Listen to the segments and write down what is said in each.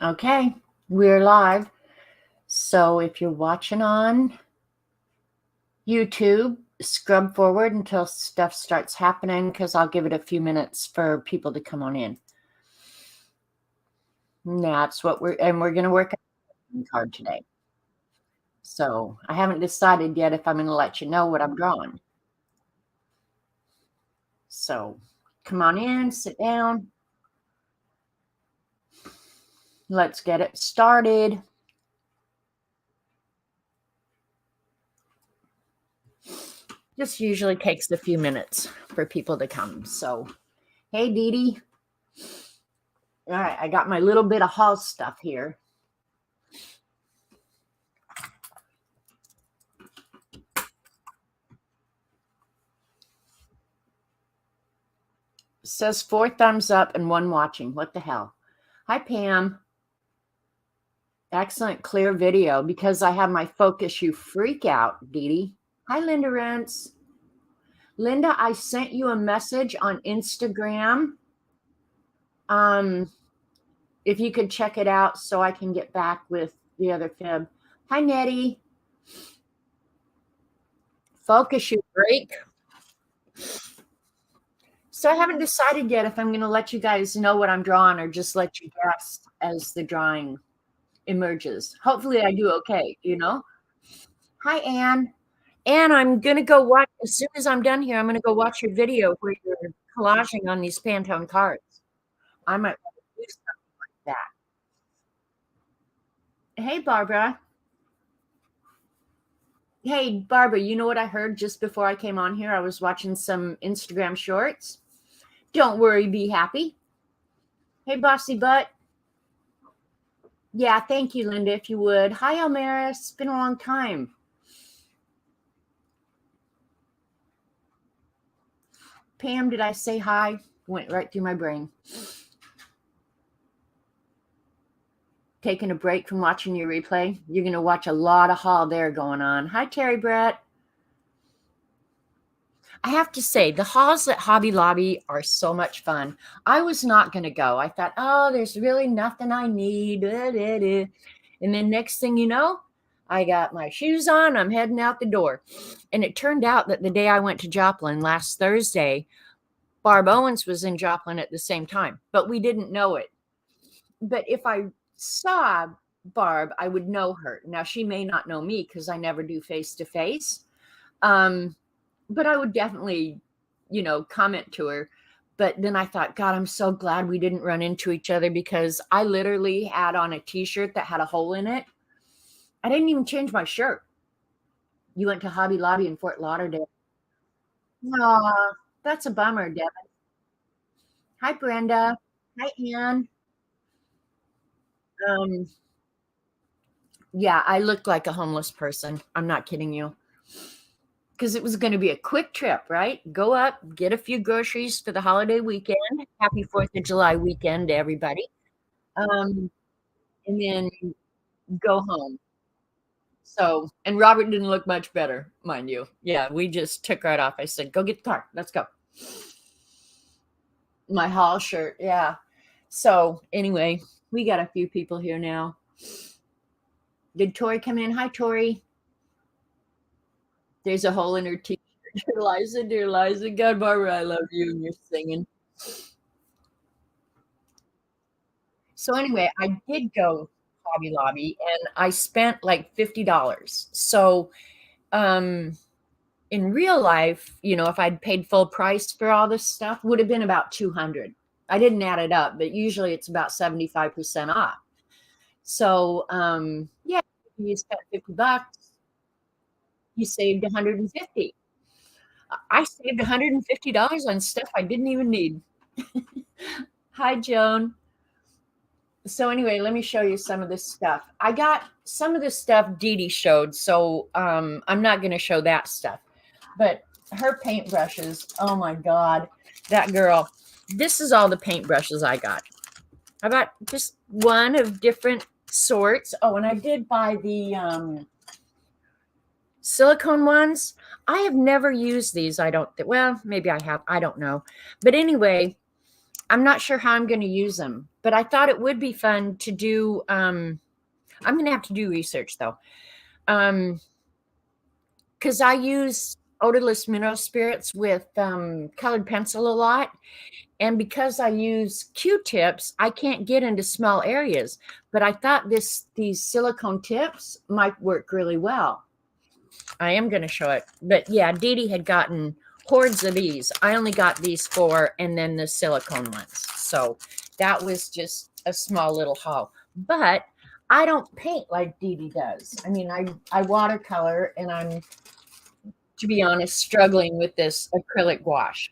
Okay, we're live. So if you're watching on YouTube, scrub forward until stuff starts happening because I'll give it a few minutes for people to come on in. And that's what we're going to work on the card today. So I haven't decided yet if I'm going to let you know what I'm drawing. So come on in, sit down. Let's get it started. Just usually takes a few minutes for people to come. So, hey, Dee Dee. All right, I got my little bit of haul stuff here. It says 4 thumbs up and 1 watching. What the hell? Hi, Pam. Excellent, clear video because I have my focus you freak out, Dee Dee. Hi, Linda Rentz. Linda, I sent you a message on Instagram. If you could check it out so I can get back with the other fib. Hi, Nettie. Focus you break. So I haven't decided yet if I'm going to let you guys know what I'm drawing or just let you guess as the drawing emerges. Hopefully I do okay, you know? Hi, Anne. Anne, I'm going to go watch, as soon as I'm done here, I'm going to go watch your video where you're collaging on these Pantone cards. I might want to do something like that. Hey, Barbara. Hey, Barbara, you know what I heard just before I came on here? I was watching some Instagram shorts. Don't worry, be happy. Hey, Bossy Butt. Yeah, thank you, Linda, if you would. Hi, Elmaris. It's been a long time. Pam, did I say hi? Went right through my brain. Taking a break from watching your replay. You're going to watch a lot of haul there going on. Hi, Terry Brett. I have to say, the hauls at Hobby Lobby are so much fun. I was not going to go. I thought, oh, there's really nothing I need. And then next thing you know, I got my shoes on. I'm heading out the door. And it turned out that the day I went to Joplin last Thursday, Barb Owens was in Joplin at the same time, but we didn't know it. But if I saw Barb, I would know her. Now, she may not know me because I never do face-to-face. But I would definitely, comment to her. But then I thought, God, I'm so glad we didn't run into each other because I literally had on a T-shirt that had a hole in it. I didn't even change my shirt. You went to Hobby Lobby in Fort Lauderdale. Aw, that's a bummer, Devin. Hi, Brenda. Hi, Ann. Um, yeah, I looked like a homeless person. I'm not kidding you. Because it was going to be a quick trip, right? Go up, get a few groceries for the holiday weekend. Happy 4th of July weekend to everybody. And then go home. So, and Robert didn't look much better, mind you. Yeah, we just took right off. I said, go get the car. Let's go. My hall shirt. Yeah. So, anyway, we got a few people here now. Did Tori come in? Hi, Tori. There's a hole in her t-shirt. Dear Liza, God, Barbara, I love you, and you're singing. So anyway, I did go Hobby Lobby, and I spent like $50. So, in real life, if I'd paid full price for all this stuff, would have been about 200. I didn't add it up, but usually it's about 75% off. So, yeah, you spent $50, you saved 150. I saved $150 on stuff I didn't even need. Hi, Joan. So anyway, let me show you some of this stuff. I got some of this stuff Dee Dee showed, so I'm not going to show that stuff. But her paintbrushes, oh my God, that girl. This is all the paintbrushes I got. I got just one of different sorts. Oh, and I did buy the silicone ones. I have never used these. Well, maybe I have. I don't know. But anyway, I'm not sure how I'm going to use them. but I thought it would be fun to do. I'm going to have to do research though. Because I use odorless mineral spirits with colored pencil a lot. And because I use Q-tips, I can't get into small areas. But I thought these silicone tips might work really well. I am going to show it. But yeah, Dee Dee had gotten hordes of these. I only got these 4 and then the silicone ones. So that was just a small little haul. But I don't paint like Dee Dee does. I mean, I watercolor, and I'm, to be honest, struggling with this acrylic gouache.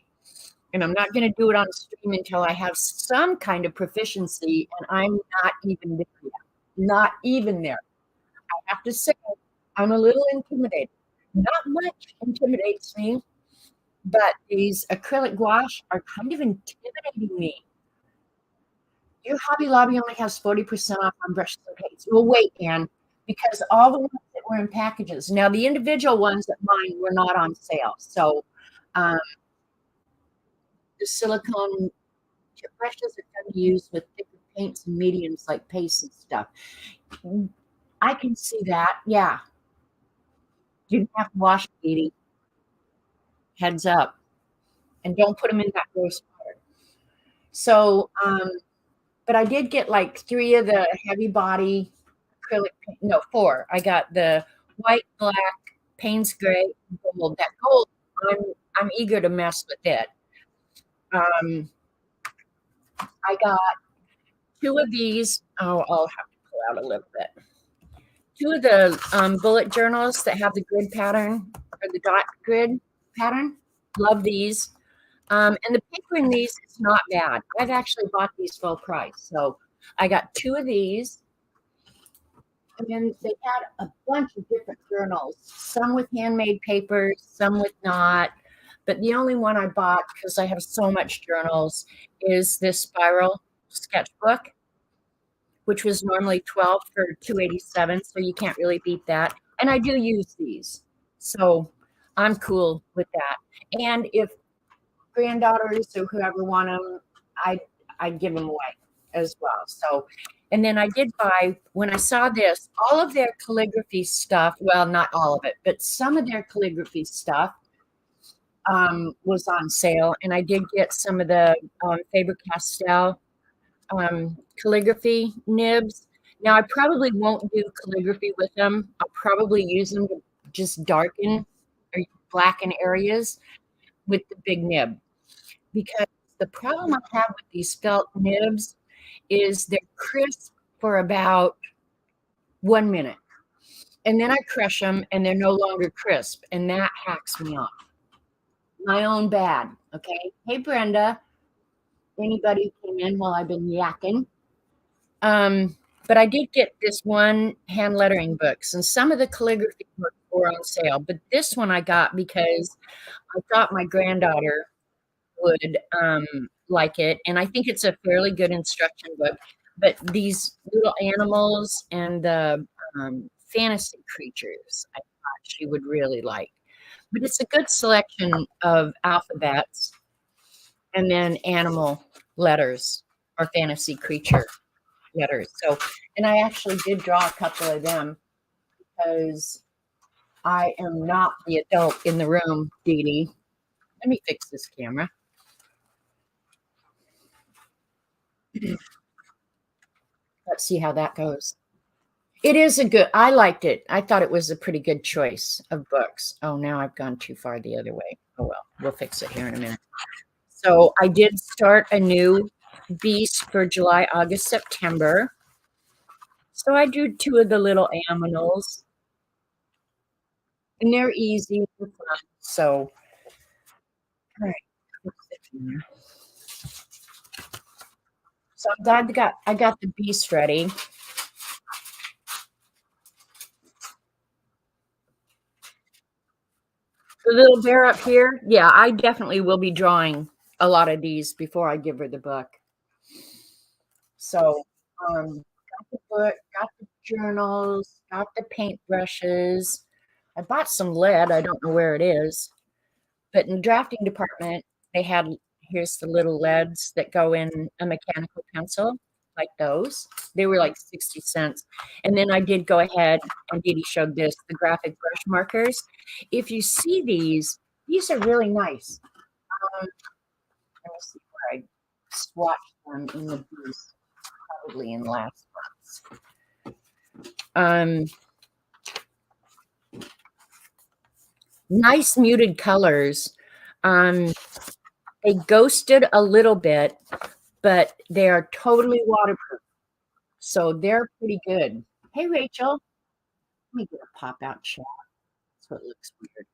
And I'm not going to do it on stream until I have some kind of proficiency, and I'm not even there yet. Not even there. I have to say, I'm a little intimidated. Not much intimidates me, but these acrylic gouache are kind of intimidating me. Your Hobby Lobby only has 40% off on brushes and paints. Well, wait, Ann, because all the ones that were in packages. Now, the individual ones at mine were not on sale. So um, the silicone tip brushes are going to be used with thicker paints and mediums like paste and stuff. I can see that. Yeah. You have to wash it, Edie. Heads up. And don't put them in that gross water. So, but I did get like 3 of the heavy body acrylic, no, 4. I got the white, black, Payne's gray, gold. That gold, I'm eager to mess with it. I got 2 of these. Oh, I'll have to pull out a little bit. 2 of the bullet journals that have the grid pattern or the dot grid pattern. Love these. And the paper in these is not bad. I've actually bought these full price. So I got 2 of these. And then they had a bunch of different journals, some with handmade papers, some with not. But the only one I bought, because I have so much journals, is this spiral sketchbook, which was normally $12 for $2.87. So you can't really beat that. And I do use these. So I'm cool with that. And if granddaughters or whoever want them, I'd give them away as well. So, and then I did buy, when I saw this, all of their calligraphy stuff, well, not all of it, but some of their calligraphy stuff was on sale. And I did get some of the Faber-Castell calligraphy nibs. Now, I probably won't do calligraphy with them. I'll probably use them to just darken or blacken areas with the big nib. Because the problem I have with these felt nibs is they're crisp for about 1 minute. And then I crush them and they're no longer crisp. And that hacks me off. My own bad. Okay. Hey, Brenda. Anybody who came in while I've been yakking. But I did get this one hand lettering books, and some of the calligraphy books were on sale. But this one I got because I thought my granddaughter would like it, and I think it's a fairly good instruction book. But these little animals and the fantasy creatures, I thought she would really like. But it's a good selection of alphabets and then animal letters or fantasy creature letters. So, and I actually did draw a couple of them because I am not the adult in the room, Dee Dee. Let me fix this camera. Let's see how that goes. It is a good, I liked it. I thought it was a pretty good choice of books. Oh, now I've gone too far the other way. Oh, well, we'll fix it here in a minute. So I did start a new beast for July, August, September. So I drew 2 of the little aminals. And they're easy for fun. So, all right. So I'm glad I got the beast ready. The little bear up here, yeah, I definitely will be drawing a lot of these before I give her the book. So, got the book, got the journals, got the paint brushes. I bought some lead. I don't know where it is, but in the drafting department, they had, here's the little leads that go in a mechanical pencil. like those. They were like 60 cents. And then I did go ahead and Didi showed this, the graphic brush markers. If you see these are really nice. Um, Let me see where I swatched them in the booth, probably in last month's. Um, Nice muted colors. Um, they ghosted a little bit, but they are totally waterproof. So they're pretty good. Hey, Rachel. Let me get a pop-out shot so it looks weird.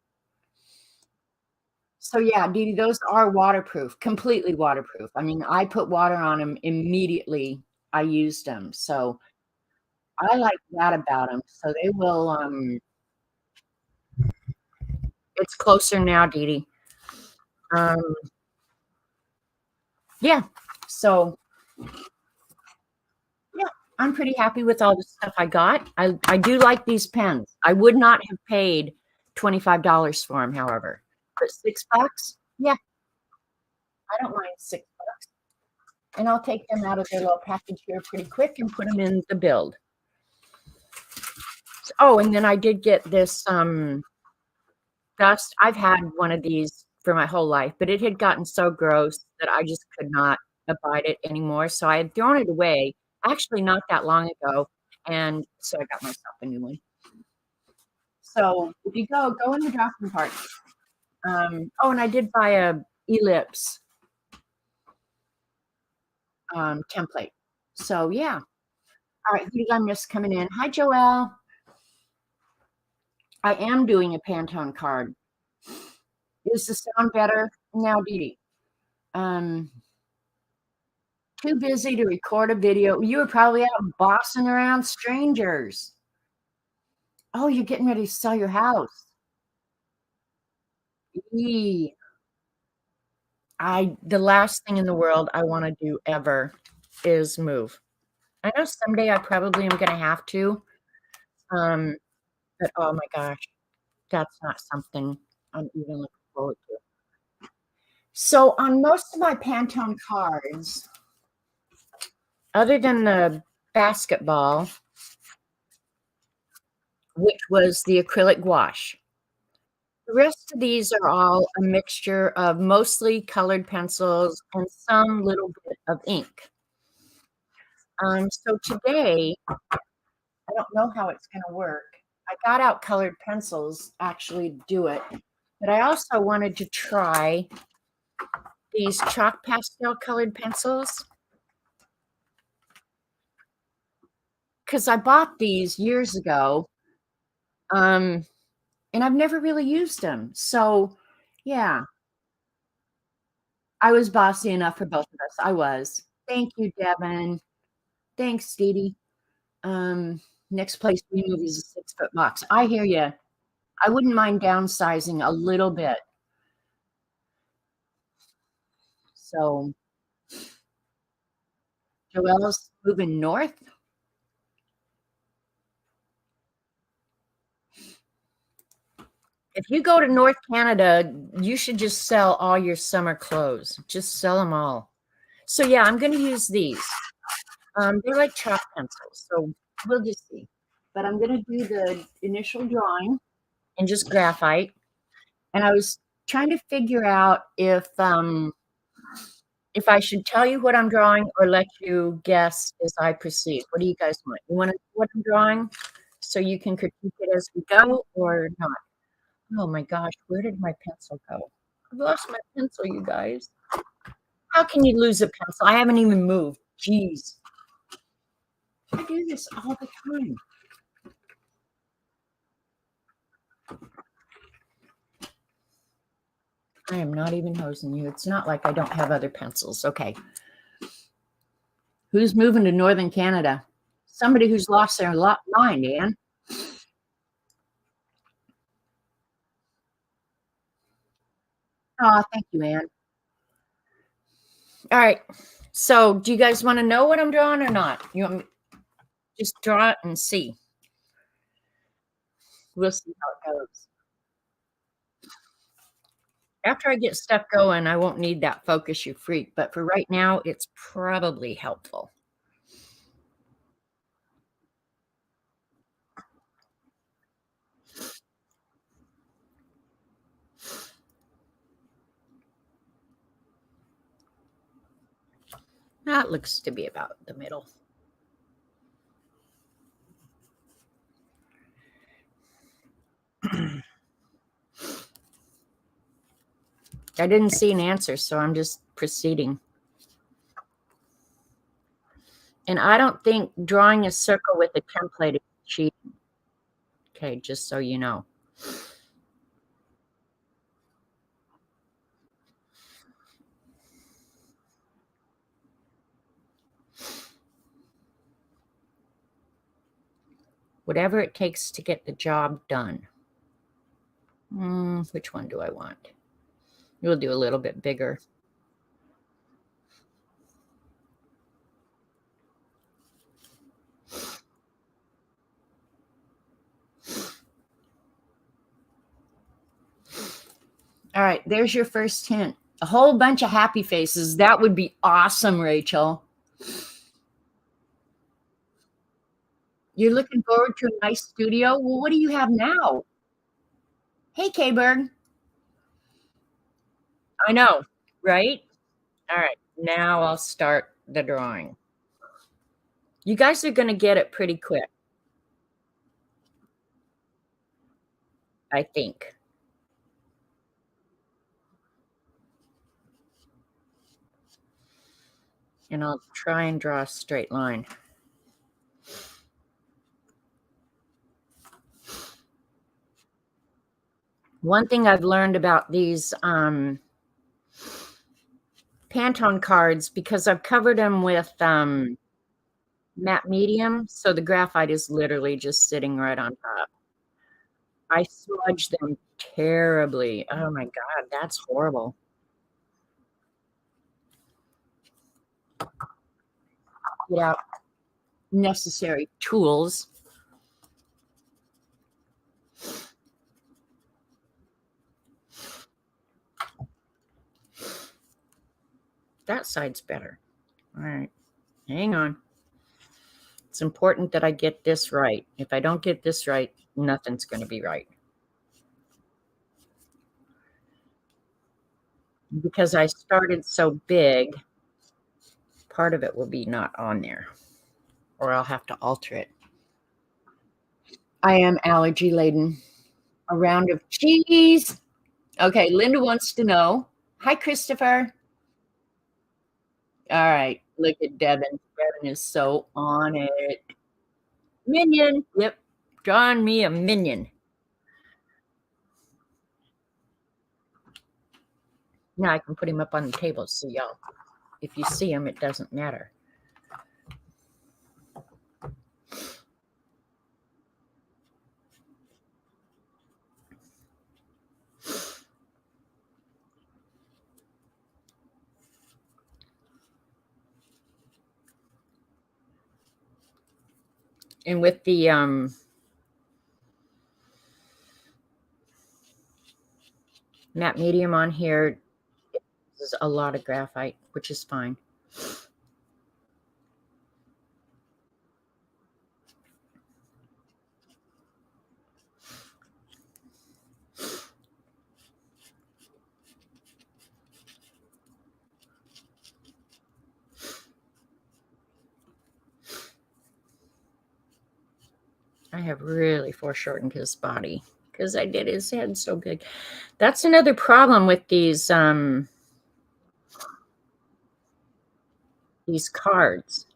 So yeah, Didi, those are waterproof, completely waterproof. I mean, I put water on them immediately. I used them. So I like that about them. So they will, it's closer now, Didi. Um, yeah. So yeah, I'm pretty happy with all the stuff I got. I do like these pens. I would not have paid $25 for them, however. But $6, yeah, I don't mind $6. And I'll take them out of their little package here pretty quick and put them in the build. Oh, and then I did get this dust. I've had one of these for my whole life, but it had gotten so gross that I just could not abide it anymore. So I had thrown it away actually not that long ago. And so I got myself a new one. So if you go in the drop-in part. Oh, and I did buy a ellipse template. So yeah. All right, who did I miss coming in? Hi, Joelle. I am doing a Pantone card. Is the sound better now, Didi? Too busy to record a video. You were probably out bossing around strangers. Oh, you're getting ready to sell your house. Eee. The last thing in the world I want to do ever is move. I know someday I probably am going to have to. But oh my gosh, that's not something I'm even looking forward to. So on most of my Pantone cards, other than the basketball, which was the acrylic gouache, the rest of these are all a mixture of mostly colored pencils and some little bit of ink. So today, I don't know how it's going to work. I got out colored pencils actually to do it, but I also wanted to try these chalk pastel colored pencils because I bought these years ago, and I've never really used them. So, yeah, I was bossy enough for both of us. I was. Thank you, Devin. Thanks, Dee. Next place we move is a 6-foot box. I hear you. I wouldn't mind downsizing a little bit. So, Joelle's moving north. If you go to North Canada, you should just sell all your summer clothes. Just sell them all. So yeah, I'm going to use these. They're like chalk pencils, so we'll just see. But I'm going to do the initial drawing and just graphite. And I was trying to figure out if I should tell you what I'm drawing or let you guess as I proceed. What do you guys want? You want to know what I'm drawing so you can critique it as we go or not? Oh my gosh, where did my pencil go? I've lost my pencil, you guys. How can you lose a pencil? I haven't even moved. Jeez. I do this all the time. I am not even hosing you. It's not like I don't have other pencils. Okay. Who's moving to Northern Canada? Somebody who's lost their mind, Anne. Oh, thank you, Anne. All right. So do you guys want to know what I'm drawing or not? You want me just draw it and see? We'll see how it goes. After I get stuff going, I won't need that focus, you freak. But for right now, it's probably helpful. That looks to be about the middle. I didn't see an answer, so I'm just proceeding. And I don't think drawing a circle with a template is cheating. Okay, just so you know. Whatever it takes to get the job done. Which one do I want? We'll do a little bit bigger. All right, there's your first hint. A whole bunch of happy faces. That would be awesome, Rachel. You're looking forward to a nice studio? Well, what do you have now? Hey, K-Berg. I know, right? All right, now I'll start the drawing. You guys are going to get it pretty quick, I think. And I'll try and draw a straight line. One thing I've learned about these Pantone cards, because I've covered them with matte medium, so the graphite is literally just sitting right on top. I smudged them terribly. Oh my God, that's horrible. Get out necessary tools. That side's better. All right, hang on. It's important that I get this right. If I don't get this right, nothing's going to be right. Because I started so big, part of it will be not on there, or I'll have to alter it. I am allergy laden. A round of cheese. Okay, Linda wants to know. Hi, Christopher. All right, look at Devin. Devin is so on it. Minion. Yep, drawing me a minion. Now I can put him up on the table so y'all, if you see him, it doesn't matter. And with the matte medium on here, is a lot of graphite, which is fine. I have really foreshortened his body because I did his head so big. That's another problem with these cards.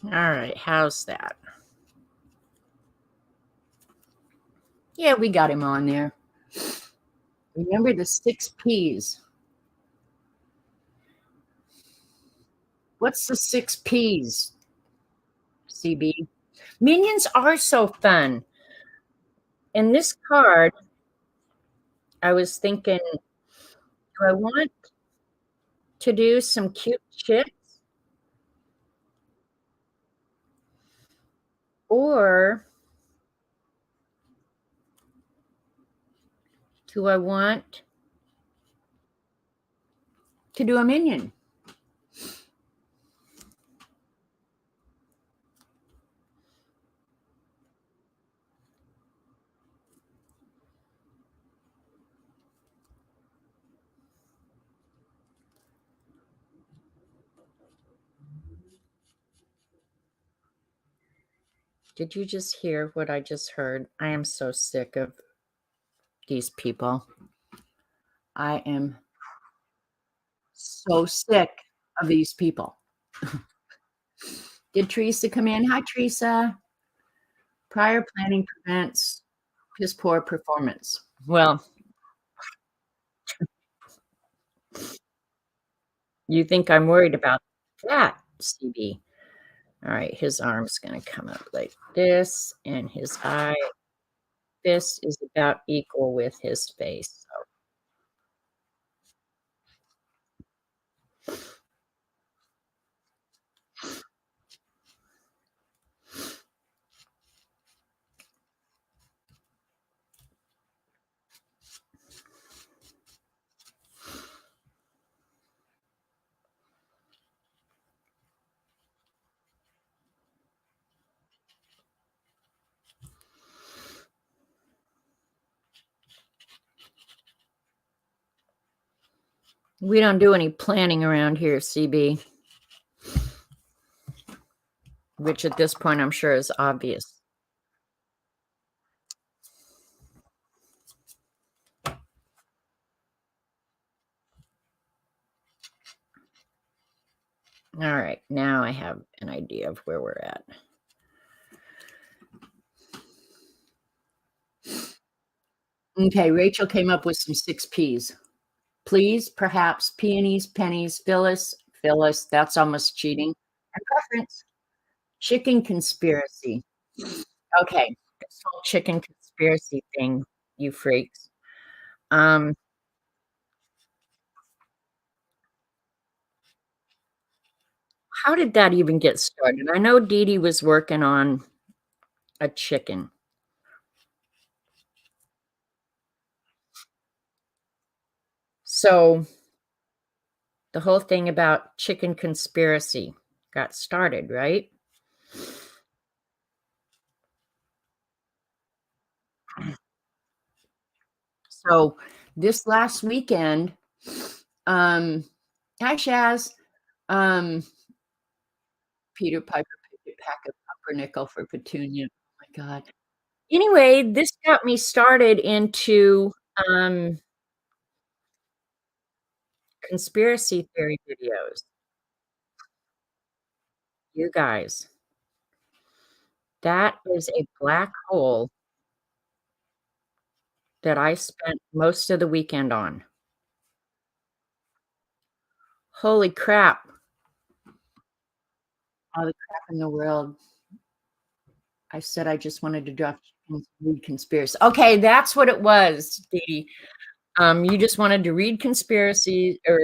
All right, how's that? Yeah, we got him on there. Remember the 6 Ps. What's the 6 Ps, CB? Minions are so fun. In this card, I was thinking, do I want to do some cute chicks, or do I want to do a minion? Did you just hear what I just heard? I am so sick of these people. I am so sick of these people. Did Teresa come in? Hi, Teresa. Prior planning prevents piss poor performance. Well, you think I'm worried about that, CB? All right, his arm's going to come up like this, and his eye, this is about equal with his face. So we don't do any planning around here, CB, which at this point I'm sure is obvious. All right, now I have an idea of where we're at. Okay, Rachel came up with some 6 Ps. Please, perhaps, peonies, pennies, Phyllis, that's almost cheating. And preference, chicken conspiracy. Okay, this whole chicken conspiracy thing, you freaks. Um, how did that even get started? I know Dee Dee was working on a chicken. So the whole thing about chicken conspiracy got started, right? So this last weekend, hi Shaz, um, Peter Piper picked a pack of pumpernickel for Petunia. Oh my God. Anyway, this got me started into conspiracy theory videos. You guys, that is a black hole that I spent most of the weekend on. Holy crap. All the crap in the world. I said I just wanted to drop read conspiracy. Okay, that's what it was, Dee Dee. You just wanted to read conspiracy or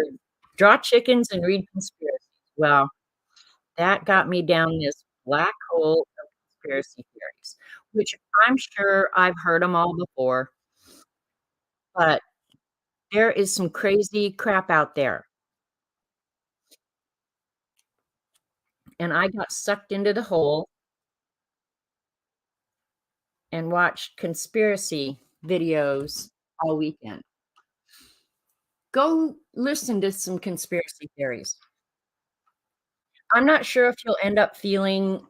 draw chickens and read conspiracy. Well, that got me down this black hole of conspiracy theories, which I'm sure I've heard them all before, but there is some crazy crap out there. And I got sucked into the hole and watched conspiracy videos all weekend. Go listen to some conspiracy theories. I'm not sure if you'll end up feeling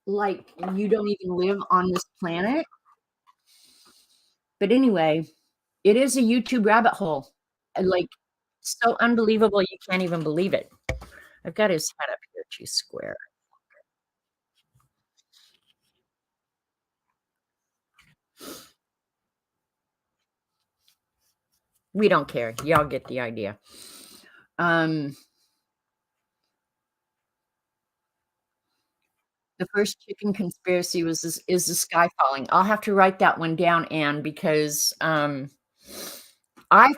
like you don't even live on this planet. But anyway, it is a YouTube rabbit hole. Like It's so unbelievable, you can't even believe it. I've got his head up here, G square. We don't care. Y'all get the idea. Um, the first chicken conspiracy was is the sky falling? I'll have to write that one down, Anne, because, I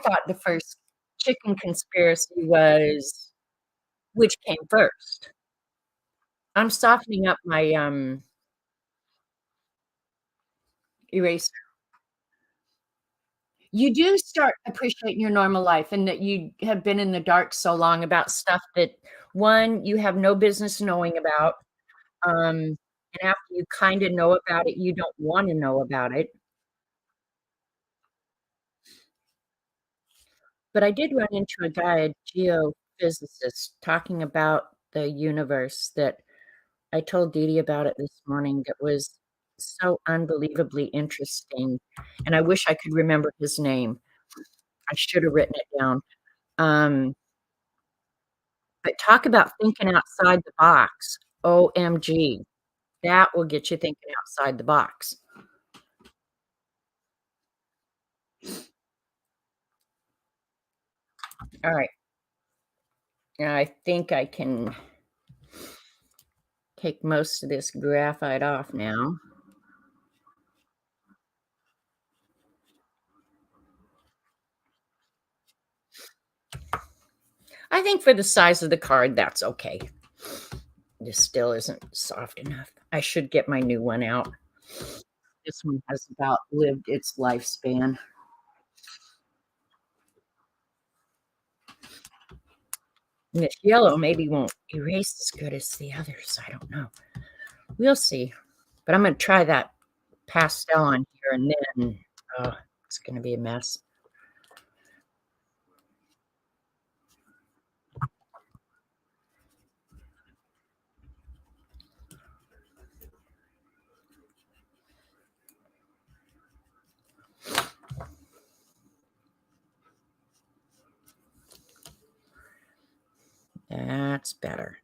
thought the first chicken conspiracy was which came first? I'm softening up my, eraser. You do start appreciating your normal life and that you have been in the dark so long about stuff that, 1, you have no business knowing about, and after you kinda know about it, you don't wanna know about it. But I did run into a guy, a geophysicist, talking about the universe that I told Dee Dee about it this morning that was so unbelievably interesting, and I wish I could remember his name. I should have written it down. Um, but talk about thinking outside the box. OMG. That will get you thinking outside the box. Alright. Now I think I can take most of this graphite off now. I think for the size of the card, that's okay. This still isn't soft enough. I should get my new one out. This one has about lived its lifespan. And this yellow maybe won't erase as good as the others. I don't know. We'll see. But I'm gonna try that pastel on here and then it's gonna be a mess. That's better.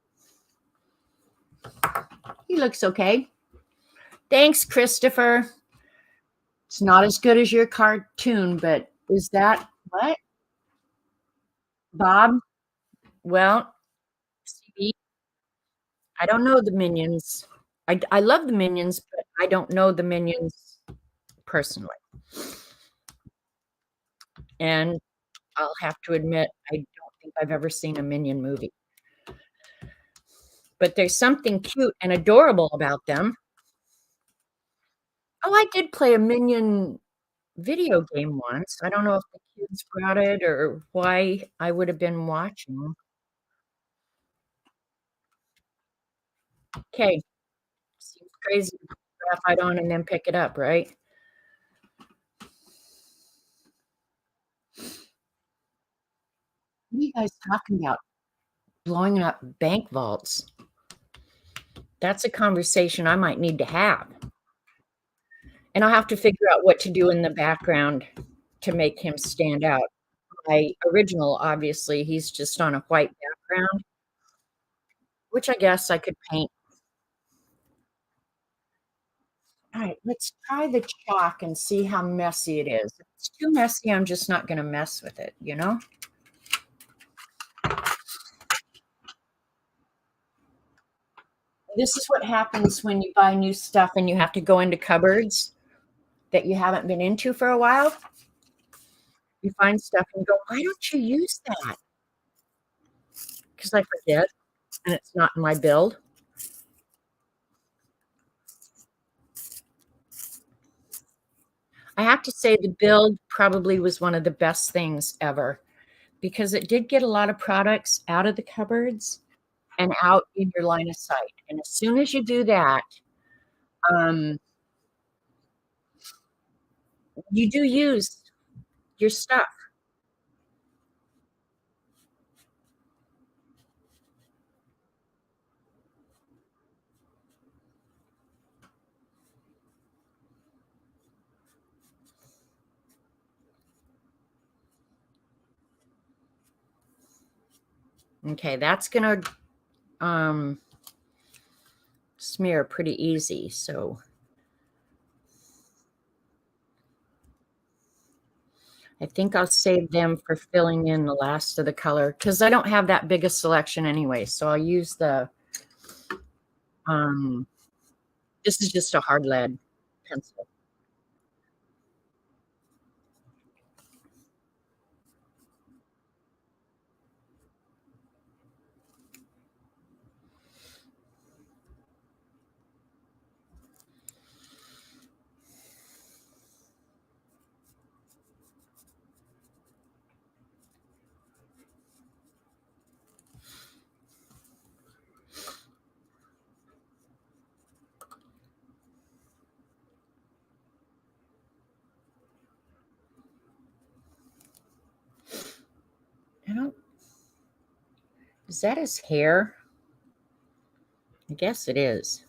He looks okay. Thanks, Christopher. It's not as good as your cartoon, but is that what? Bob? Well, see, I don't know the Minions. I love the Minions, but I don't know the Minions personally. And I'll have to admit, I don't think I've ever seen a Minion movie. But there's something cute and adorable about them. Oh, I did play a Minion video game once. I don't know if the kids brought it or why I would have been watching. Okay, seems crazy to put graphite on and then pick it up, right? What are you guys talking about? Blowing up bank vaults. That's a conversation I might need to have. And I'll have to figure out what to do in the background to make him stand out. My original, obviously, he's just on a white background, which I guess I could paint. Alright, let's try the chalk and see how messy it is. If it's too messy, I'm just not gonna mess with it, you know? This is what happens when you buy new stuff and you have to go into cupboards that you haven't been into for a while. You find stuff and go, "Why don't you use that?" Because I forget, and it's not in my build. I have to say the build probably was one of the best things ever because it did get a lot of products out of the cupboards and out in your line of sight, and as soon as you do that, um, you do use your stuff. Okay, that's gonna smear pretty easy. So I think I'll save them for filling in the last of the color because I don't have that big a selection anyway. So I'll use the, um, this is just a hard lead pencil. I don't, is that his hair? I guess it is.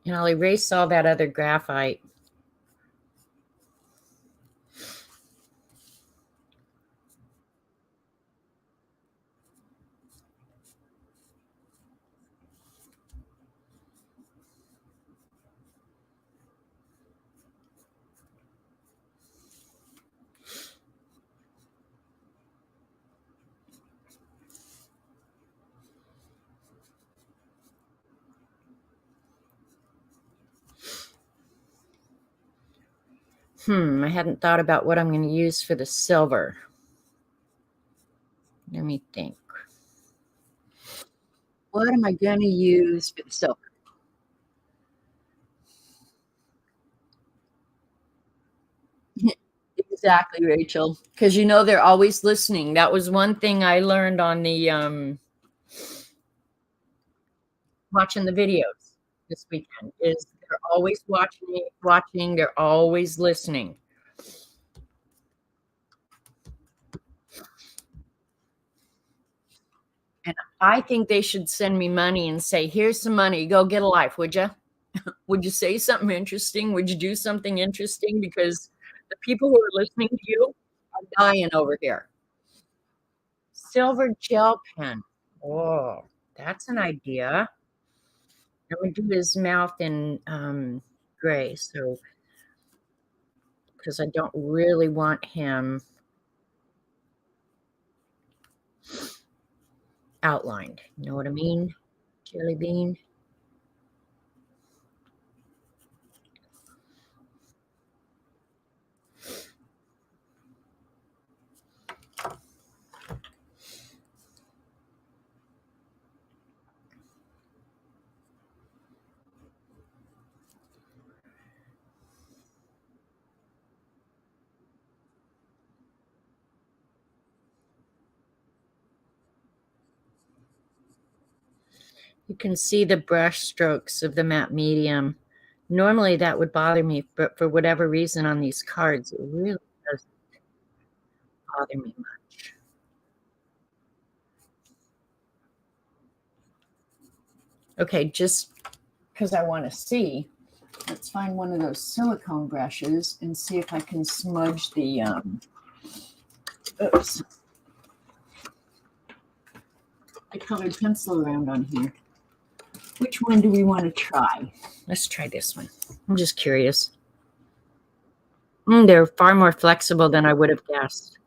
And I'll erase all that other graphite. I hadn't thought about what I'm going to use for the silver. Let me think. What am I going to use for the silver? Exactly, Rachel. Because they're always listening. That was one thing I learned on the watching the videos this weekend is they're always watching, they're always listening. And I think they should send me money and say, here's some money, go get a life, would you? Would you say something interesting? Would you do something interesting? Because the people who are listening to you are dying over here. Silver gel pen. Oh, that's an idea. I'm gonna do his mouth in gray, so because I don't really want him outlined. You know what I mean? Jelly bean. You can see the brush strokes of the matte medium. Normally that would bother me, but for whatever reason on these cards, it really doesn't bother me much. Okay, just because I want to see, let's find one of those silicone brushes and see if I can smudge the, oops, the colored pencil around on here. Which one do we want to try? Let's try this one. I'm just curious. They're far more flexible than I would have guessed.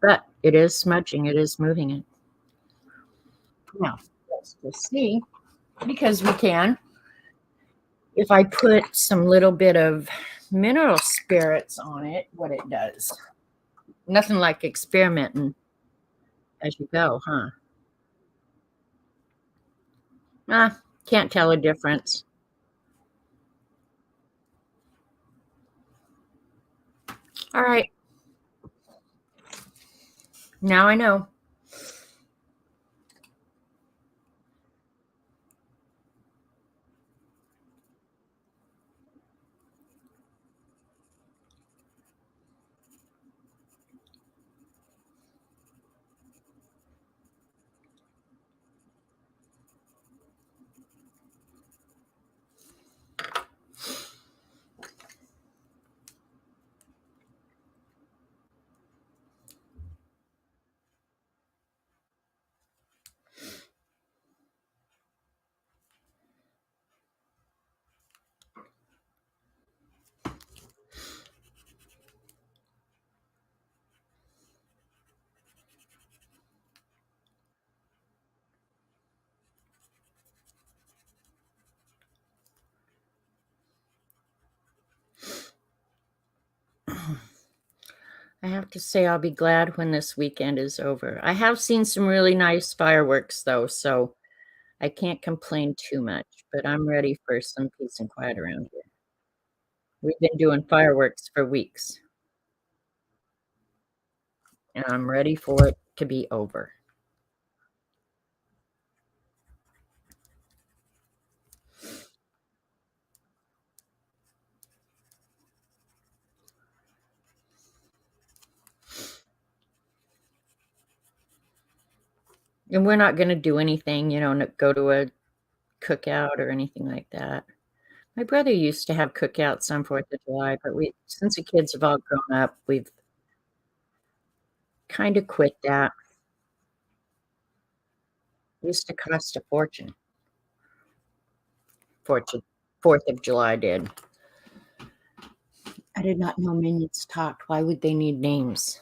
But it is smudging. It is moving it. Now, let's just see. Because we can. If I put some little bit of mineral spirits on it, what it does. Nothing like experimenting as you go, huh? Can't tell a difference. All right. Now I know. I have to say I'll be glad when this weekend is over. I have seen some really nice fireworks though, so I can't complain too much, but I'm ready for some peace and quiet around here. We've been doing fireworks for weeks, and I'm ready for it to be over. And we're not gonna do anything, go to a cookout or anything like that. My brother used to have cookouts on 4th of July, but since the kids have all grown up, we've kinda quit that. It used to cost a fortune. 4th of July did. I did not know minions talked. Why would they need names?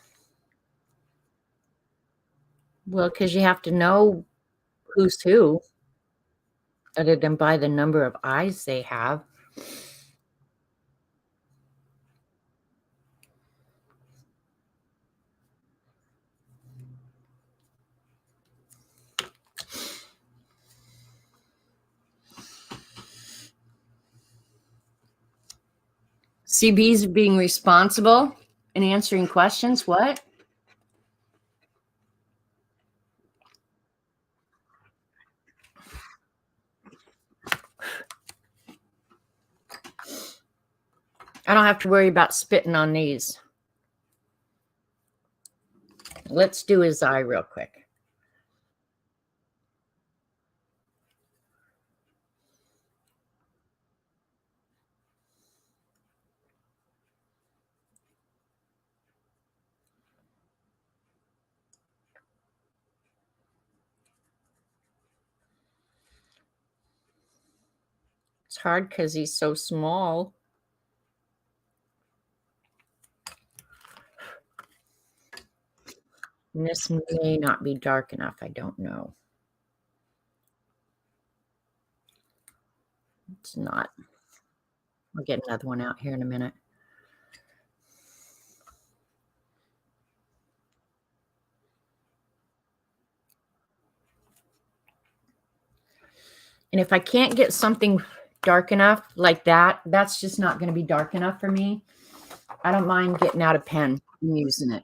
Well, because you have to know who's who, other than by the number of eyes they have. CB's being responsible and answering questions. What? I don't have to worry about spitting on these. Let's do his eye real quick. It's hard because he's so small. And this may not be dark enough. I don't know. It's not. I'll get another one out here in a minute. And if I can't get something dark enough like that, that's just not going to be dark enough for me. I don't mind getting out a pen and using it.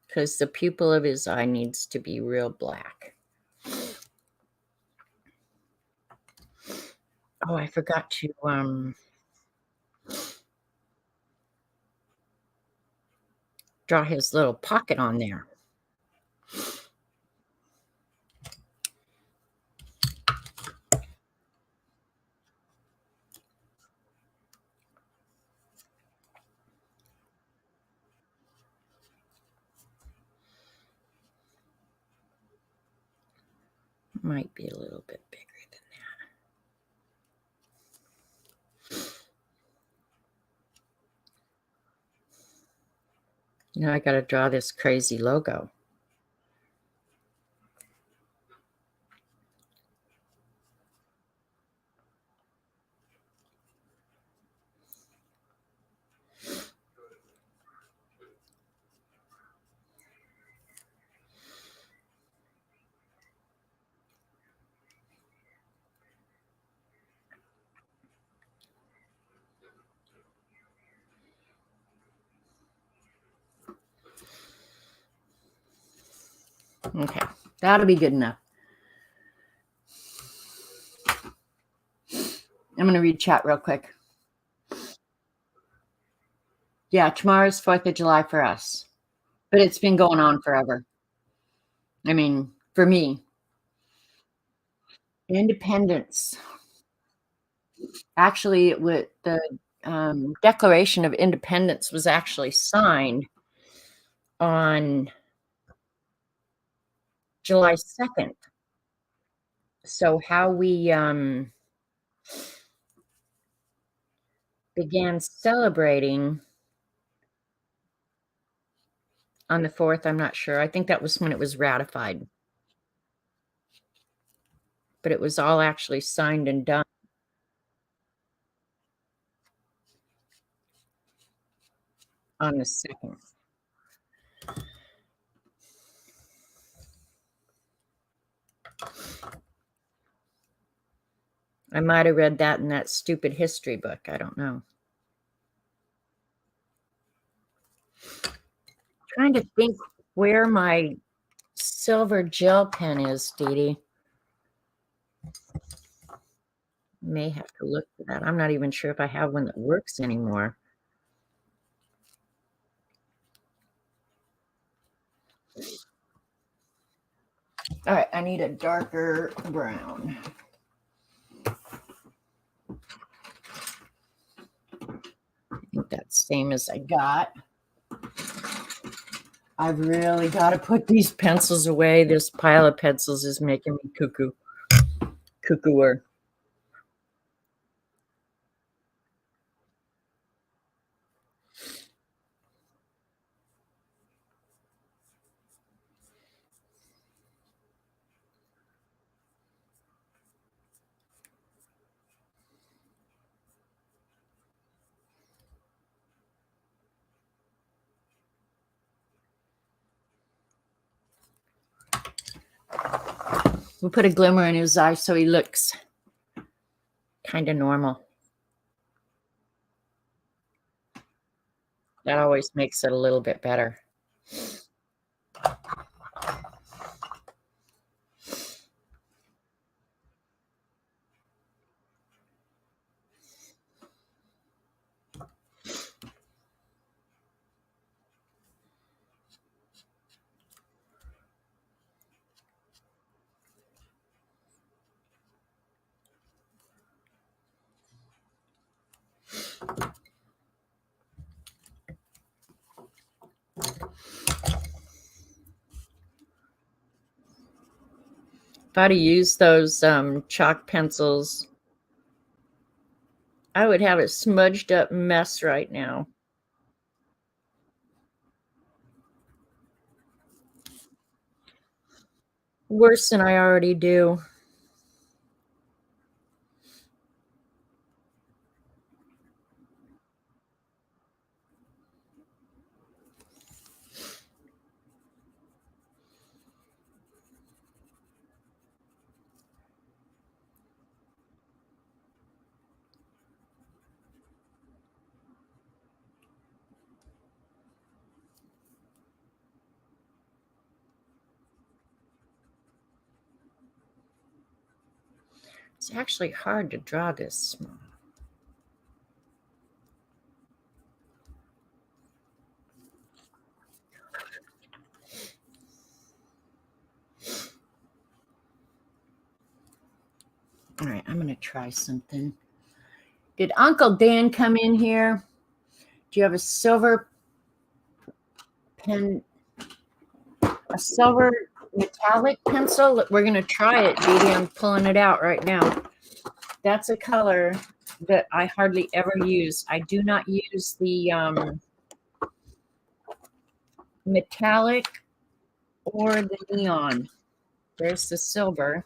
Because the pupil of his eye needs to be real black. Oh, I forgot to draw his little pocket on there. Might be a little bit bigger than that. I got to draw this crazy logo. Okay, that'll be good enough. I'm going to read chat real quick. Yeah, tomorrow's 4th of July for us. But it's been going on forever. I mean, for me. Independence. Actually, with the Declaration of Independence was actually signed on July 2nd. So how we began celebrating on the 4th, I'm not sure. I think that was when it was ratified. but it was all actually signed and done on the 2nd. I might have read that in that stupid history book. I don't know. Trying to think where my silver gel pen is, Dee Dee. May have to look for that. I'm not even sure if I have one that works anymore. All right, I need a darker brown. I think that's same as I got. I've really got to put these pencils away. This pile of pencils is making me cuckooer. We'll put a glimmer in his eye so he looks kind of normal. That always makes it a little bit better. If I'd have used those chalk pencils, I would have a smudged up mess right now. Worse than I already do. It's actually hard to draw this small. All right, I'm going to try something. Did Uncle Dan come in here? Do you have a silver pen, a silver metallic pencil? We're going to try it, Dee Dee. I'm pulling it out right now. That's a color that I hardly ever use. I do not use the metallic or the neon. There's the silver.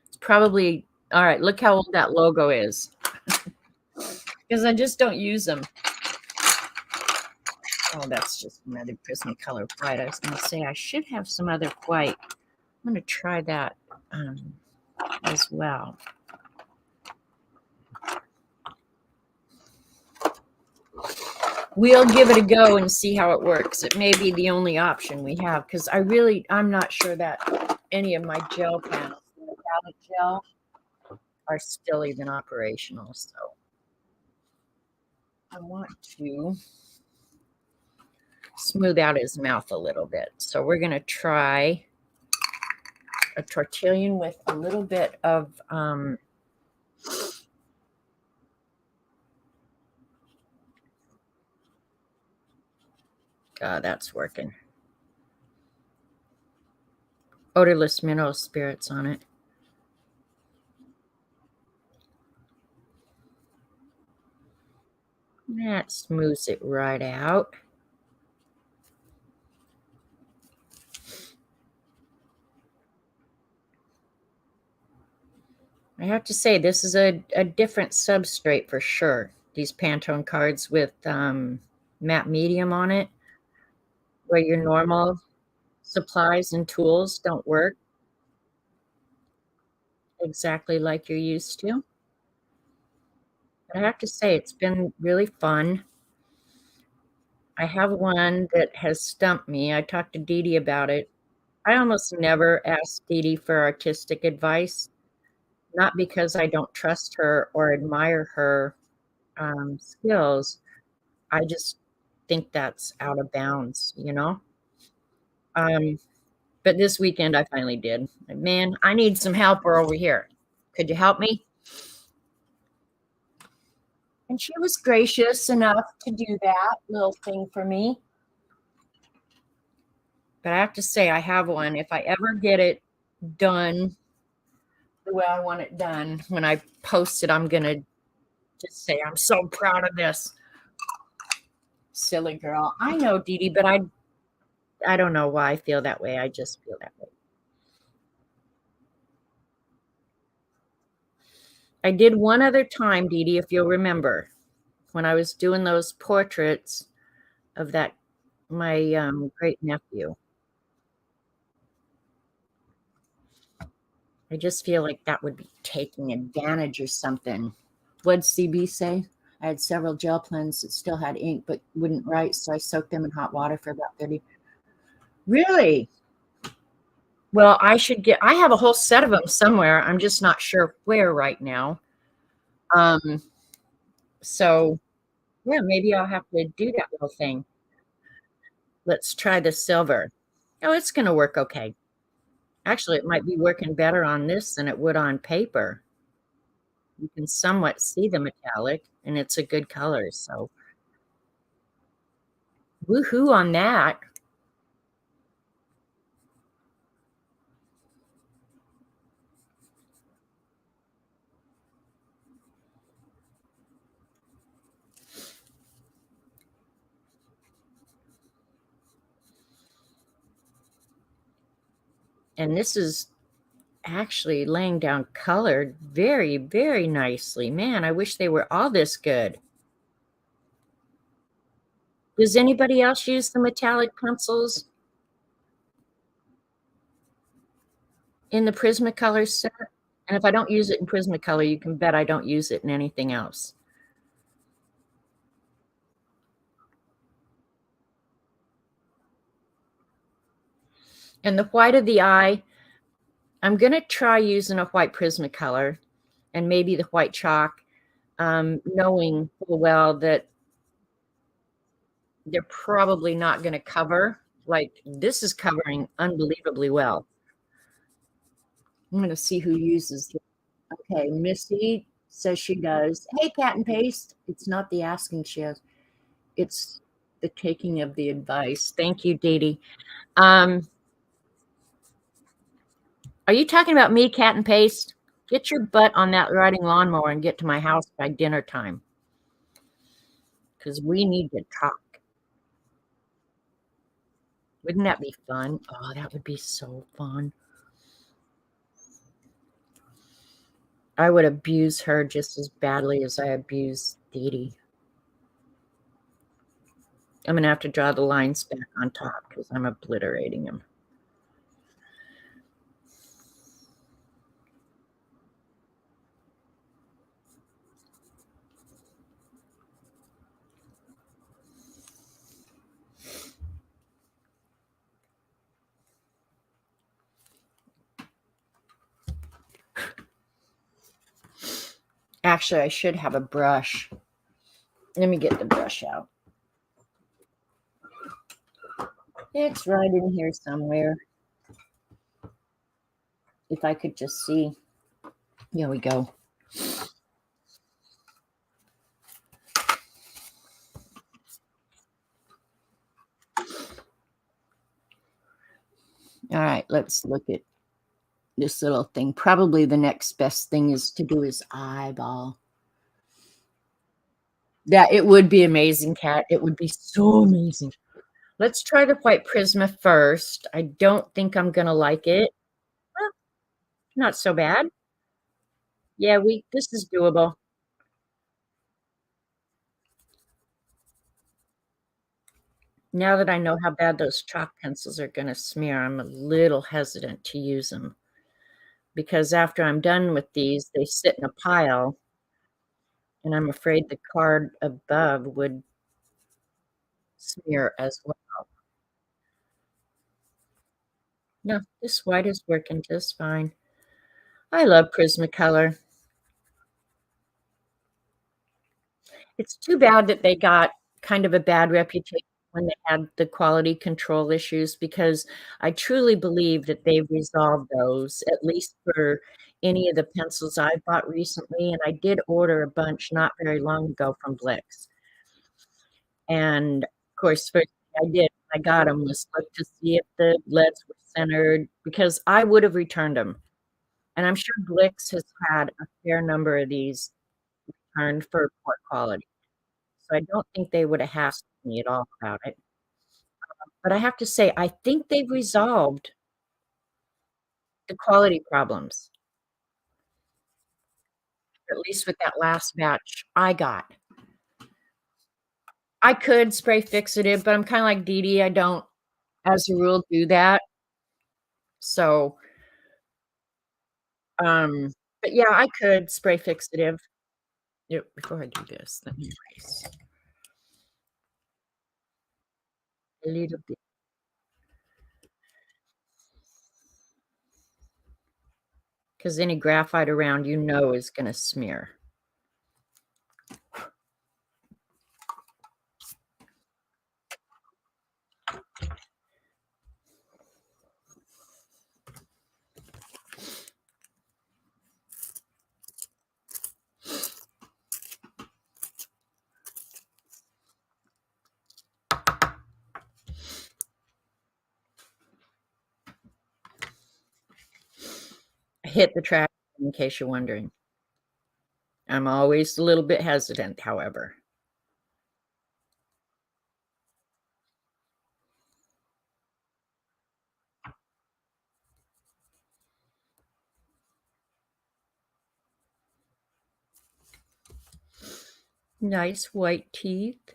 It's probably, all right, look how old that logo is. Because I just don't use them. Oh, that's just another Prismacolor white. I was going to say I should have some other white. I'm going to try that as well. We'll give it a go and see how it works. It may be the only option we have because I'm not sure that any of my gel pens, metallic gel, are still even operational. So I want to smooth out his mouth a little bit. So we're going to try a tortillon with a little bit of that's working. Odorless mineral spirits on it. That smooths it right out. I have to say, this is a different substrate for sure. These Pantone cards with matte medium on it, where your normal supplies and tools don't work exactly like you're used to. But I have to say, it's been really fun. I have one that has stumped me. I talked to Dee Dee about it. I almost never ask Dee Dee for artistic advice, not because I don't trust her or admire her skills. I just think that's out of bounds, you know? Um, but this weekend I finally did. Man, I need some help over here. Could you help me? And she was gracious enough to do that little thing for me. But I have to say, I have one. If I ever get it done the way I want it done, when I post it, I'm going to just say, I'm so proud of this. Silly girl. I know, Dee Dee, but I don't know why I feel that way. I just feel that way. I did one other time, Dee Dee, if you'll remember, when I was doing those portraits of that my great nephew. I just feel like that would be taking advantage or something. What'd CB say? I had several gel pens that still had ink but wouldn't write, so I soaked them in hot water for about 30. Really? Well, I have a whole set of them somewhere. I'm just not sure where right now. Um, so yeah, maybe I'll have to do that little thing. Let's try the silver. Oh, it's going to work okay. Actually, it might be working better on this than it would on paper. You can somewhat see the metallic, and it's a good color. So, woohoo on that. And this is actually laying down color very, very nicely. Man, I wish they were all this good. Does anybody else use the metallic pencils in the Prismacolor set? And if I don't use it in Prismacolor, you can bet I don't use it in anything else. And the white of the eye, I'm going to try using a white Prismacolor and maybe the white chalk, knowing full well that they're probably not going to cover. Like this is covering unbelievably well. I'm going to see who uses it. Okay, Missy says she does. Hey, Cat and Paste. It's not the asking she has. It's the taking of the advice. Thank you, Dee Dee. Um, are you talking about me, Cat and Paste? Get your butt on that riding lawnmower and get to my house by dinner time. Because we need to talk. Wouldn't that be fun? Oh, that would be so fun. I would abuse her just as badly as I abuse Dee Dee. I'm going to have to draw the lines back on top because I'm obliterating them. Actually, I should have a brush. Let me get the brush out. It's right in here somewhere. If I could just see. Here we go. All right, let's look at this little thing. Probably the next best thing is to do his eyeball. Yeah, it would be amazing, Kat. It would be so amazing. Let's try the white Prisma first. I don't think I'm going to like it. Well, not so bad. Yeah, we this is doable. Now that I know how bad those chalk pencils are gonna smear, I'm a little hesitant to use them because after I'm done with these, they sit in a pile, and I'm afraid the card above would smear as well. No, this white is working just fine. I love Prismacolor. It's too bad that they got kind of a bad reputation when they had the quality control issues because I truly believe that they've resolved those, at least for any of the pencils I bought recently, and I did order a bunch not very long ago from Blix. And, of course, first thing I did when I got them was look to see if the leads were centered because I would have returned them, and I'm sure Blix has had a fair number of these returned for poor quality. So I don't think they would have asked me at all about it. But I have to say, I think they've resolved the quality problems, at least with that last batch I got. I could spray fixative, but I'm kinda like Dee Dee, I don't, as a rule, do that. So, um, but yeah, I could spray fixative. Yep, before I do this, let me erase a little bit, 'cause any graphite around, is gonna smear. I hit the trash in case you're wondering. I'm always a little bit hesitant, however. Nice white teeth.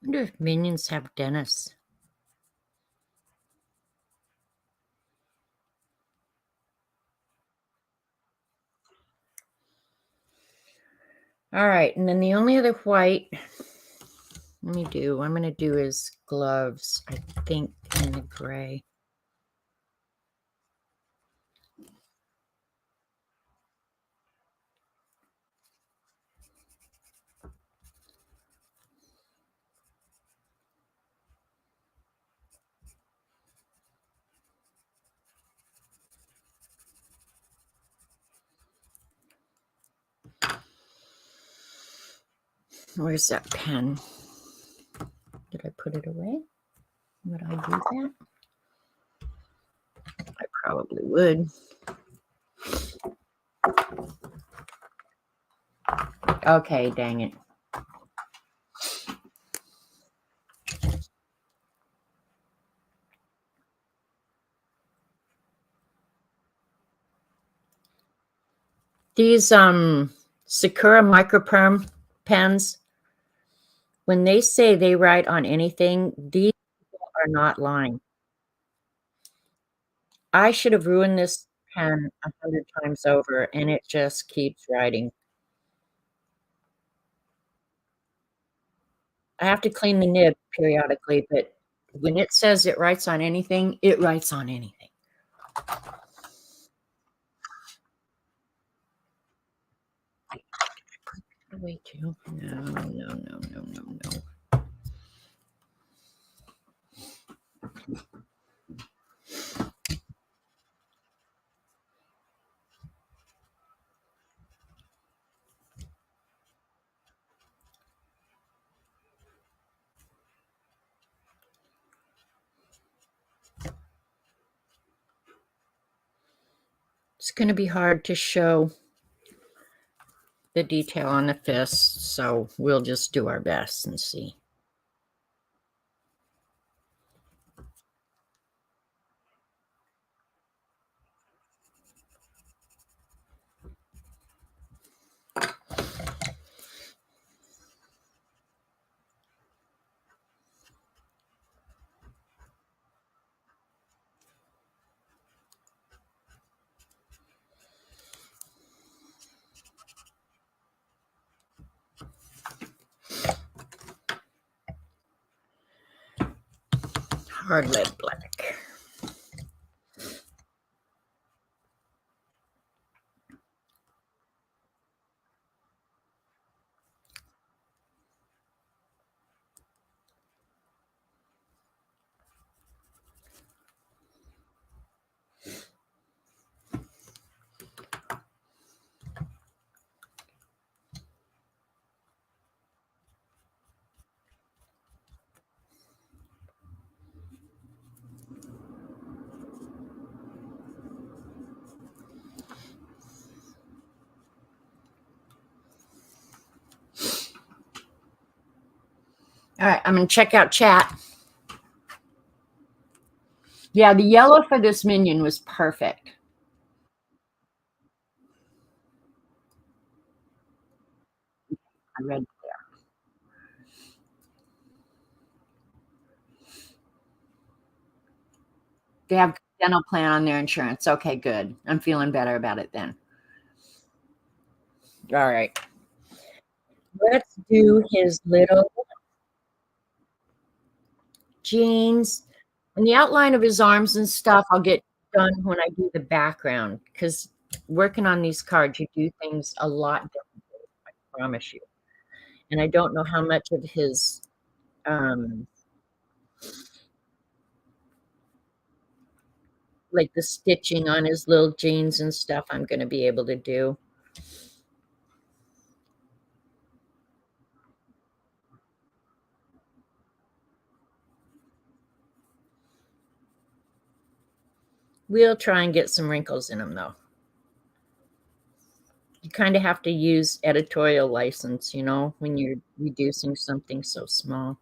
Wonder if minions have dentists. All right, and then the only other white I'm gonna do is gloves, I think in the gray. Where's that pen? Did I put it away? Would I do that? I probably would. Okay, dang it. These Sakura microperm pens, when they say they write on anything, these are not lying. I should have ruined this pen 100 times over, and it just keeps writing. I have to clean the nib periodically, but when it says it writes on anything, it writes on anything. Way too. No, no, no, no, no, no. It's going to be hard to show the detail on the fist, so we'll just do our best and see. Hard lead black. All right, I'm going to check out chat. Yeah, the yellow for this minion was perfect. I read there. They have dental plan on their insurance. Okay, good. I'm feeling better about it then. All right. Let's do his little jeans and the outline of his arms and stuff. I'll get done when I do the background because working on these cards, you do things a lot differently, I promise you. And I don't know how much of his like the stitching on his little jeans and stuff I'm going to be able to do. We'll try and get some wrinkles in them though. You kind of have to use editorial license, you know, when you're reducing something so small.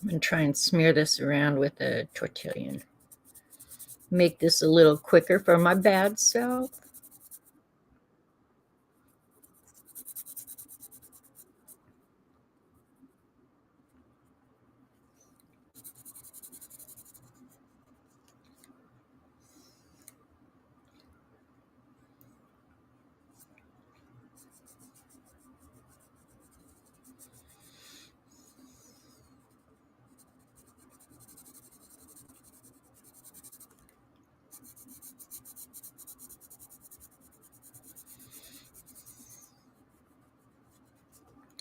I'm going to try and smear this around with a tortilla. Make this a little quicker for my bad self.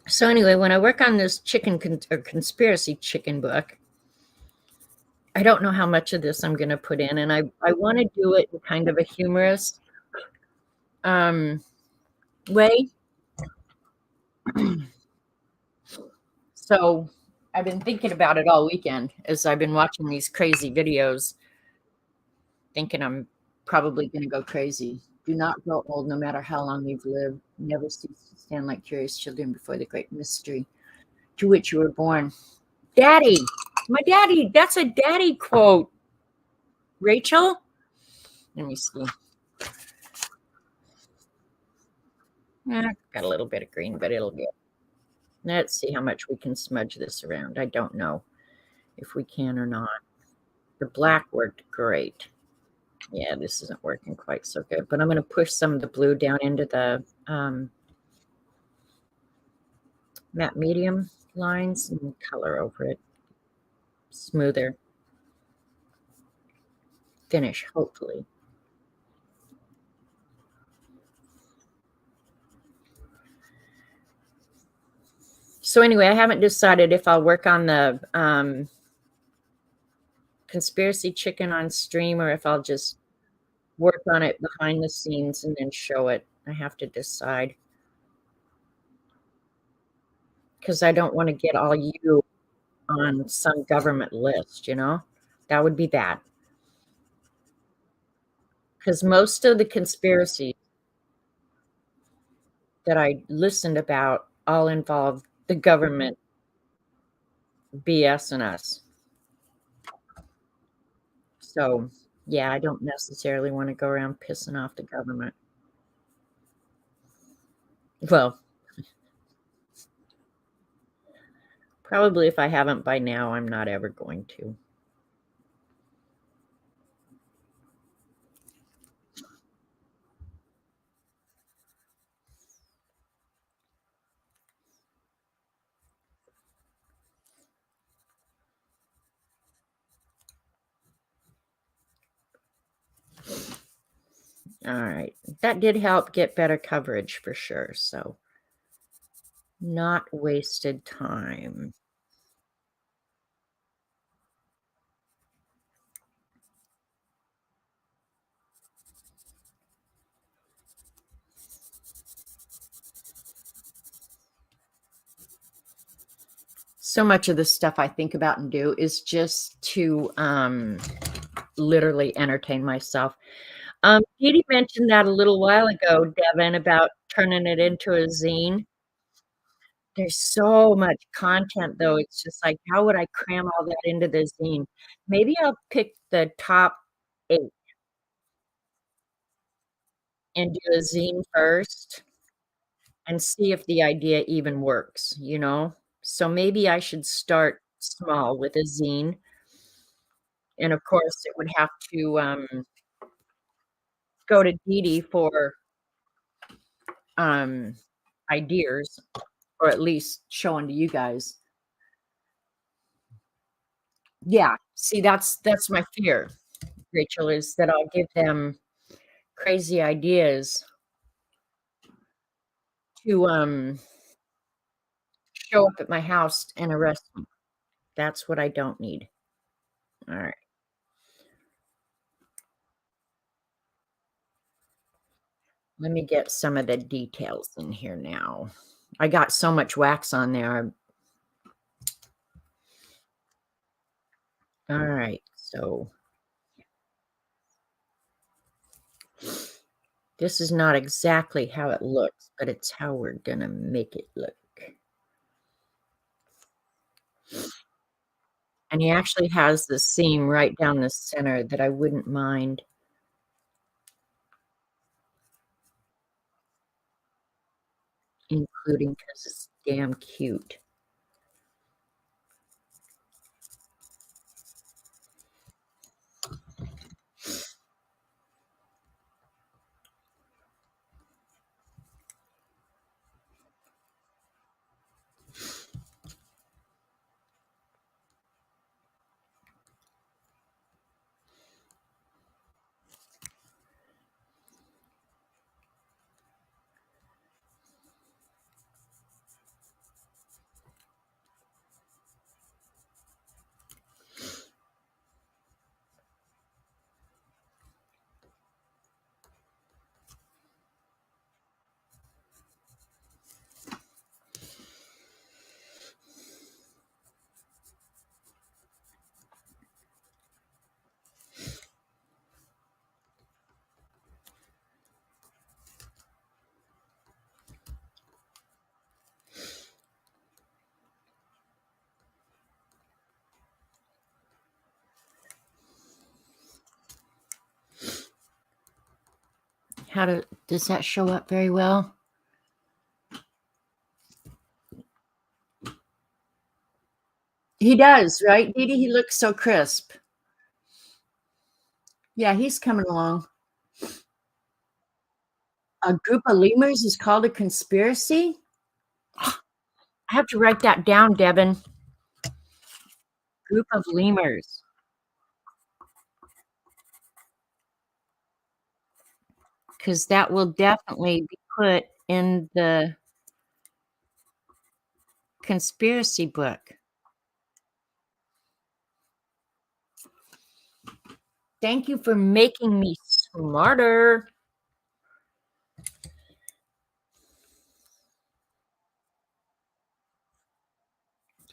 So anyway, when I work on this or conspiracy chicken book, I don't know how much of this I'm going to put in, and I want to do it in kind of a humorous um, way. So I've been thinking about it all weekend as I've been watching these crazy videos, thinking I'm probably going to go crazy. Do not grow old, no matter how long you've lived. Never cease to stand like curious children before the great mystery to which you were born. Daddy, my daddy, that's a daddy quote. Rachel, let me see. Got a little bit of green, but it'll get. Let's see how much we can smudge this around. I don't know if we can or not. The black worked great. Yeah, this isn't working quite so good, but I'm going to push some of the blue down into the matte medium lines and color over it. Smoother finish, hopefully. So anyway, I haven't decided if I'll work on the conspiracy chicken on stream or if I'll just work on it behind the scenes and then show it. I have to decide. Because I don't want to get all you on some government list, you know? That would be bad. Because most of the conspiracies that I listened about all involve the government BSing us. So, yeah, I don't necessarily want to go around pissing off the government. Well, probably if I haven't by now, I'm not ever going to. All right. That did help get better coverage for sure. So, not wasted time. So much of the stuff I think about and do is just to literally entertain myself. Katie mentioned that a little while ago, Devin, about turning it into a zine. There's so much content, though. It's just like, how would I cram all that into the zine? Maybe I'll pick the top 8 and do a zine first and see if the idea even works, you know? So maybe I should start small with a zine. And of course, it would have to go to Dee Dee for um, ideas, or at least showing to you guys. Yeah, see, that's my fear, Rachel, is that I'll give them crazy ideas to show up at my house and arrest me. That's what I don't need. All right. Let me get some of the details in here now. I got so much wax on there. All right. So this is not exactly how it looks, but it's how we're going to make it look. And he actually has the seam right down the center that I wouldn't mind. Including because it's damn cute. Does that show up very well? He does, right, Dee Dee? He looks so crisp. Yeah, he's coming along. A group of lemurs is called a conspiracy? I have to write that down, Devin. Group of lemurs, because that will definitely be put in the conspiracy book. Thank you for making me smarter.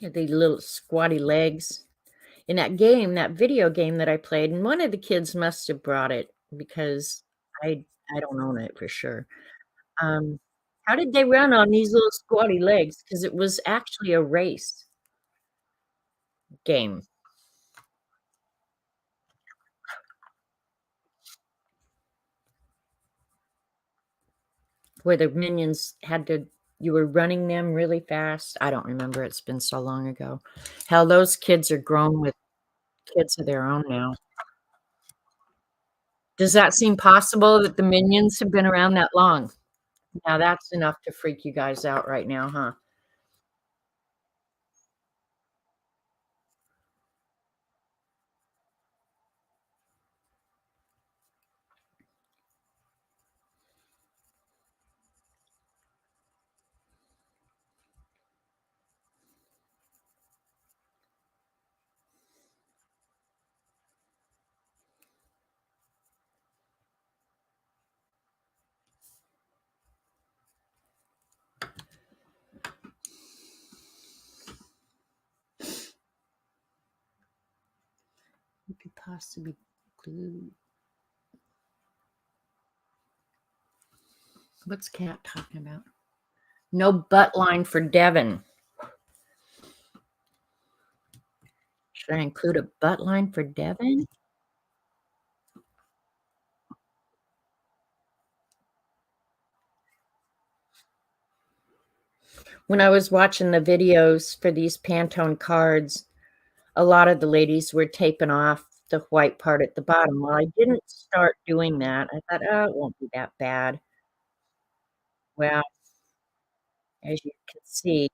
Yeah, the little squatty legs. In that game, that video game that I played, and one of the kids must have brought it because I don't own it for sure. Um, how did they run on these little squatty legs? Because it was actually a race game where the minions had to you were running them really fast. I don't remember, it's been so long ago. Hell, those kids are grown with kids of their own now. Does that seem possible that the minions have been around that long? Now that's enough to freak you guys out right now, huh? You could possibly glue. What's Cat talking about? No butt line for Devin. Should I include a butt line for Devin? When I was watching the videos for these Pantone cards, a lot of the ladies were taping off the white part at the bottom. Well, I didn't start doing that. I thought, oh, it won't be that bad. Well, as you can see,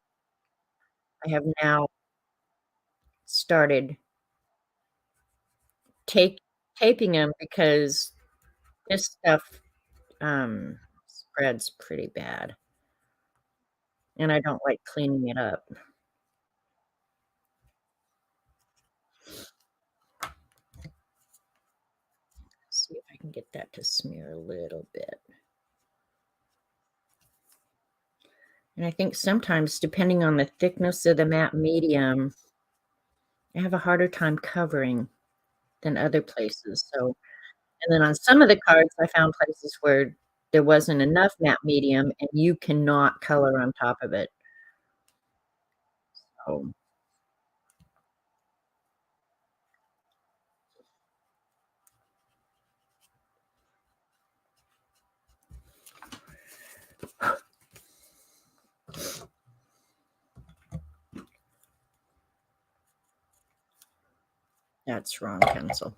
I have now started take taping them because this stuff spreads pretty bad, and I don't like cleaning it up. See if I can get that to smear a little bit. And I think sometimes, depending on the thickness of the matte medium, I have a harder time covering than other places. So, and then on some of the cards, I found places where there wasn't enough matte medium and you cannot color on top of it. So, that's wrong pencil.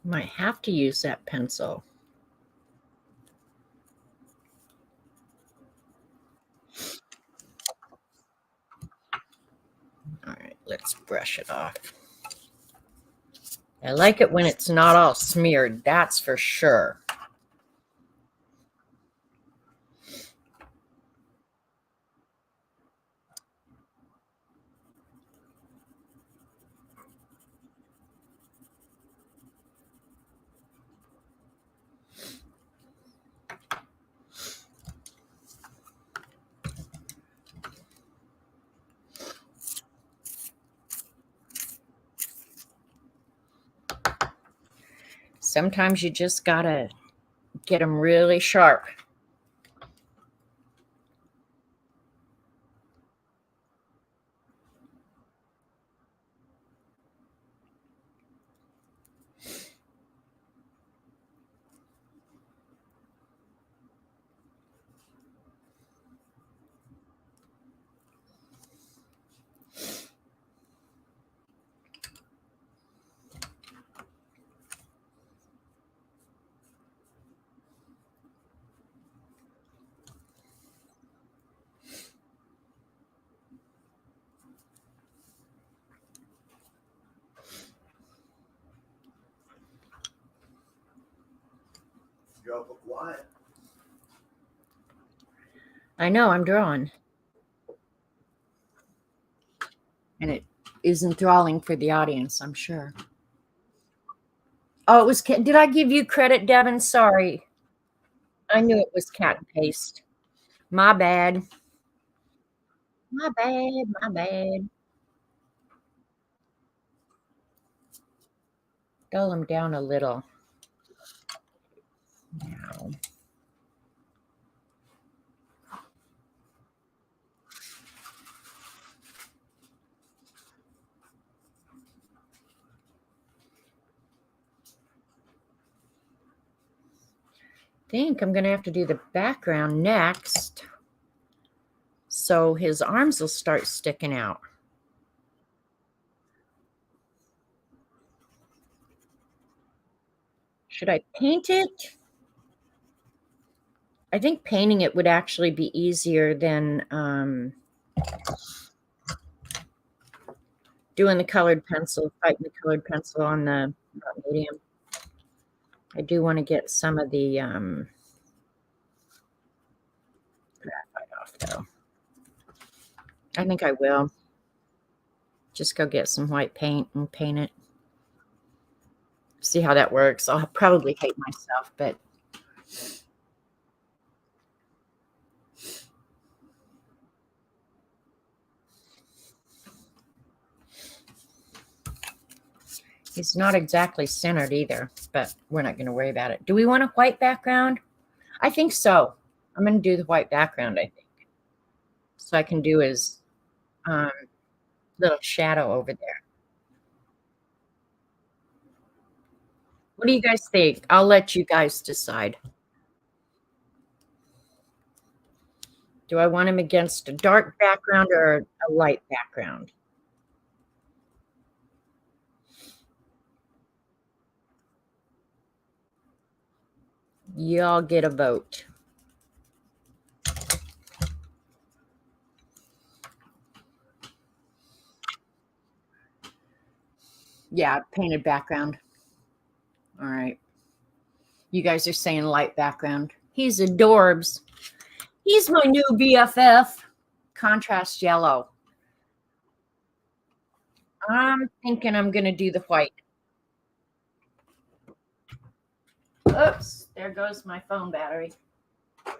Might have to use that pencil. All right, let's brush it off. I like it when it's not all smeared, that's for sure. Sometimes you just gotta get them really sharp. I know, I'm drawing. And it is enthralling for the audience, I'm sure. Oh, it was, did I give you credit, Devin? Sorry. I knew it was cat and paste. My bad. My bad. My bad. Dull them down a little. Now. I think I'm going to have to do the background next. So his arms will start sticking out. Should I paint it? I think painting it would actually be easier than doing the colored pencil, fighting the colored pencil on the medium. I do want to get some of the graphite off, though. I think I will. Just go get some white paint and paint it. See how that works. I'll probably hate myself, but he's not exactly centered either, but we're not going to worry about it. Do we want a white background? I think so. I'm going to do the white background, I think. So I can do his little shadow over there. What do you guys think? I'll let you guys decide. Do I want him against a dark background or a light background? Y'all get a vote. Yeah, painted background. All right. You guys are saying light background. He's adorbs. He's my new BFF. Contrast yellow. I'm thinking I'm going to do the white. Oops, there goes my phone battery. That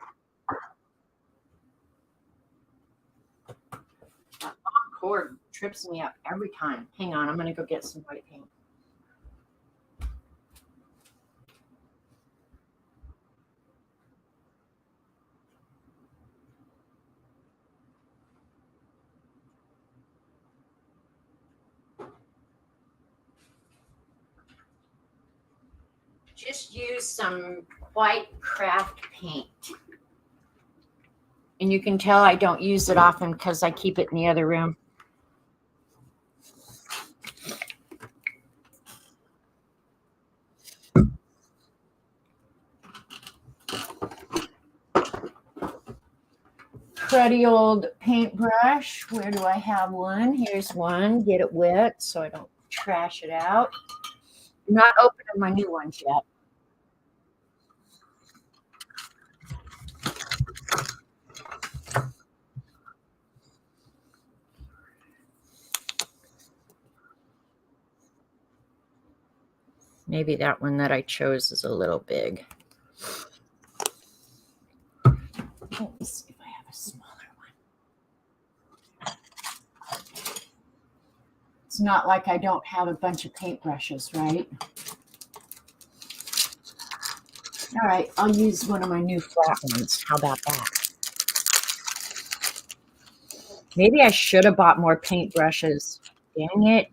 long cord trips me up every time. Hang on, I'm going to go get some white paint. Just use some white craft paint. And you can tell I don't use it often because I keep it in the other room. Cruddy old paintbrush. Where do I have one? Here's one. Get it wet so I don't trash it out. I'm not opening my new ones yet. Maybe that one that I chose is a little big. Let me see if I have a smaller one. It's not like I don't have a bunch of paintbrushes, right? All right, I'll use one of my new flat ones. How about that? Maybe I should have bought more paintbrushes. Dang it.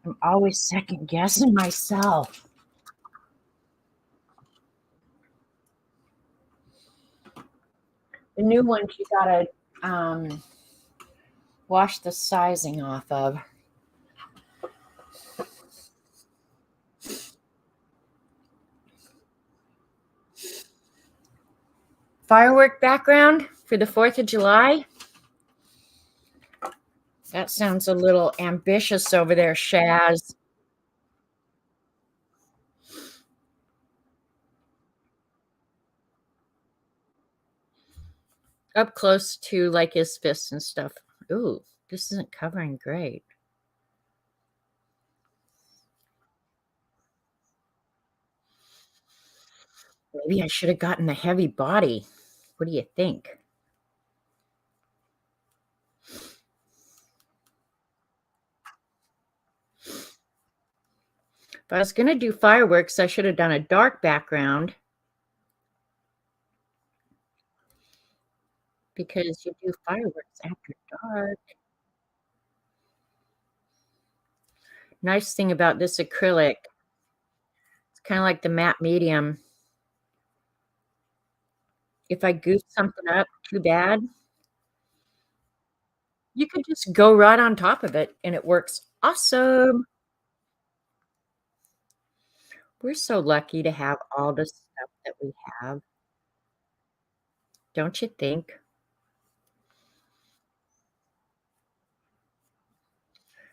I'm always second guessing myself. The new ones you gotta wash the sizing off of. Firework background for the 4th of July. That sounds a little ambitious over there, Shaz. Up close to, like, his fists and stuff. Ooh, this isn't covering great. Maybe I should have gotten the heavy body. What do you think? If I was gonna do fireworks, I should have done a dark background because you do fireworks after dark. Nice thing about this acrylic, it's kinda like the matte medium. If I goof something up too bad, you could just go right on top of it, and it works awesome. We're so lucky to have all the stuff that we have, don't you think?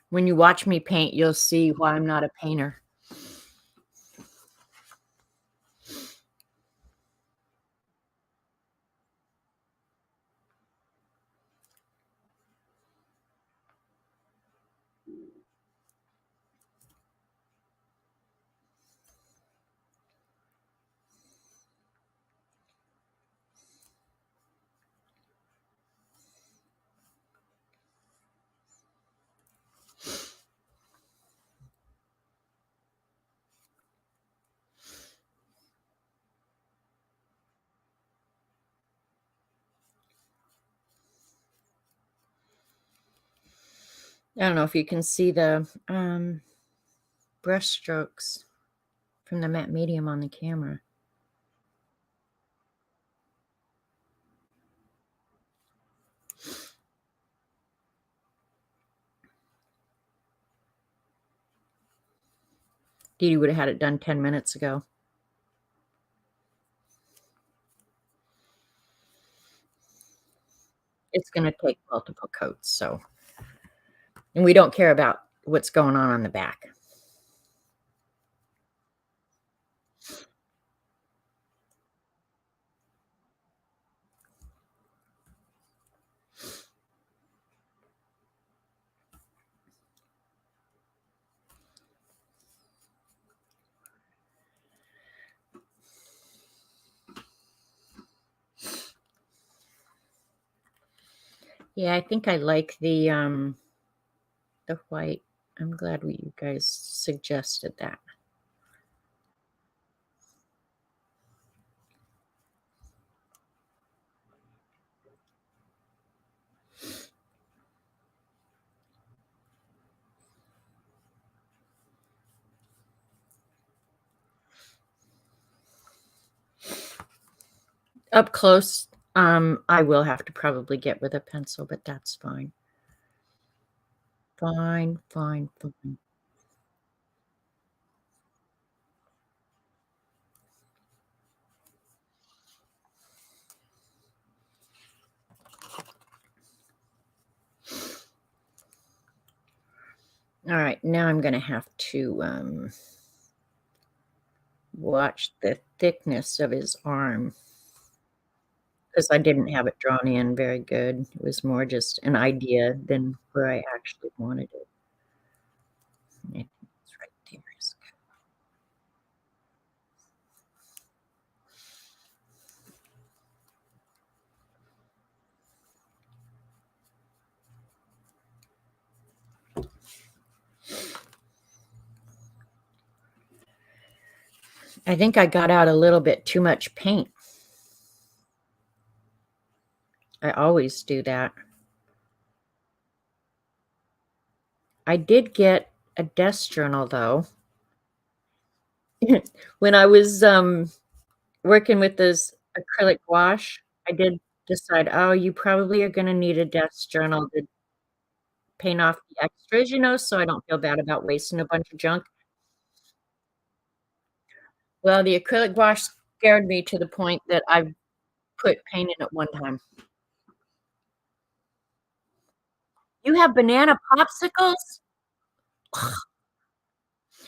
When you watch me paint, you'll see why I'm not a painter. I don't know if you can see the, brush strokes from the matte medium on the camera. Dee Dee would have had it done 10 minutes ago. It's gonna take multiple coats, so and we don't care about what's going on the back. Yeah, I think I like the white. I'm glad you guys suggested that. Up close, I will have to probably get with a pencil, but that's fine. Fine, fine, fine. Alright, now I'm gonna have to, watch the thickness of his arm because I didn't have it drawn in very good. It was more just an idea than where I actually wanted it. I think it's right there is good. I think I got out a little bit too much paint. I always do that. I did get a desk journal, though. When I was, working with this acrylic wash, I did decide, "Oh, you probably are gonna need a desk journal to paint off the extras, so I don't feel bad about wasting a bunch of junk." Well, the acrylic wash scared me to the point that I put paint in it one time. You have banana popsicles?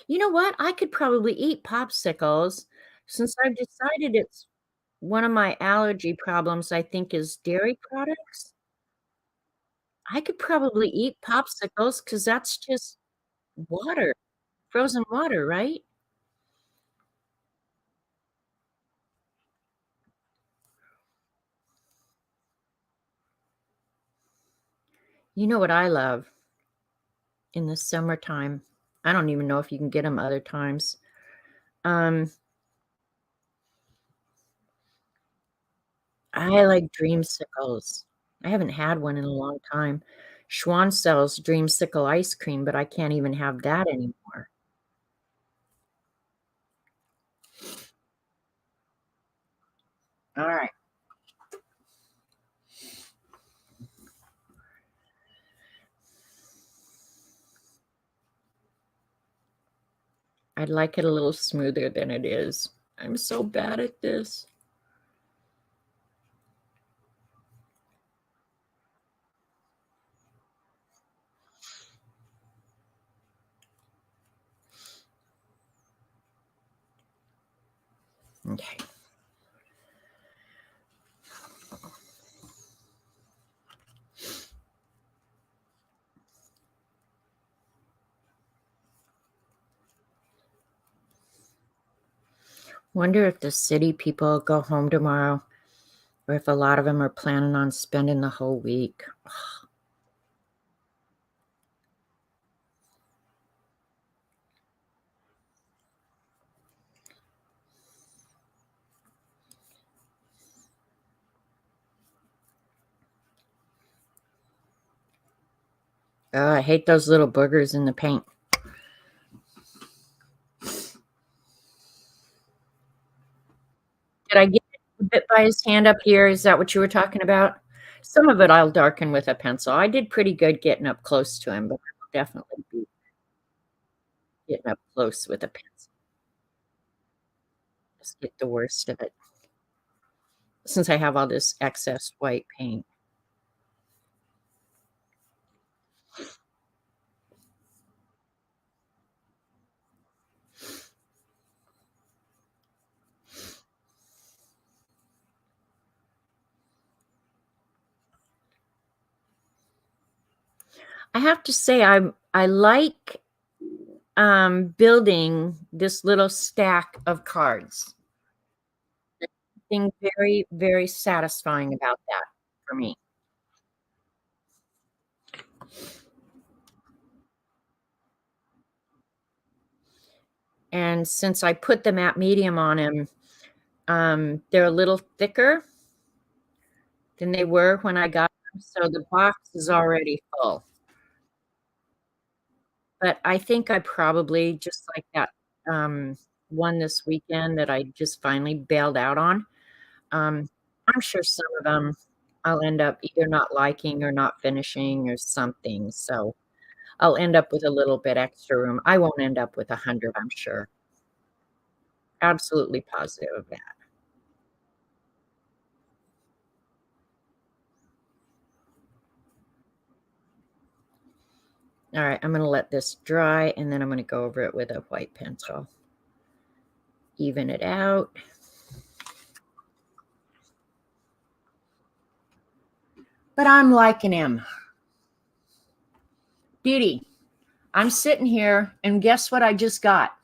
You know what? I could probably eat popsicles since I've decided it's One of my allergy problems, I think, is dairy products. I could probably eat popsicles because that's just water, frozen water, right? You know what I love in the summertime? I don't even know if you can get them other times. Um, I like dreamsicles. I haven't had one in a long time. Schwan sells dreamsicle ice cream, but I can't even have that anymore. Alright. I'd like it a little smoother than it is. I'm so bad at this. Okay. Wonder if the city people go home tomorrow or if a lot of them are planning on spending the whole week. I hate those little boogers in the paint. Did I get a bit by his hand up here? Is that what you were talking about? Some of it I'll darken with a pencil. I did pretty good getting up close to him, but I will definitely be getting up close with a pencil. Just get the worst of it since I have all this excess white paint. I have to say I like building this little stack of cards. Something very, very satisfying about that for me. And since I put the matte medium on him, they're a little thicker than they were when I got them, so the box is already full. But I think I probably just like that, um, one this weekend that I just finally bailed out on. Um, I'm sure some of them I'll end up either not liking or not finishing or something, so I'll end up with a little bit extra room. I won't end up with 100, I'm sure. Absolutely positive of that. Alright, I'm gonna let this dry, and then I'm gonna go over it with a white pencil. Even it out. But I'm liking him. Beauty. I'm sitting here, and guess what I just got?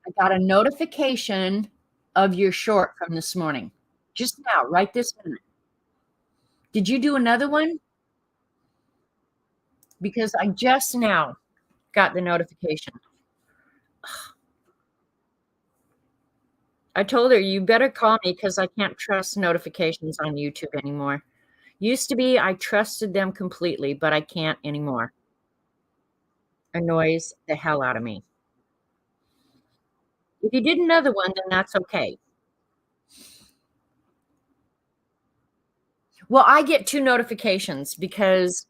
I got a notification of your short from this morning. Just now, right this minute. Did you do another one? Because I just now got the notification. I told her, "You better call me because I can't trust notifications on YouTube anymore." Used to be, I trusted them completely, but I can't anymore. Annoys the hell out of me. If you did another one, then that's okay. Well, I get 2 notifications because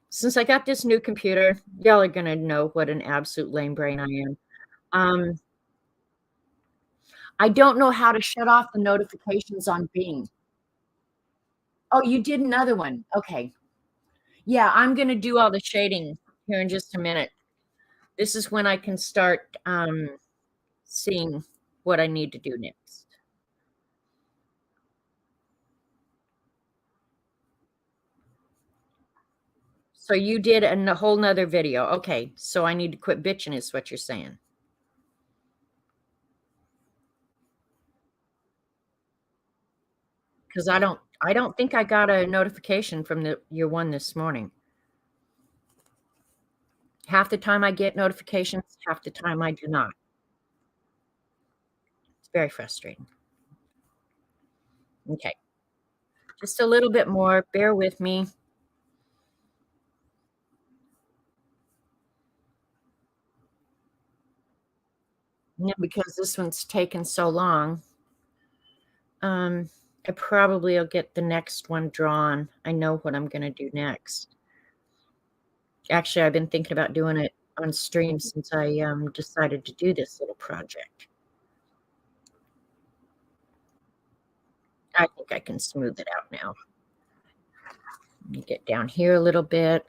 since I got this new computer, y'all are gonna know what an absolute lame brain I am. Um, I don't know how to shut off the notifications on Bing. Oh, you did another one. Okay. Yeah, I'm gonna do all the shading here in just a minute. This is when I can start, seeing what I need to do next. So you did a whole nother video. Okay, so I need to quit bitching is what you're saying. Because I don't think I got a notification from your one this morning. Half the time I get notifications, half the time I do not. It's very frustrating. Okay, just a little bit more. Bear with me. Yeah, because this one's taken so long. I probably will get the next one drawn. I know what I'm going to do next. Actually, I've been thinking about doing it on stream since I decided to do this little project. I think I can smooth it out now. Let me get down here a little bit.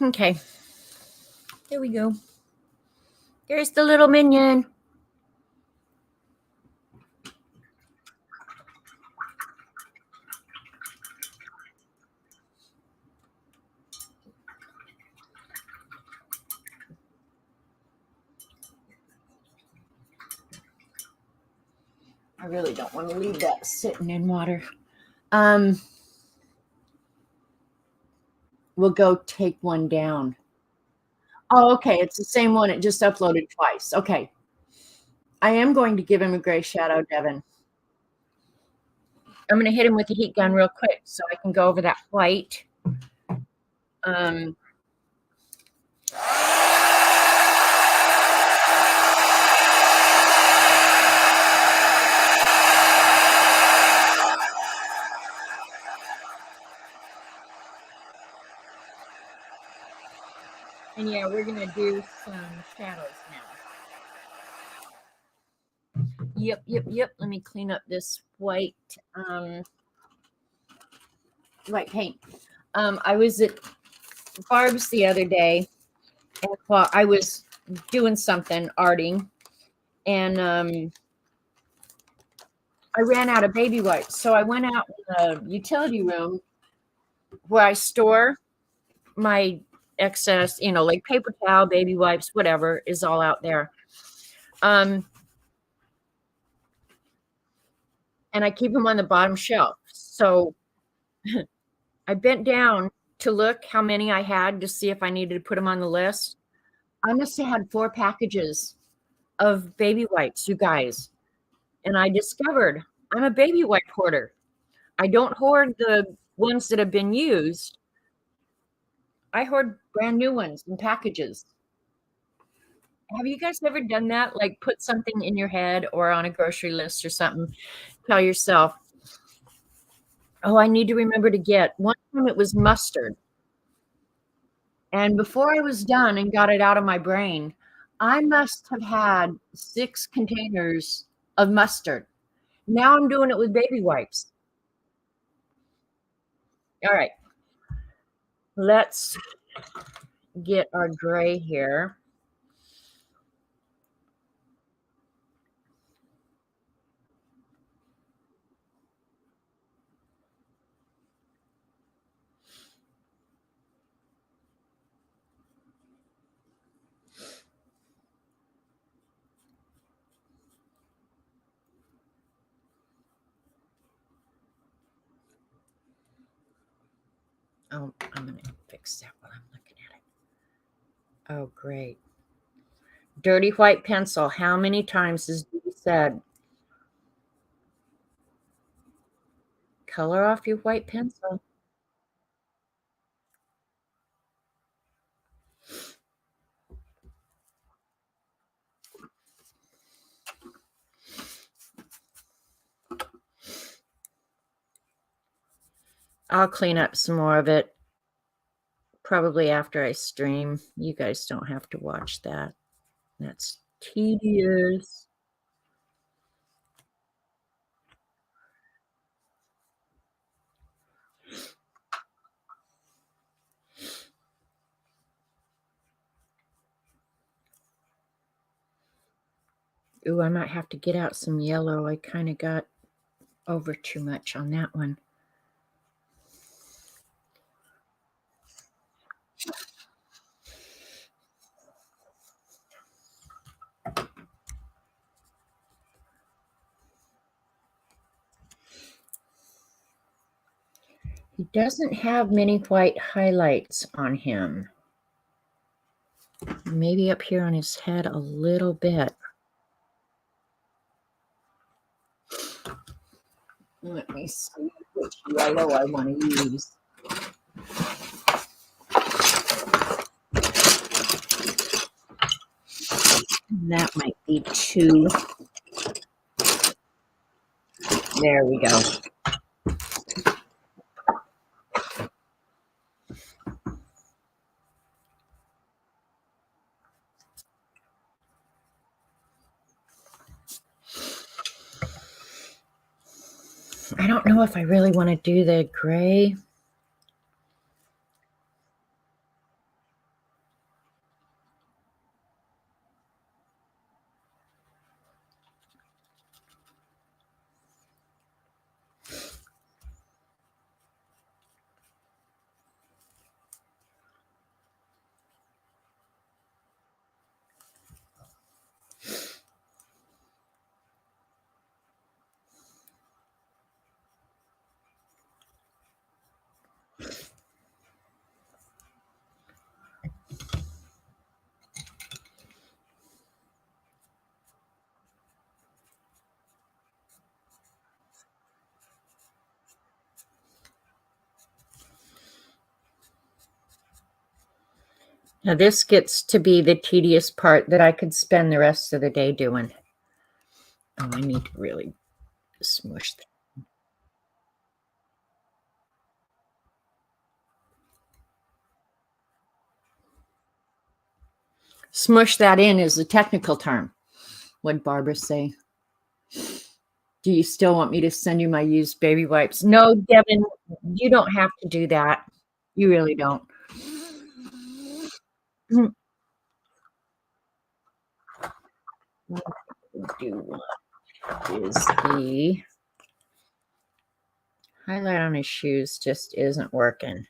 Okay. There we go. There's the little minion. I really don't want to leave that sitting in water. We'll go take one down. Oh, okay. It's the same one. It just uploaded twice. Okay. I am going to give him a gray shadow, Devin. I'm going to hit him with the heat gun real quick so I can go over that white. And yeah, we're going to do some shadows now. Yep. Let me clean up this white white paint. I was at Barb's the other day, and while I was doing something, arting, and I ran out of baby wipes. So I went out in the utility room where I store my excess, like paper towel, baby wipes, whatever is all out there. And I keep them on the bottom shelf. So I bent down to look how many I had to see if I needed to put them on the list. I must have had 4 packages of baby wipes, you guys. And I discovered I'm a baby wipe hoarder. I don't hoard the ones that have been used. I hoard brand new ones in packages. Have you guys ever done that? Like put something in your head or on a grocery list or something, tell yourself, oh, I need to remember to get. One time it was mustard. And before I was done and got it out of my brain, I must have had 6 containers of mustard. Now I'm doing it with baby wipes. All right. Let's get our gray here. Oh, I'm going to fix that while I'm looking at it. Oh, great. Dirty white pencil. How many times has Dee said, color off your white pencil? I'll clean up some more of it probably after I stream. You guys don't have to watch that. That's tedious. Ooh, I might have to get out some yellow. I kind of got over too much on that one. He doesn't have many white highlights on him. Maybe up here on his head a little bit. Let me see which yellow I want to use. That might be too. There we go. I don't know if I really want to do the gray. Now this gets to be the tedious part that I could spend the rest of the day doing. Oh, I need to really smush that. Smush that in is the technical term. What'd Barbara say? Do you still want me to send you my used baby wipes? No, Devin, you don't have to do that. You really don't. What I do want is the highlight on his shoes just isn't working.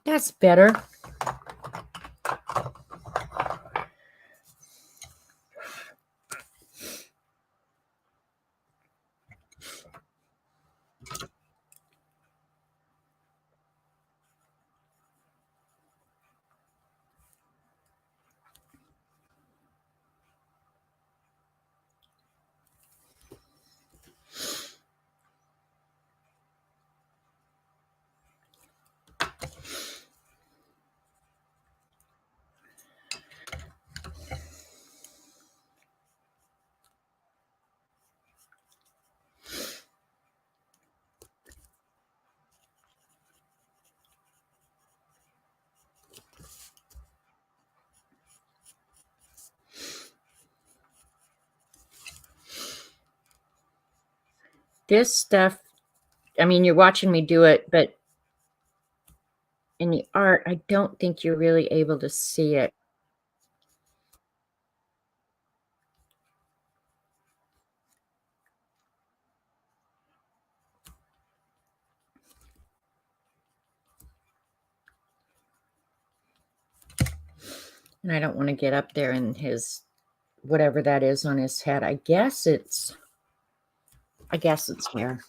That's better. This stuff, I mean, you're watching me do it, but in the art, I don't think you're really able to see it. And I don't want to get up there in his, whatever that is on his head. I guess it's hair.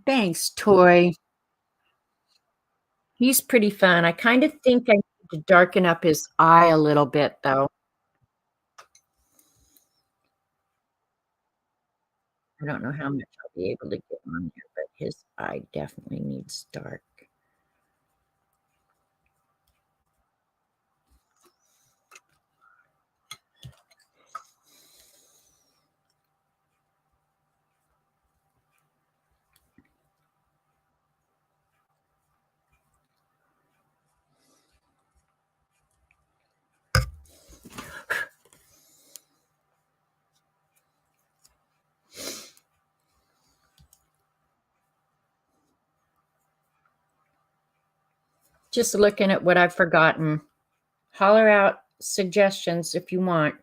Thanks, Toy. He's pretty fun. I kind of think I need to darken up his eye a little bit, though. I don't know how much I'll be able to get on there, but his eye definitely needs dark. Just looking at what I've forgotten. Holler out suggestions if you want.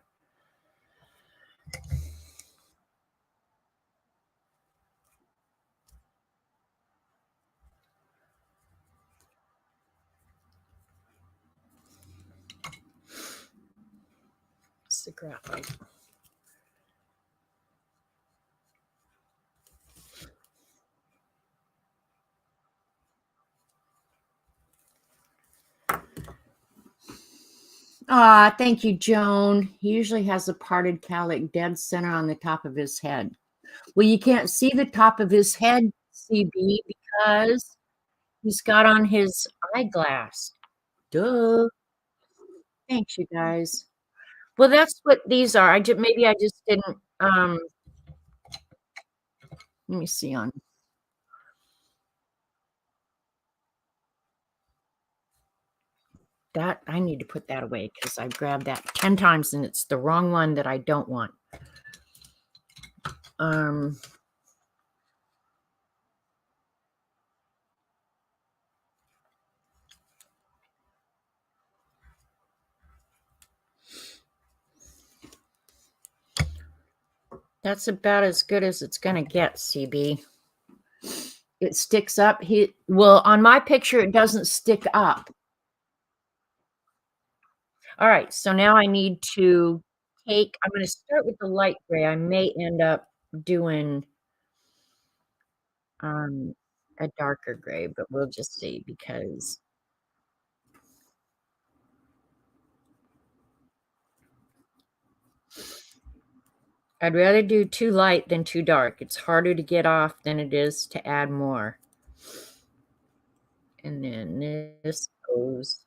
It's the graphite. Ah, thank you, Joan. He usually has a parted cowlick dead center on the top of his head. Well, you can't see the top of his head, CB, because he's got on his eyeglass. Duh. Thanks, you guys. Well, that's what these are. Maybe I just didn't let me see on that. I need to put that away because I grabbed that 10 times and it's the wrong one that I don't want. That's about as good as it's gonna get, CB. It sticks up. Well, on my picture, it doesn't stick up. All right, so now I need to I'm going to start with the light gray. I may end up doing a darker gray, but we'll just see because I'd rather do too light than too dark. It's harder to get off than it is to add more. And then this goes.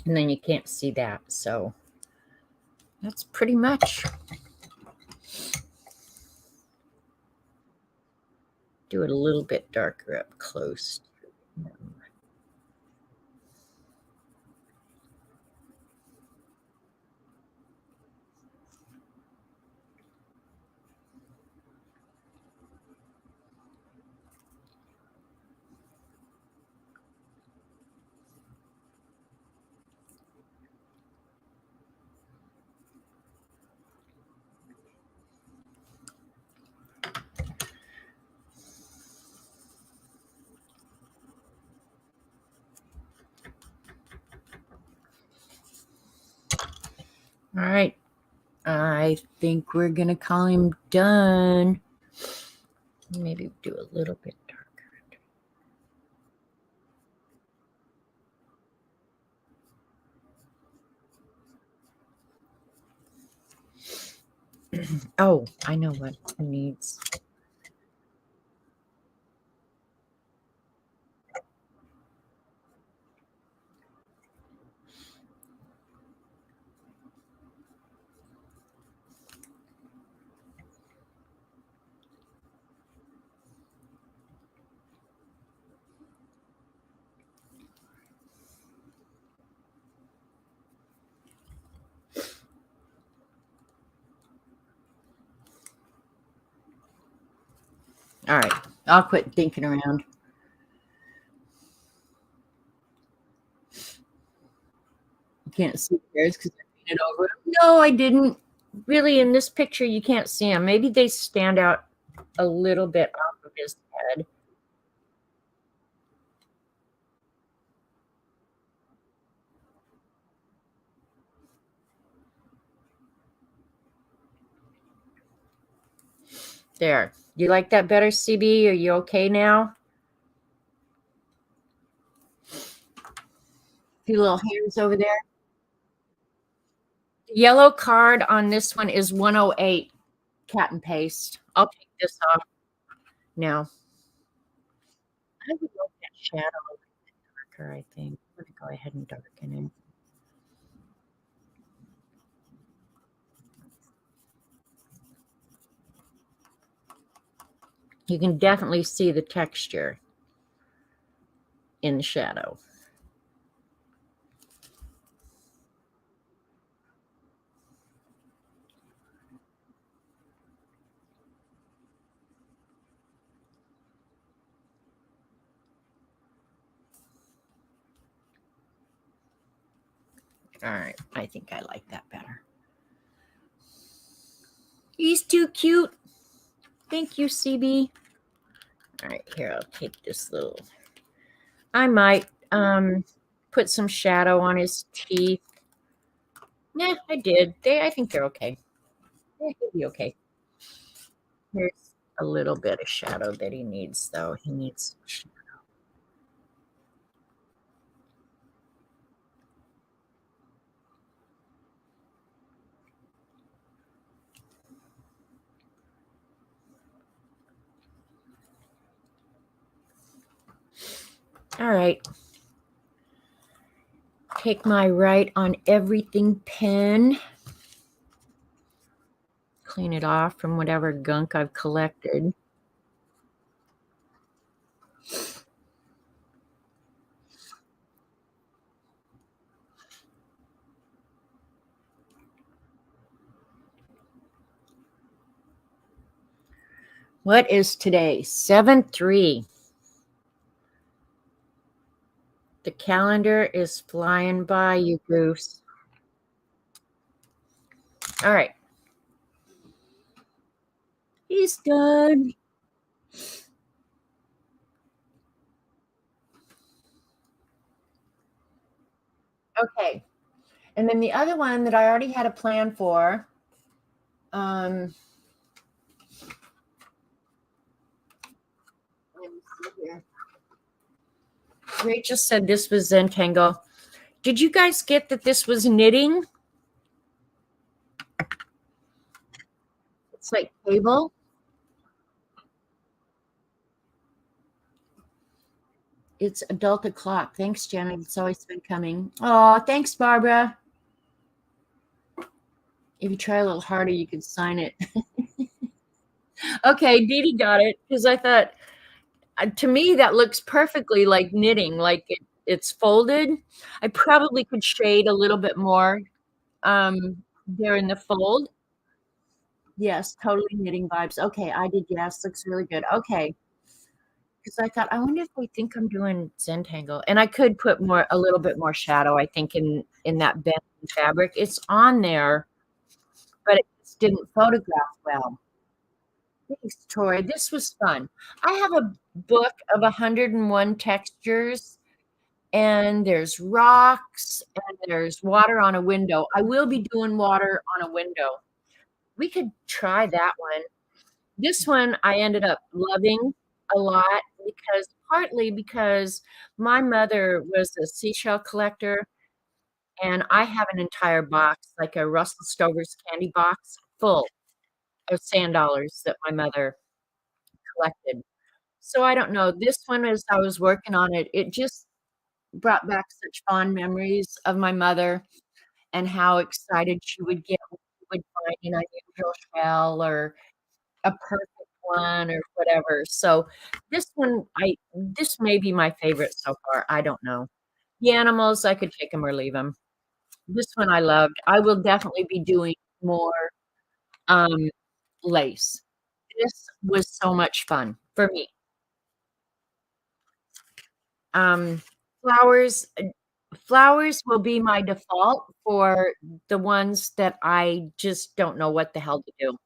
And then you can't see that. So that's pretty much. Do it a little bit darker up close. All right. I think we're going to call him done. Maybe do a little bit darker. Oh, I know what it needs. All right. I'll quit thinking around. You can't see theirs because I painted over them. No, I didn't. Really, in this picture, you can't see them. Maybe they stand out a little bit off of his head. There. You like that better, CB? Are you okay now? A few little hairs over there. The yellow card on this one is 108 cat and paste. I'll take this off now. I would like that shadow a little bit darker, I think. I'm gonna go ahead and darken it. You can definitely see the texture in the shadow. All right, I think I like that better. He's too cute. Thank you, CB. All right, here, I'll take this little. I might put some shadow on his teeth. Yeah, I did. I think they're okay. They could be okay. Here's a little bit of shadow that he needs, though. He needs. All right. Take my Right on Everything pen. Clean it off from whatever gunk I've collected. What is today? 7/3. The calendar is flying by, you goose. All right. He's done. Okay. And then the other one that I already had a plan for. Let me see here. Rachel said this was Zentangle. Did you guys get that this was knitting? It's like cable. It's adult o'clock. Thanks, Janet. It's always been coming. Oh, thanks, Barbara. If you try a little harder, you can sign it. Okay, Dee Dee got it because I thought to me that looks perfectly like knitting, like it's folded. I probably could shade a little bit more there in the fold. Yes, totally knitting vibes. Okay, I did. Yes, looks really good. Okay, because I thought I wonder if they think I'm doing Zentangle, and I could put a little bit more shadow. I think in that bend fabric, it's on there, but it just didn't photograph well. Thanks, Troy. This was fun. I have a book of 101 textures, and there's rocks, and there's water on a window. I will be doing water on a window. We could try that one. This one I ended up loving a lot because partly because my mother was a seashell collector, and I have an entire box, like a Russell Stover's candy box, full of sand dollars that my mother collected. So I don't know. This one, as I was working on it, it just brought back such fond memories of my mother and how excited she would get when she would find an unusual shell or a perfect one or whatever. So this may be my favorite so far. I don't know. The animals, I could take them or leave them. This one I loved. I will definitely be doing more um, lace. This was so much fun for me. Um, flowers flowers will be my default for the ones that I just don't know what the hell to do.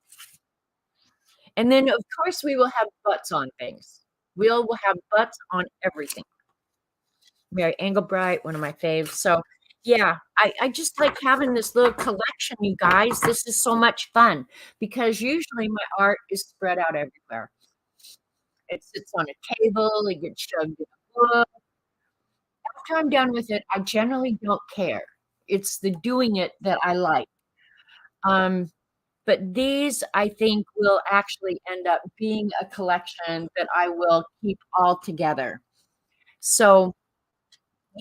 And then, of course, we will have butts on things. We'll have butts on everything. Mary Engelbright, one of my faves. So, yeah, I just like having this little collection, you guys. This is so much fun because usually my art is spread out everywhere. It sits on a table, it gets shoved in a book. After I'm done with it, I generally don't care. It's the doing it that I like. Um, but these, I think, will actually end up being a collection that I will keep all together. So,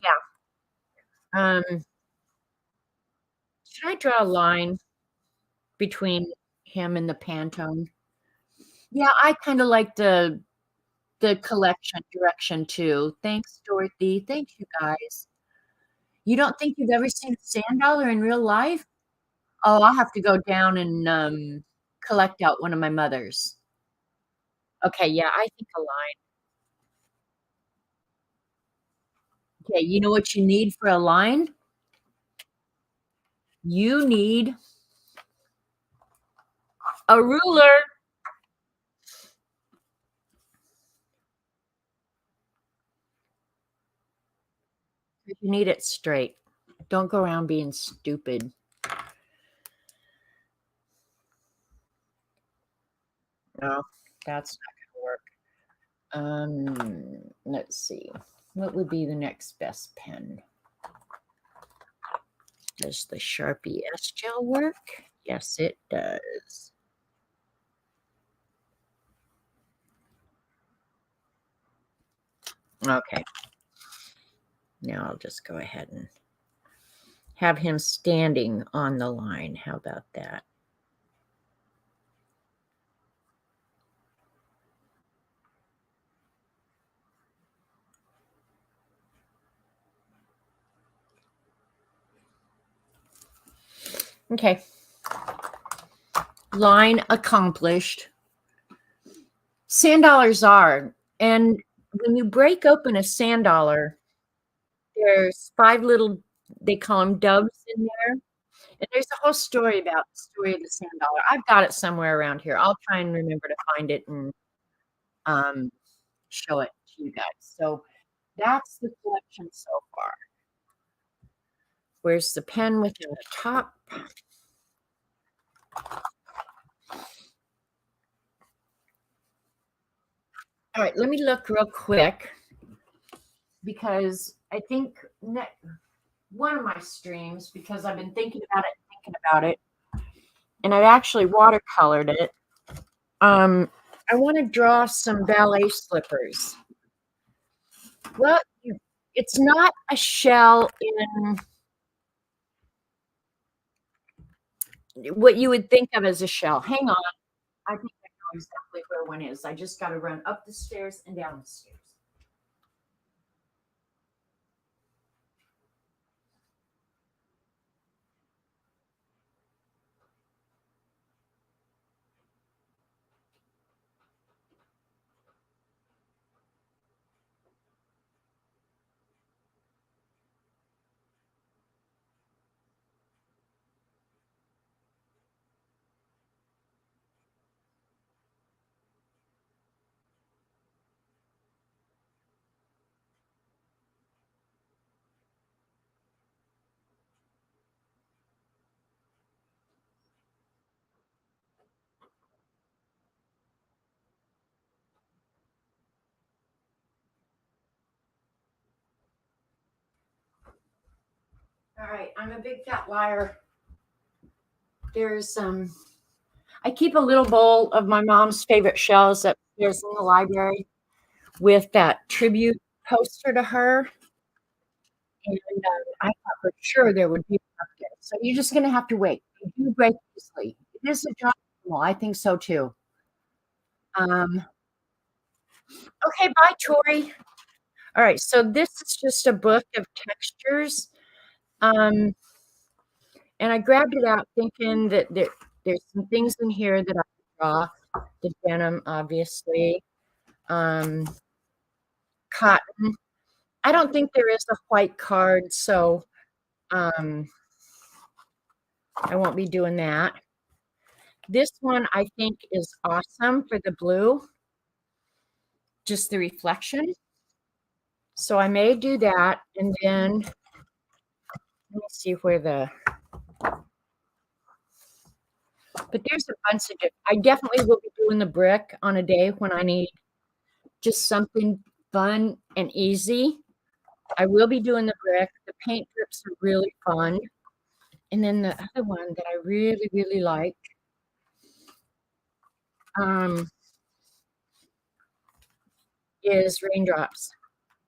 yeah, should I draw a line between him and the Pantone? Yeah, I kinda like the collection direction too. Thanks, Dorothy. Thank you, guys. You don't think you've ever seen a sand dollar in real life? Oh, I'll have to go down and, collect out one of my mother's. Okay, yeah, I think a line. Okay, you know what you need for a line? You need a ruler. You need it straight. Don't go around being stupid. No, that's not gonna work. Let's see. What would be the next best pen? Does the Sharpie S Gel work? Yes, it does. Okay. Now I'll just go ahead and have him standing on the line. How about that? Okay. Line accomplished. Sand dollars are. And when you break open a sand dollar, there's 5 little, they call them doves in there. And there's a whole story about the story of the sand dollar. I've got it somewhere around here. I'll try and remember to find it and um, show it to you guys. So that's the collection so far. Where's the pen within the top? All right, let me look real quick because I think one of my streams, because I've been thinking about it, and I've actually watercolored it. I want to draw some ballet slippers. Well, it's not a shell in what you would think of as a shell. Hang on. I think I know exactly where one is. I just got to run up the stairs and down the stairs. All right, I'm a big fat liar. There's I keep a little bowl of my mom's favorite shells upstairs in the library with that tribute poster to her. And I thought for sure there would be enough there. So you're just going to have to wait. You do break easily. It is a job. Well, I think so too. Um, okay, bye, Tori. All right, so this is just a book of textures. Um, and I grabbed it out thinking that there's some things in here that I could draw. The denim, obviously. Um, cotton. I don't think there is a white card, so um, I won't be doing that. This one I think is awesome for the blue, just the reflection. So I may do that, and then let me see where the. But there's a bunch of. I definitely will be doing the brick on a day when I need just something fun and easy. I will be doing the brick. The paint drips are really fun. And then the other one that I really, really like, um, is raindrops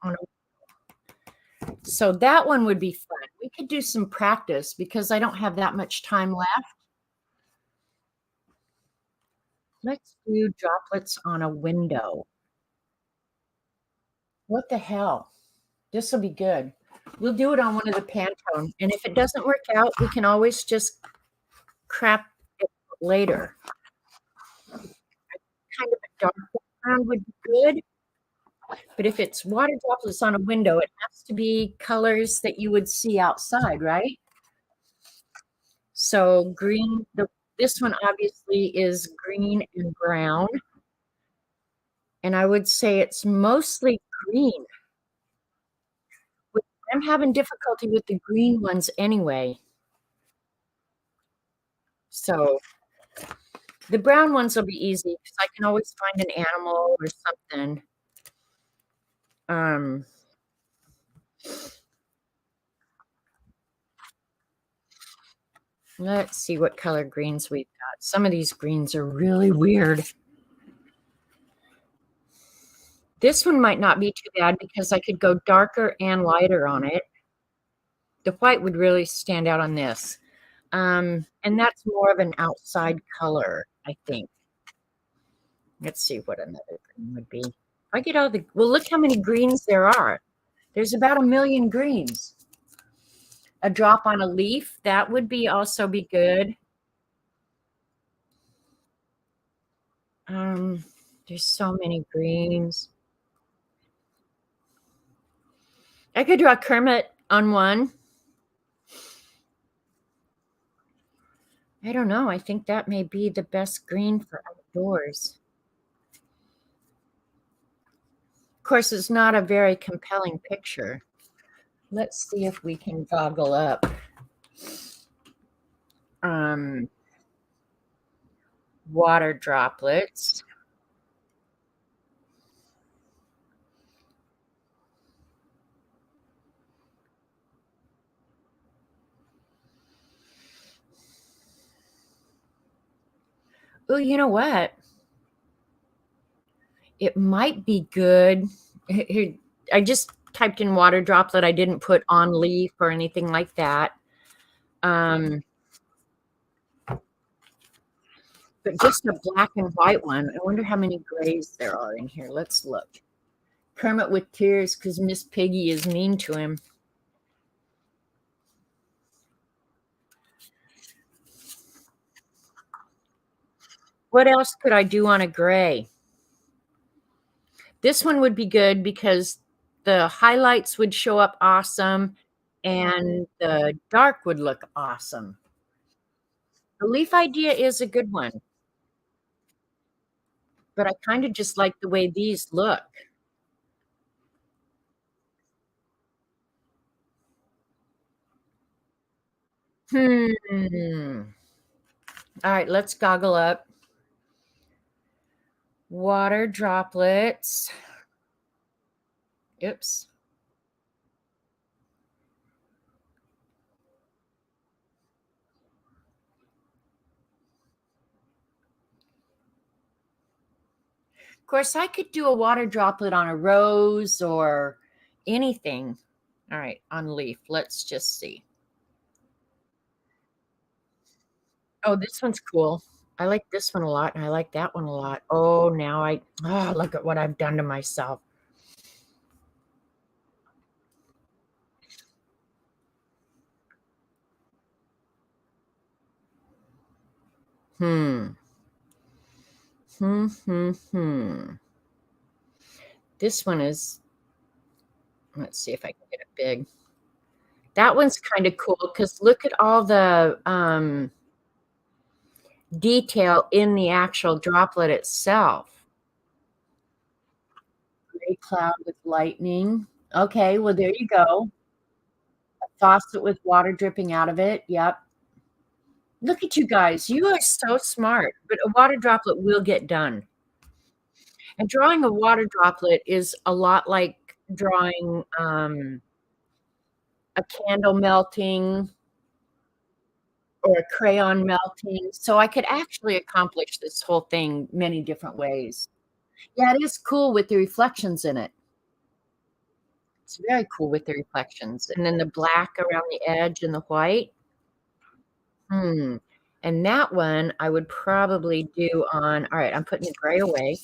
on a so that one would be fun. We could do some practice because I don't have that much time left. Let's do droplets on a window. What the hell? This'll be good. We'll do it on one of the Pantone, and if it doesn't work out, we can always just crap it later. Kind of a dark background would be good, but if it's water droplets on a window, it has to be colors that you would see outside, right? So green, this one obviously is green and brown, and I would say it's mostly green. I'm having difficulty with the green ones anyway. So the brown ones will be easy because I can always find an animal or something. Um, let's see what color greens we've got. Some of these greens are really weird. This one might not be too bad because I could go darker and lighter on it. The white would really stand out on this. And that's more of an outside color, I think. Let's see what another green would be. If I get all the, well, look how many greens there are. There's about 1,000,000 greens. A drop on a leaf, that would be also be good. There's so many greens. I could draw Kermit on one. I don't know. I think that may be the best green for outdoors. Of course, it's not a very compelling picture. Let's see if we can goggle up. Water droplets. Oh, you know what? It might be good. Here, I just typed in water droplet. I didn't put on leaf or anything like that. But just a black and white one. I wonder how many grays there are in here. Let's look. Kermit with tears because Miss Piggy is mean to him. What else could I do on a gray? This one would be good because the highlights would show up awesome and the dark would look awesome. The leaf idea is a good one, but I kind of just like the way these look. All right, let's goggle up. Water droplets. Oops. Of course, I could do a water droplet on a rose or anything. All right, on leaf. Let's just see. Oh, this one's cool. I like this one a lot, and I like that one a lot. Oh, now oh, look at what I've done to myself. Hmm. Hmm, hmm, hmm. This one is, let's see if I can get it big. That one's kind of cool because look at all the detail in the actual droplet itself. Gray cloud with lightning. Okay, well, there you go. A faucet with water dripping out of it. Yep. Look at you guys. You are so smart, but a water droplet will get done. And drawing a water droplet is a lot like drawing a candle melting. or a crayon melting, so I could actually accomplish this whole thing many different ways. Yeah, it is cool with the reflections in it. It's very cool with the reflections, and then the black around the edge and the white. Hmm, and that one I would probably do on alright, I'm putting the gray away.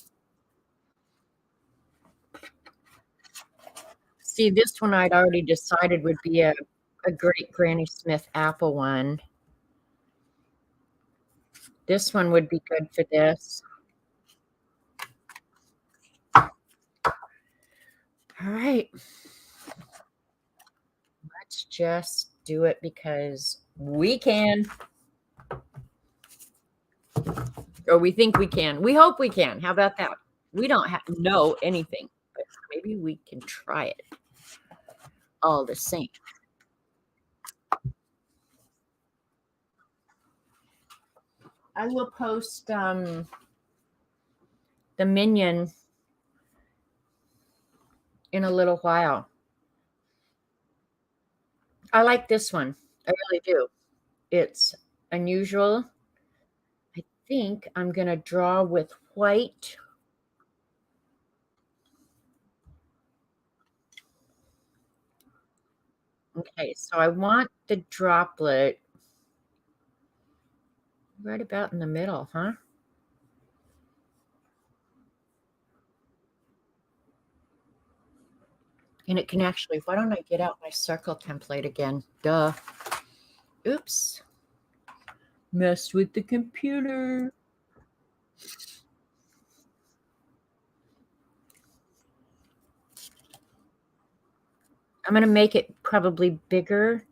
See, this one I'd already decided would be a great Granny Smith apple one. This one would be good for this. Alright, let's just do it because we can, or we think we can. We hope we can. How about that? We don't have to know anything, but maybe we can try it all the same. I will post the minion in a little while. I like this one. I really do. It's unusual. I think I'm gonna draw with white. Okay, so I want the droplet right about in the middle, huh? And it can actually, why don't I get out my circle template again? Duh. Oops. Messed with the computer. I'm gonna make it probably bigger.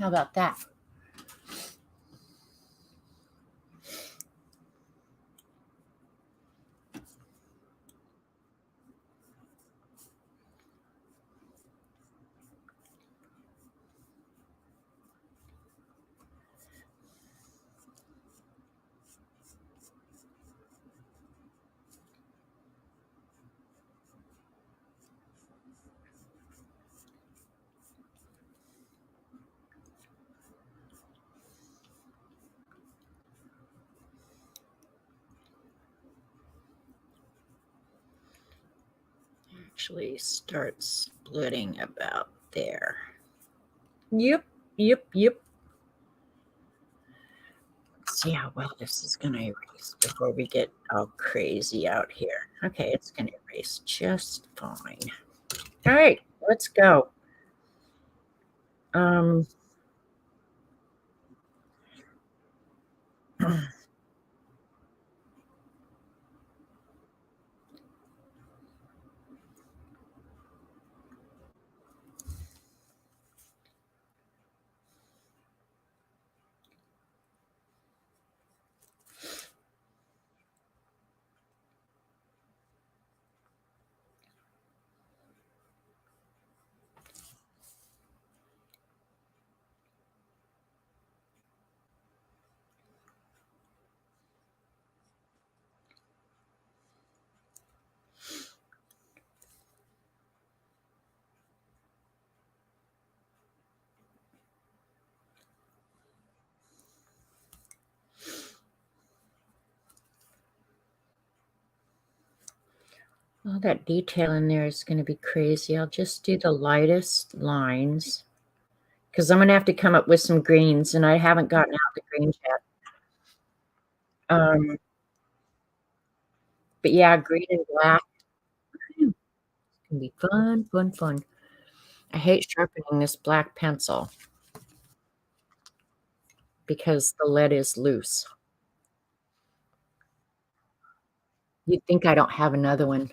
How about that? Actually start splitting about there. Yep, yep, yep. Let's see how well this is gonna erase before we get all crazy out here. Okay, it's gonna erase just fine. All right, let's go. Um, all that detail in there is going to be crazy. I'll just do the lightest lines because I'm going to have to come up with some greens, and I haven't gotten out the greens yet. But yeah, green and black can be fun, fun, fun. I hate sharpening this black pencil because the lead is loose. You'd think I don't have another one.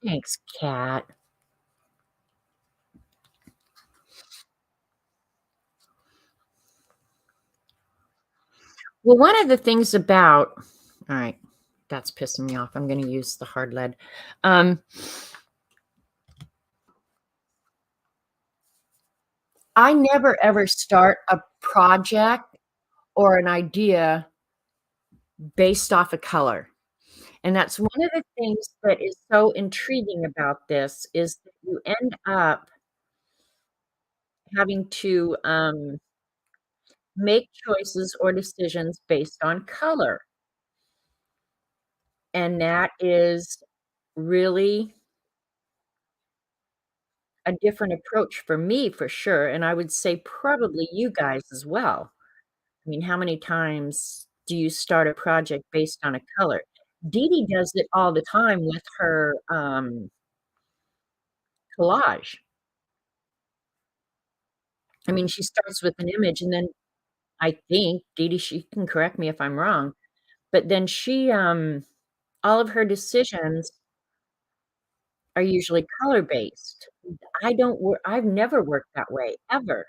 Thanks, cat. Well, one of the things about all right, that's pissing me off. I'm gonna use the hard lead. Um, I never ever start a project or an idea based off a color. And that's one of the things that is so intriguing about this is that you end up having to, make choices or decisions based on color, and that is really a different approach for me for sure, and I would say probably you guys as well. I mean, how many times do you start a project based on a color? Dee Dee does it all the time with her, collage. I mean, she starts with an image and then I think, Dee Dee, she can correct me if I'm wrong, but then she, all of her decisions are usually color-based. I've never worked that way, ever.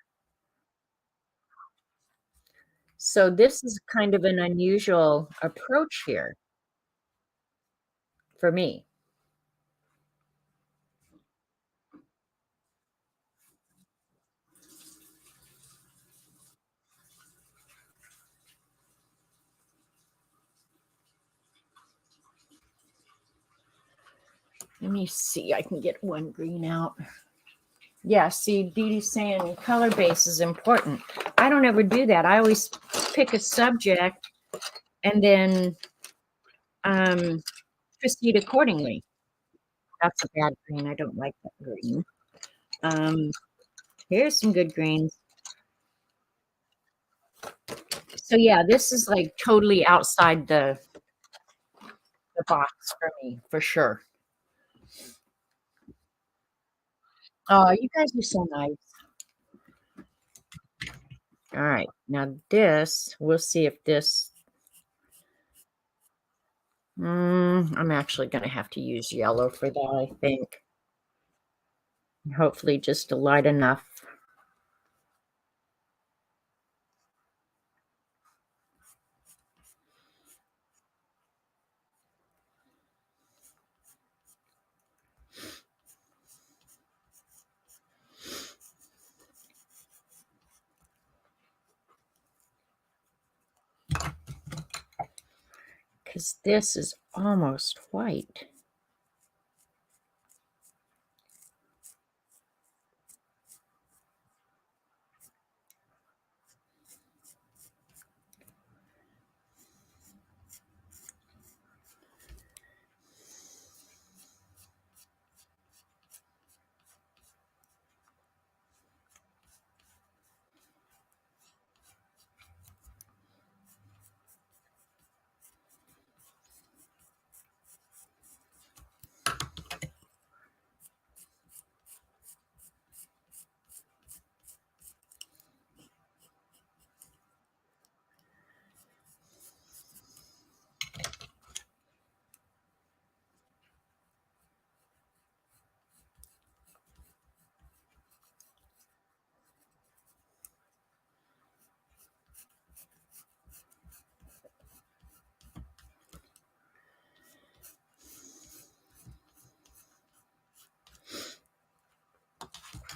So this is kind of an unusual approach here for me. Let me see, I can get one green out. Yeah, see, Dee Dee's saying color base is important. I don't ever do that. I always pick a subject and then, um, proceed accordingly. That's a bad green, I don't like that green. Um, Here's some good greens. So, yeah, this is, like, totally outside the box for me, for sure. Oh, you guys are so nice. Alright, now this, we'll see if this I'm actually gonna have to use yellow for that, I think. Hopefully just a light enough. 'Cause this is almost white.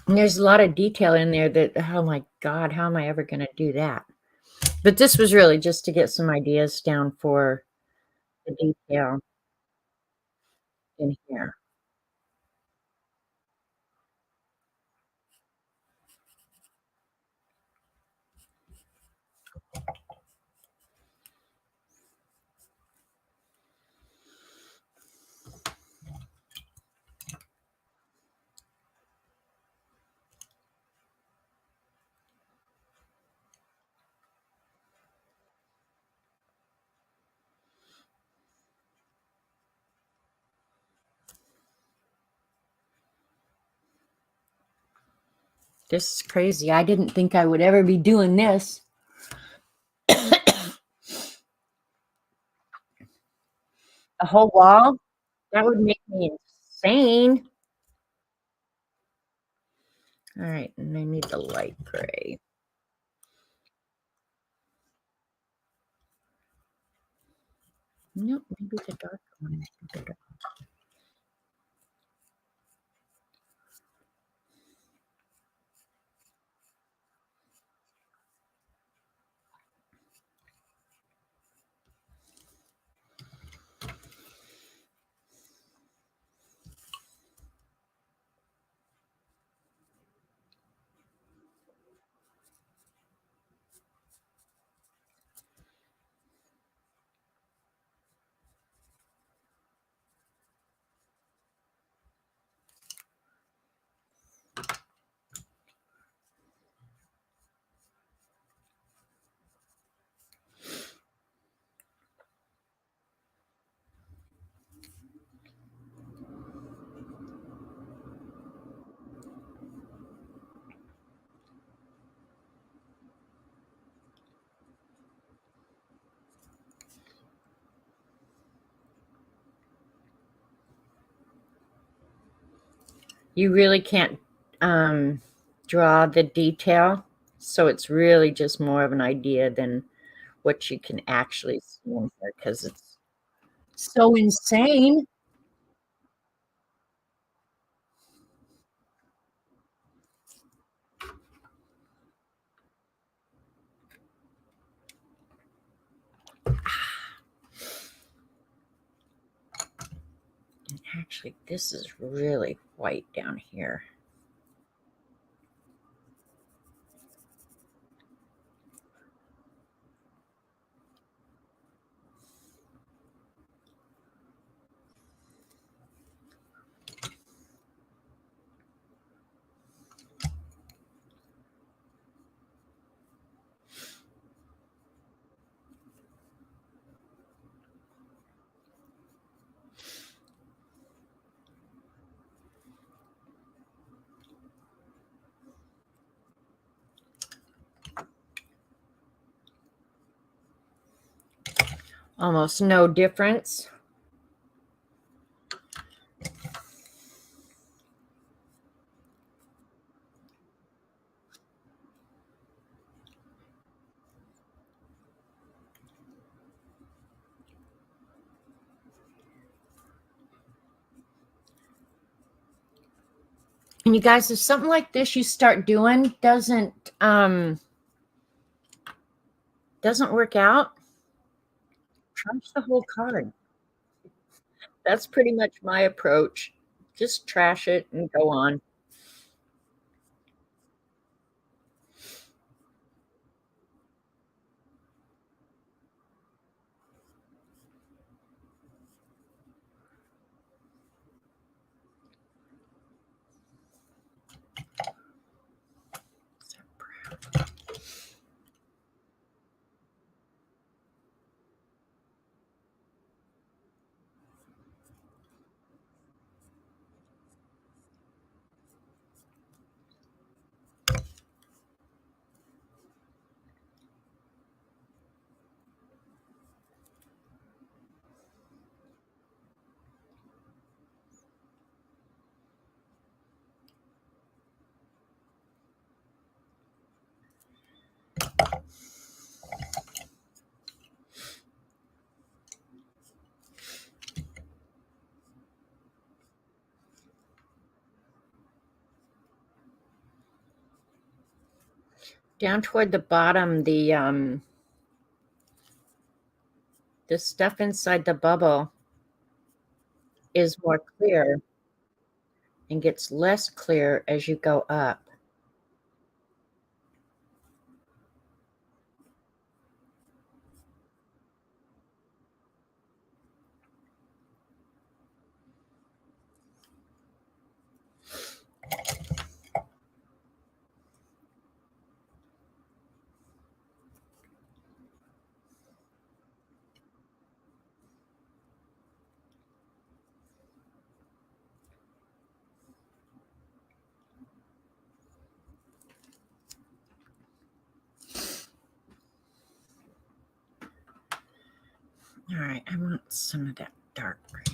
And there's a lot of detail in there that, oh my god, how am I ever gonna do that? But this was really just to get some ideas down for the detail in here. This is crazy. I didn't think I would ever be doing this. A whole wall? That would make me insane. Alright, and I need the light gray. Nope, maybe the dark one is better. You really can't draw the detail, so it's really just more of an idea than what you can actually see in here because it's so insane. And actually, this is really white down here. Almost no difference. And you guys, if something like this you start doing doesn't work out, trash the whole card. That's pretty much my approach. Just trash it and go on. Down toward the bottom, the stuff inside the bubble is more clear and gets less clear as you go up. All right, I want some of that dark green.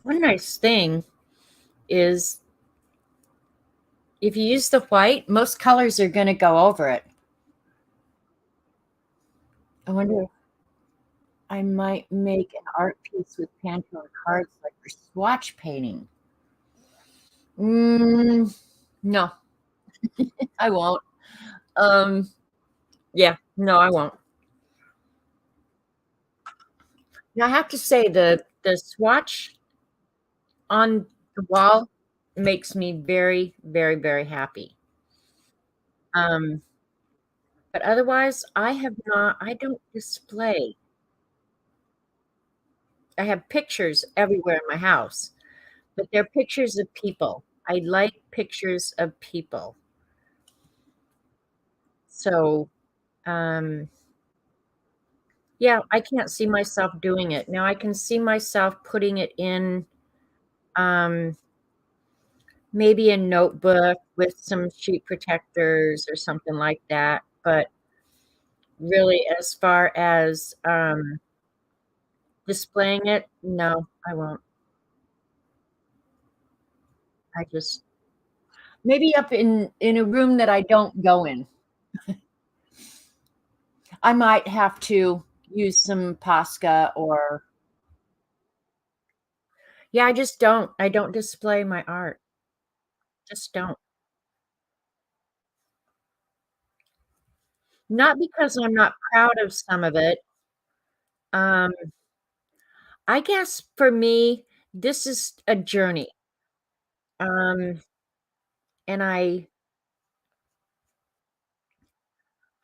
One nice thing is if you use the white, most colors are gonna go over it. I wonder if I might make an art piece with Pantone cards like for swatch painting. Mm, no, I won't. Um, yeah, no, I won't. Now, I have to say the swatch on the wall makes me very, very, very happy. Um, but otherwise, I don't display. I have pictures everywhere in my house, but they're pictures of people. I like pictures of people. So, um, yeah, I can't see myself doing it. Now I can see myself putting it in, um, maybe a notebook with some sheet protectors or something like that, but really as far as, displaying it, no, I won't. I just maybe up in a room that I don't go in. I might have to use some Posca or yeah, I don't display my art, just don't. Not because I'm not proud of some of it, um, I guess for me, this is a journey, um, and I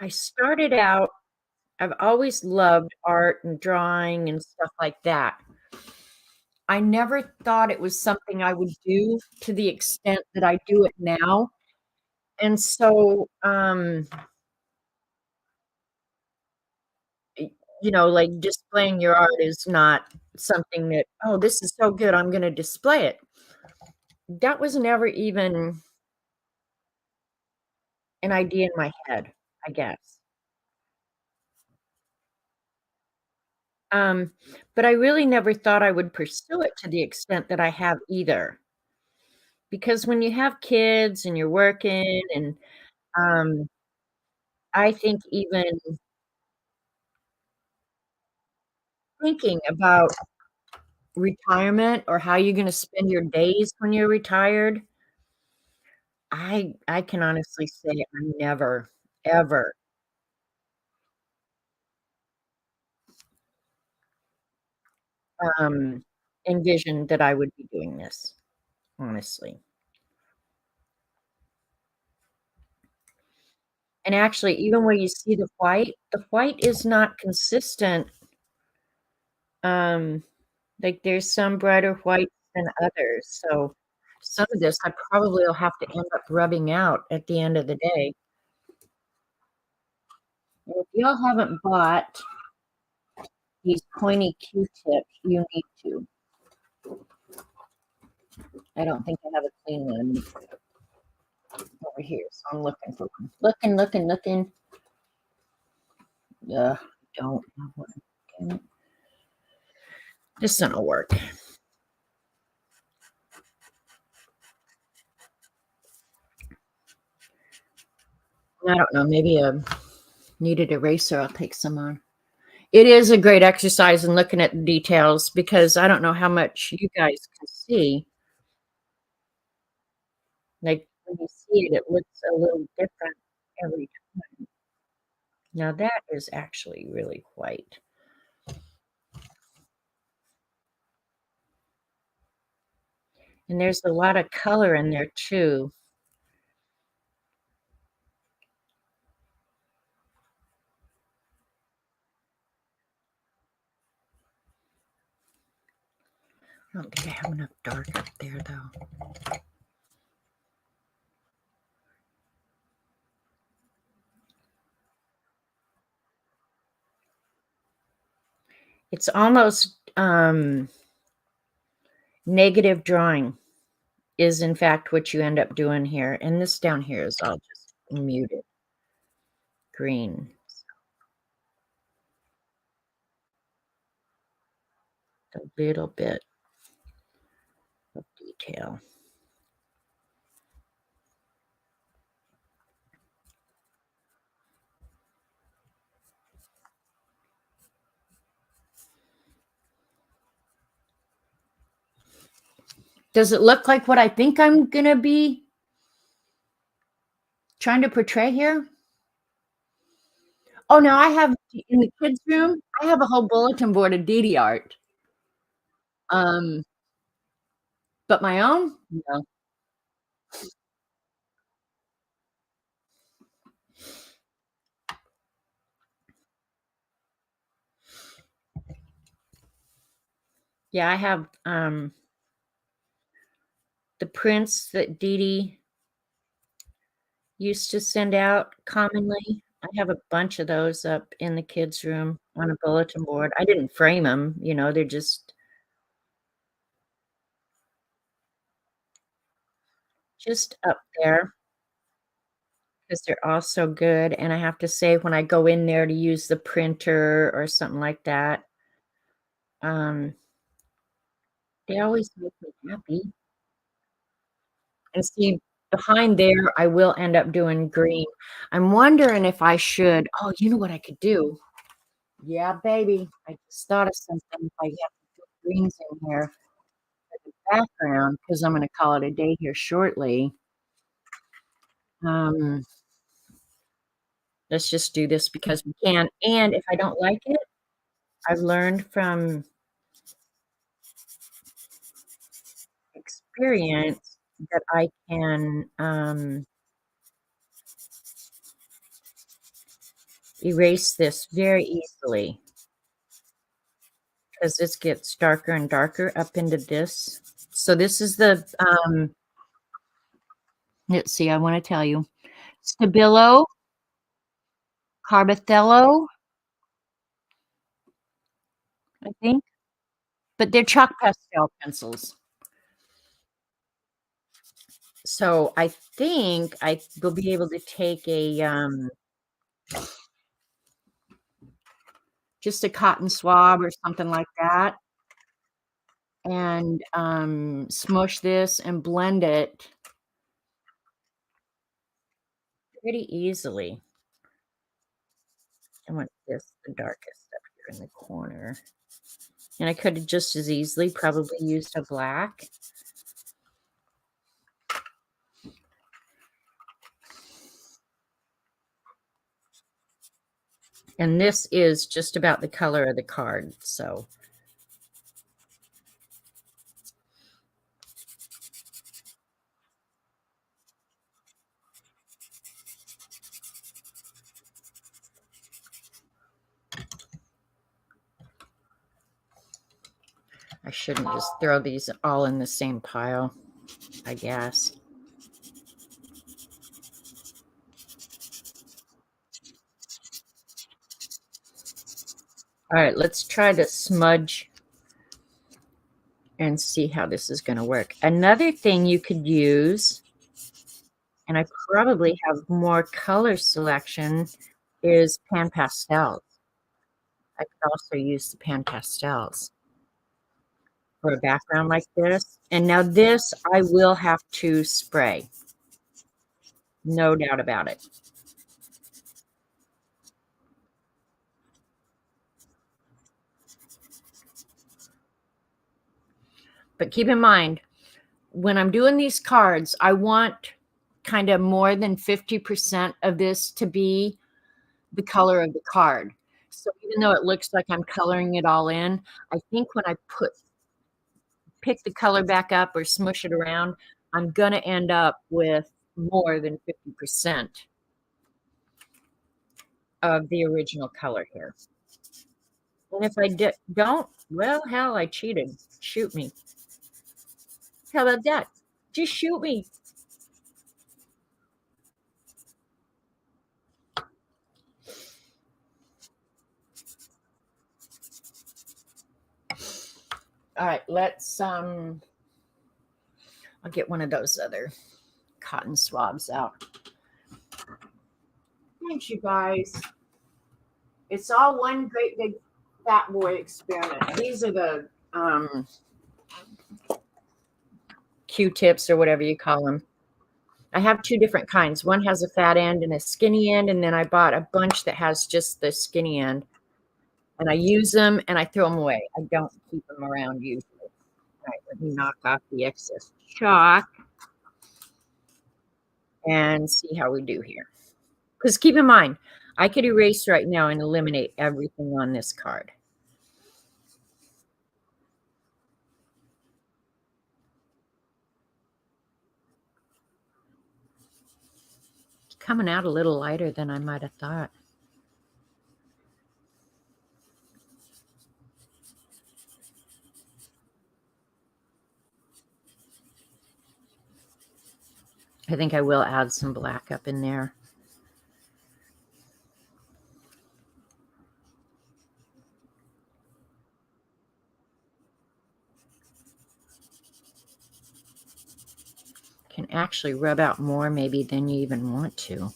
started out I've always loved art and drawing and stuff like that. I never thought it was something I would do to the extent that I do it now, and so, y you know, like, displaying your art is not something that, "Oh, this is so good, I'm gonna display it." That was never even an idea in my head, I guess. Um, but I really never thought I would pursue it to the extent that I have either, because when you have kids and you're working and, um, I think even thinking about retirement or how you're gonna spend your days when you're retired, I can honestly say I never, ever, um, envisioned that I would be doing this, honestly. And actually, even where you see the white is not consistent, um, like, there's some brighter whites than others, so some of this I probably will have to end up rubbing out at the end of the day. And if y'all haven't bought these pointy Q-tips, you need to. I don't think I have a clean one over here, so I'm looking for one. Looking, looking, looking. Ugh, don't have one. Damn it. This one will work. I don't know, maybe a kneaded eraser, I'll take some on. It is a great exercise in looking at the details because I don't know how much you guys can see. Like, when you see it, it looks a little different every time. Now that is actually really white. And there's a lot of color in there too. I don't think I have enough dark up there though. It's almost, negative drawing is in fact what you end up doing here, and this down here is all just muted green. A little bit. detail. Does it look like what I think I'm gonna be trying to portray here? Oh, no, I have in the kids' room, I have a whole bulletin board of Dee art. Um, but my own? No. Yeah, I have, the prints that Dee used to send out commonly. I have a bunch of those up in the kids' room on a bulletin board. I didn't frame them, you know, they're just up there because 'cause they're all so good, and I have to say when I go in there to use the printer or something like that, um, they always make me happy. And see, behind there, I will end up doing green. I'm wondering if I should you know what I could do? Yeah, baby. I just thought of something if I have to put greens in here for the background because 'cause I'm gonna call it a day here shortly. Um, let's just do this because we can, and if I don't like it, I've learned from experience that I can, erase this very easily. 'Cause this gets darker and darker up into this. So this is the, let's see, I wanna tell you. Stabilo, Carbothello, I think, but they're chalk pastel pencils. So I think I will be able to take a, just a cotton swab or something like that and, smush this and blend it pretty easily. I want this the darkest up here in the corner. And I could have just as easily probably used a black. And this is just about the color of the card, so I shouldn't just throw these all in the same pile, I guess. All right, let's try to smudge and see how this is going to work. Another thing you could use, and I probably have more color selection, is pan pastels. I could also use the pan pastels for a background like this. And now this I will have to spray. No doubt about it. But keep in mind, when I'm doing these cards, I want kind of more than 50% of this to be the color of the card. So even though it looks like I'm coloring it all in, I think when I pick the color back up or smush it around, I'm gonna end up with more than 50% of the original color here. And if I don't, well, hell, I cheated. Shoot me. How about that? Just shoot me. All right, I'll get one of those other cotton swabs out. Thanks, you guys. It's all one great big fat boy experiment. These are the Q-tips or whatever you call them. I have 2 different kinds. One has a fat end and a skinny end, and then I bought a bunch that has just the skinny end, and I use them and I throw them away. I don't keep them around usually. Alright, let me knock off the excess chalk and see how we do here. Because keep in mind, I could erase right now and eliminate everything on this card. It's coming out a little lighter than I might have thought. I think I will add some black up in there. Can actually rub out more maybe than you even want to.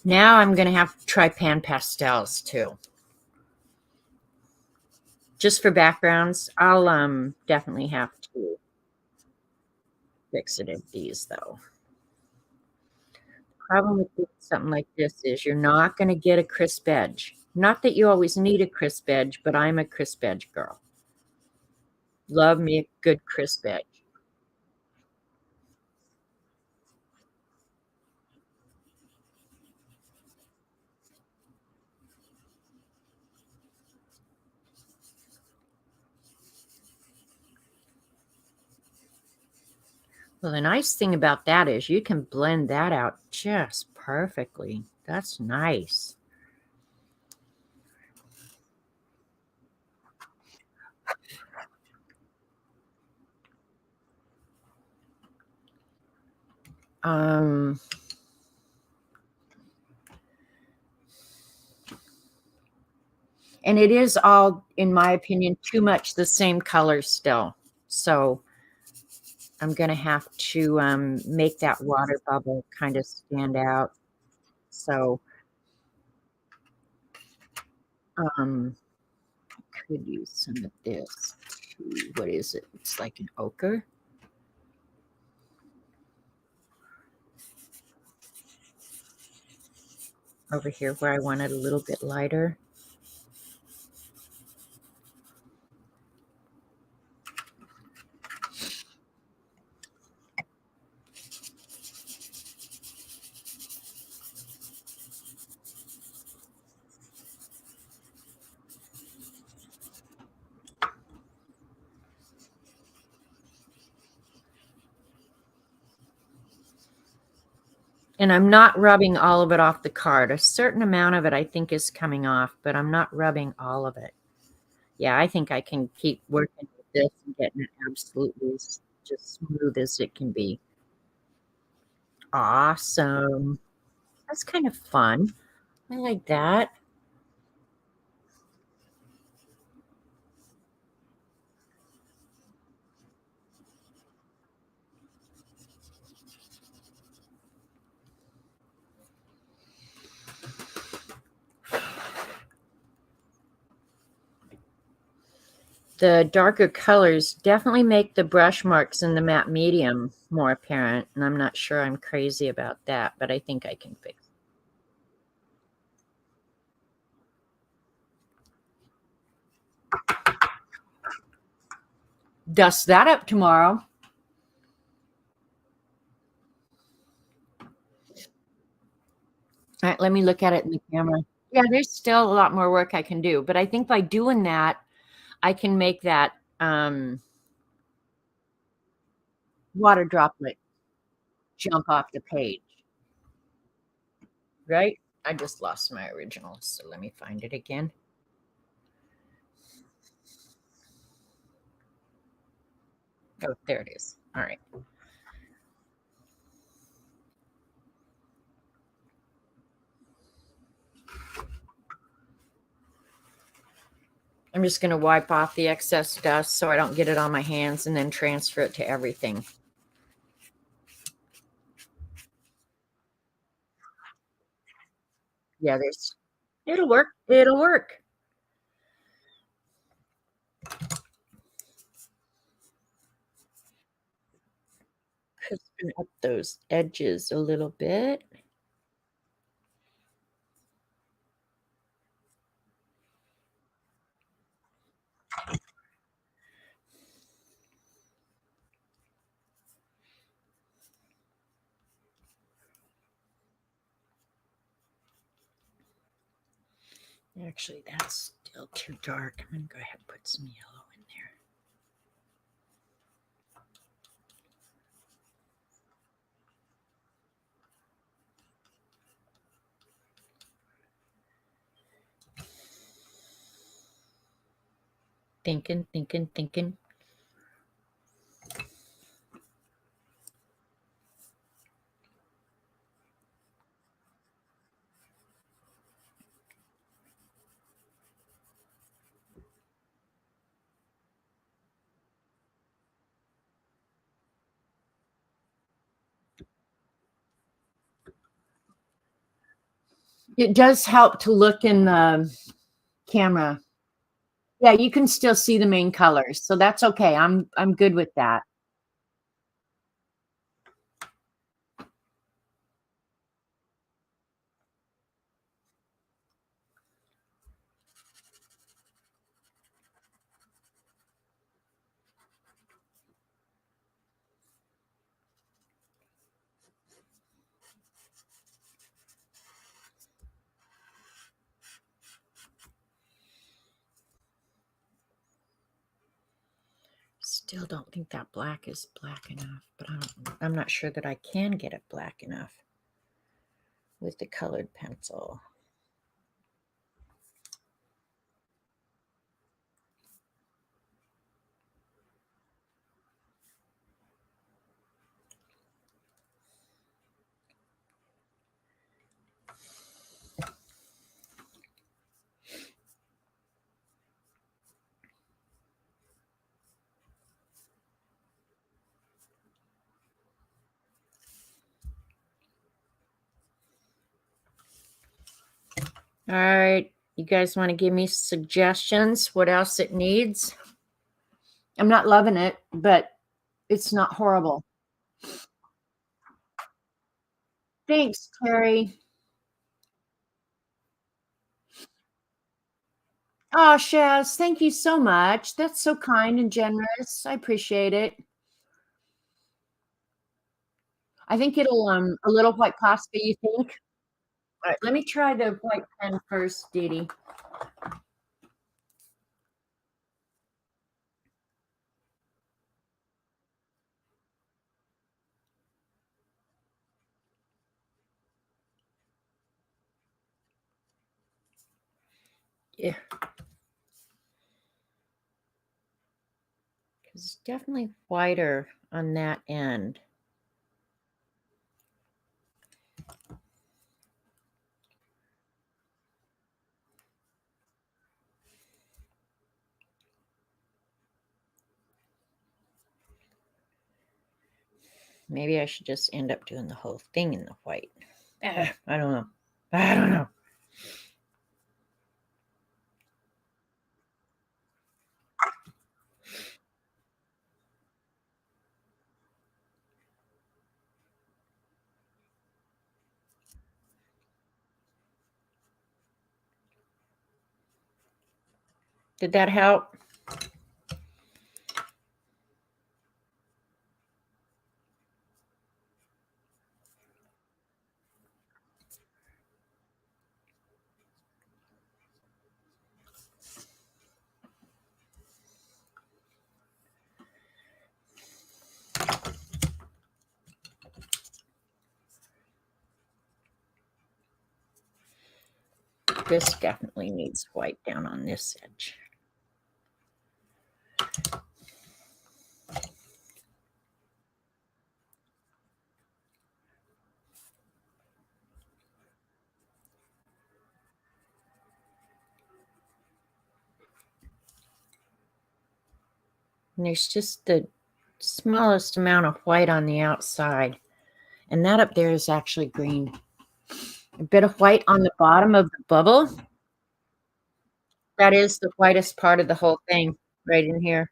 Now I'm going to have to try pan pastels too. Just for backgrounds, I'll definitely have to fix it in these though. Problem with doing something like this is you're not going to get a crisp edge. Not that you always need a crisp edge, but I'm a crisp edge girl. Love me a good crisp edge. Well, the nice thing about that is you can blend that out just perfectly. That's nice. Um, and it is all, in my opinion, too much the same color still. So I'm going to have to make that water bubble kind of stand out. So um, could use some of this. What is it? It's like an ochre. Over here where I want it a little bit lighter. And I'm not rubbing all of it off the card. A certain amount of it I think is coming off, but I'm not rubbing all of it. Yeah, I think I can keep working with this and getting it absolutely just smooth as it can be. Awesome. That's kind of fun. I like that. The darker colors definitely make the brush marks in the matte medium more apparent, and I'm not sure I'm crazy about that, but I think I can fix it. Dust that up tomorrow. All right, let me look at it in the camera. Yeah, there's still a lot more work I can do, but I think by doing that, I can make that water droplet jump off the page, right? I just lost my original, so let me find it again. Oh, there it is. All right. I'm just going to wipe off the excess dust so I don't get it on my hands and then transfer it to everything. Yeah, it'll work. It'll work. Crispen up those edges a little bit. Actually, that's still too dark. I'm going to go ahead and put some yellow in there. Thinking, thinking, thinking. It does help to look in the camera. Yeah, you can still see the main colors, so that's okay. I'm good with that. Still don't think that black is black enough, but I'm not sure that I can get it black enough with the colored pencil. All right, you guys want to give me suggestions? What else it needs? I'm not loving it, but it's not horrible. Thanks, Terry. Oh, Shaz, thank you so much. That's so kind and generous. I appreciate it. I think it'll a little white pasta, you think? All right, let me try the white pen first, Dee Dee. Yeah. It's definitely whiter on that end. Maybe I should just end up doing the whole thing in the white. I don't know. I don't know. Did that help? This definitely needs white down on this edge. And there's just the smallest amount of white on the outside. And that up there is actually green. A bit of white on the bottom of the bubble. That is the whitest part of the whole thing right in here.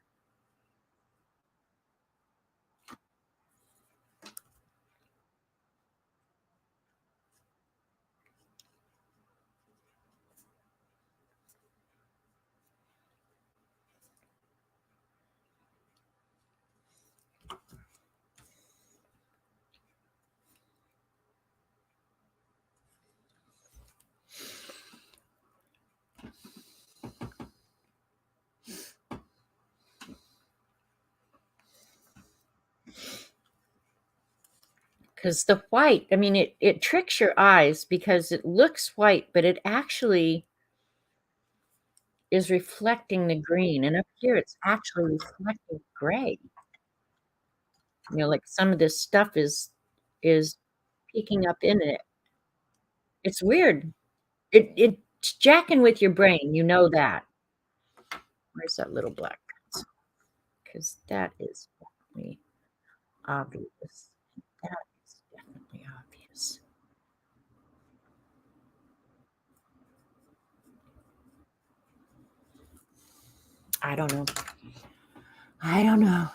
Because the white, I mean, it tricks your eyes because it looks white, but it actually is reflecting the green. And up here, it's actually reflecting gray. You know, like some of this stuff is peeking up in it. It's weird. It's jacking with your brain. You know that. Where's that little black? Because that is definitely obvious. That is definitely obvious. I don't know. I don't know.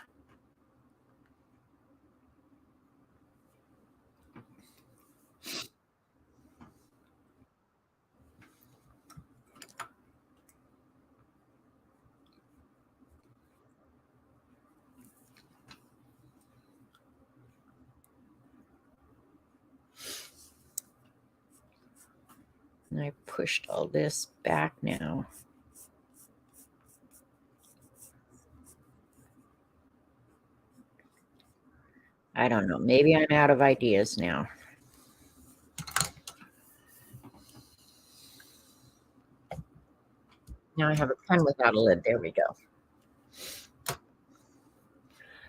And I pushed all this back now. I don't know. Maybe I'm out of ideas now. Now I have a pen without a lid. There we go.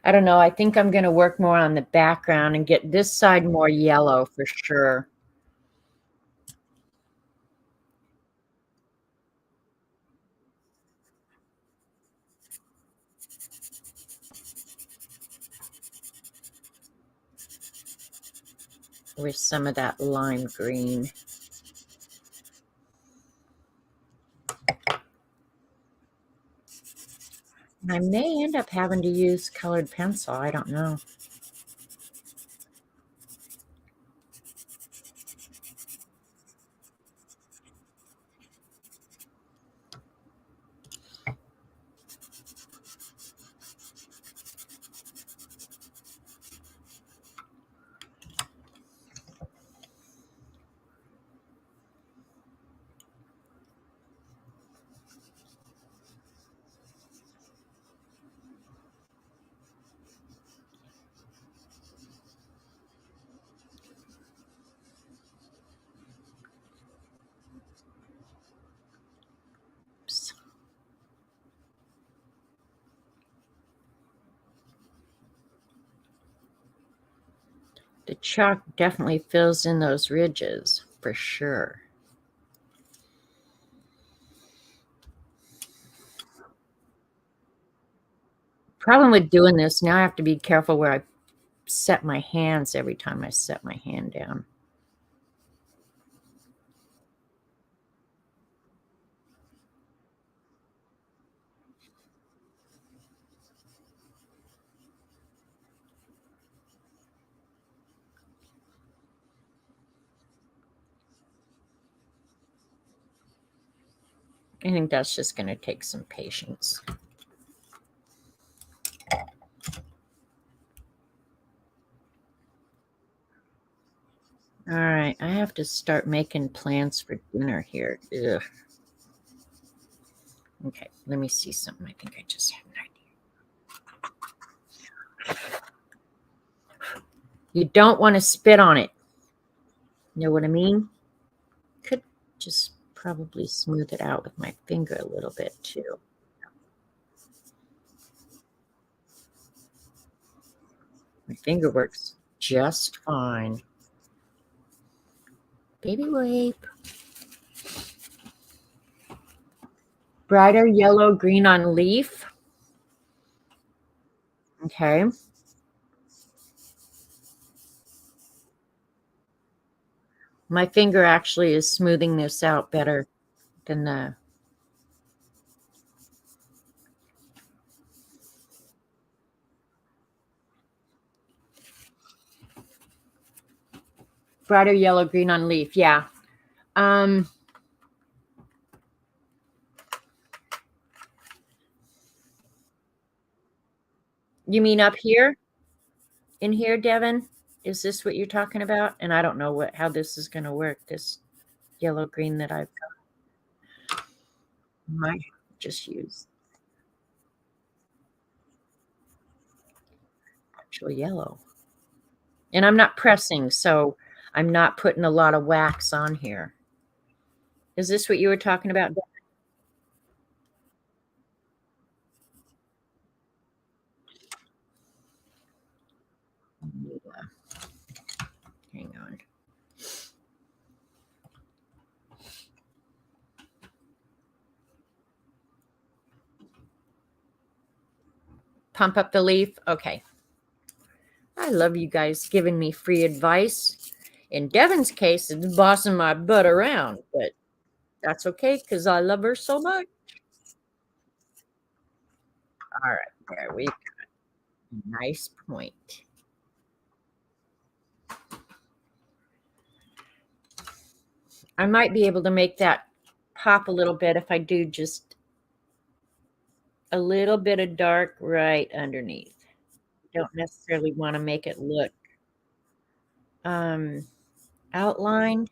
I don't know. I think I'm going to work more on the background and get this side more yellow for sure. With some of that lime green. I may end up having to use colored pencil. I don't know. Oops. The chalk definitely fills in those ridges for sure. Problem with doing this, now I have to be careful where I set my hands every time I set my hand down. I think that's just going to take some patience. All right, I have to start making plans for dinner here. Ugh. Okay, let me see something. I think I just have an idea. You don't want to spit on it. Know what I mean? Could just probably smooth it out with my finger a little bit too. My finger works just fine. Baby wipe. Brighter yellow green on leaf. Okay. My finger actually is smoothing this out better than the brighter yellow green on leaf. Yeah. Um, you mean up here? In here, Devin? Is this what you're talking about? And I don't know how this is going to work. This yellow green that I've got. Might just use actual yellow. And I'm not pressing, so I'm not putting a lot of wax on here. Is this what you were talking about? Hang on. Pump up the leaf. Okay. I love you guys giving me free advice. In Devin's case, it's bossing my butt around, but that's okay because I love her so much. All right, there we go. Nice point. I might be able to make that pop a little bit if I do just a little bit of dark right underneath. Don't necessarily want to make it look um, outlined.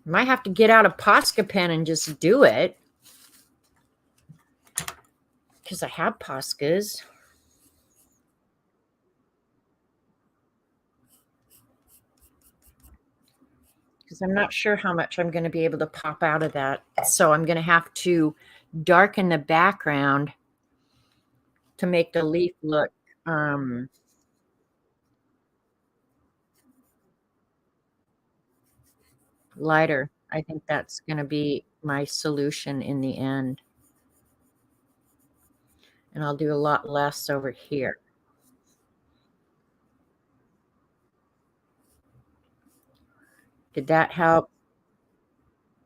Might have to get out a Posca pen and just do it because I have Poscas. Because I'm not sure how much I'm going to be able to pop out of that. So I'm going to have to darken the background to make the leaf look lighter. I think that's going to be my solution in the end. And I'll do a lot less over here. Did that help?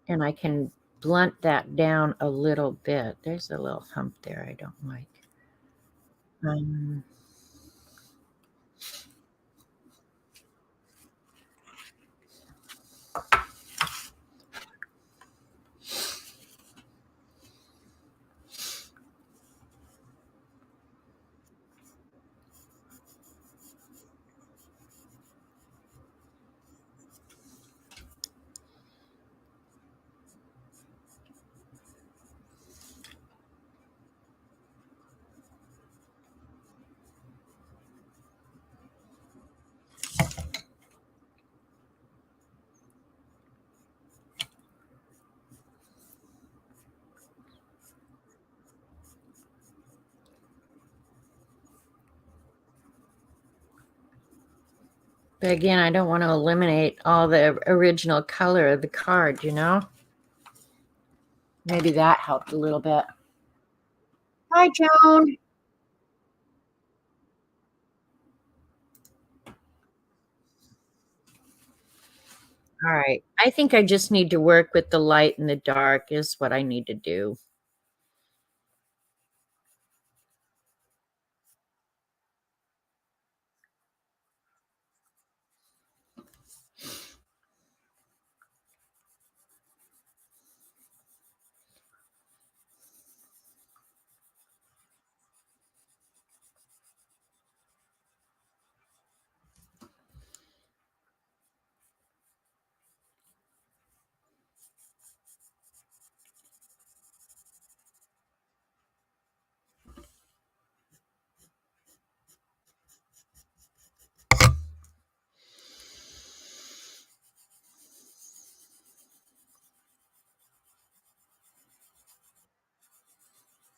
And I can blunt that down a little bit. There's a little hump there I don't like. Um, but again, I don't want to eliminate all the original color of the card, you know? Maybe that helped a little bit. Hi, Joan. All right. I think I just need to work with the light and the dark is what I need to do.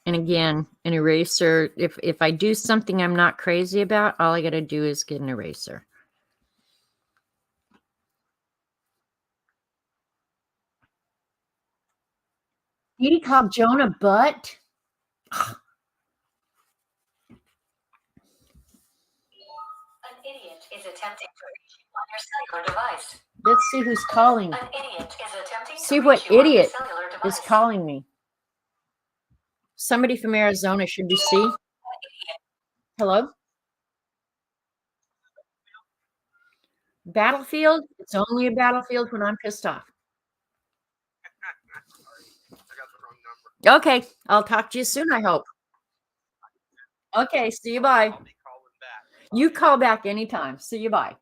And again, an eraser, if I do something I'm not crazy about, all I got to do is get an eraser. Edie Cobb Jonah butt. An idiot is attempting to reach you on your cellular device. Let's see who's calling. An idiot is attempting See to what reach you on your idiot cellular is device. calling me. Somebody from Arizona. Should you see? Hello? Battlefield? It's only a battlefield when I'm pissed off. Okay, I'll talk to you soon, I hope. Okay, see you, bye. You call back anytime. See you, bye.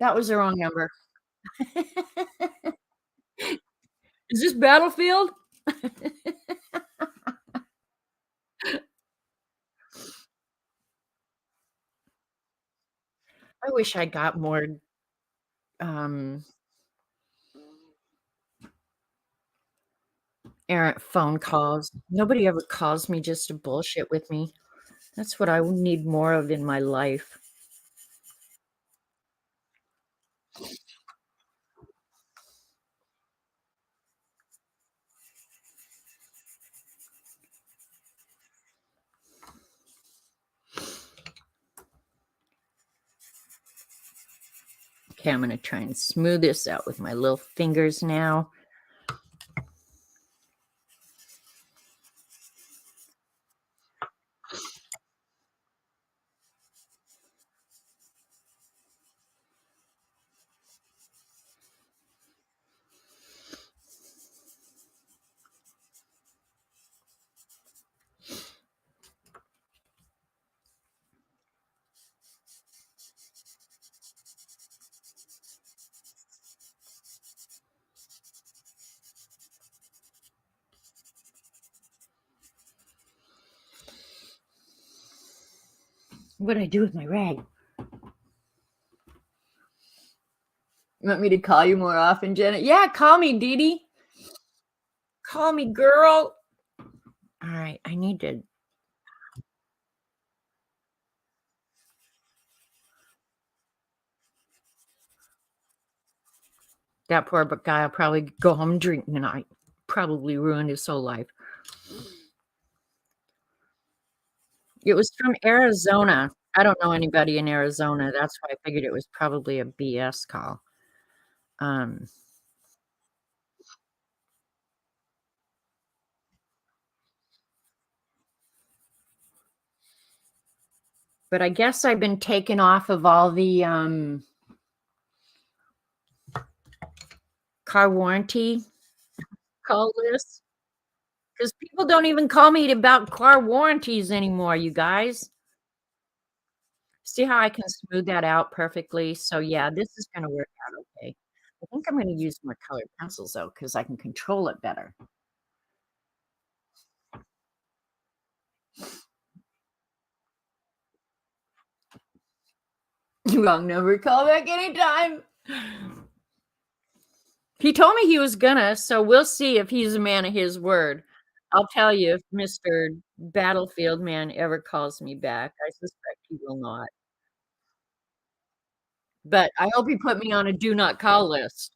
That was the wrong number. Is this Battlefield? I wish I got more errant phone calls. Nobody ever calls me just to bullshit with me. That's what I need more of in my life. Okay, I'm going to try and smooth this out with my little fingers now. What do I do with my rag? You want me to call you more often, Janet? Yeah, call me, Dee Dee. Call me, girl. All right, I need to. That poor guy will probably go home and drink tonight. Probably ruined his whole life. It was from Arizona. I don't know anybody in Arizona. That's why I figured it was probably a BS call. But I guess I've been taken off of all the car warranty call lists because people don't even call me about car warranties anymore, you guys. See how I can smooth that out perfectly? So yeah, this is gonna work out okay. I think I'm gonna use more colored pencils though, because I can control it better. Wrong number, call back anytime. He told me he was gonna, so we'll see if he's a man of his word. I'll tell you if Mr. Battlefield man ever calls me back. I suspect he will not. But I hope he put me on a do not call list.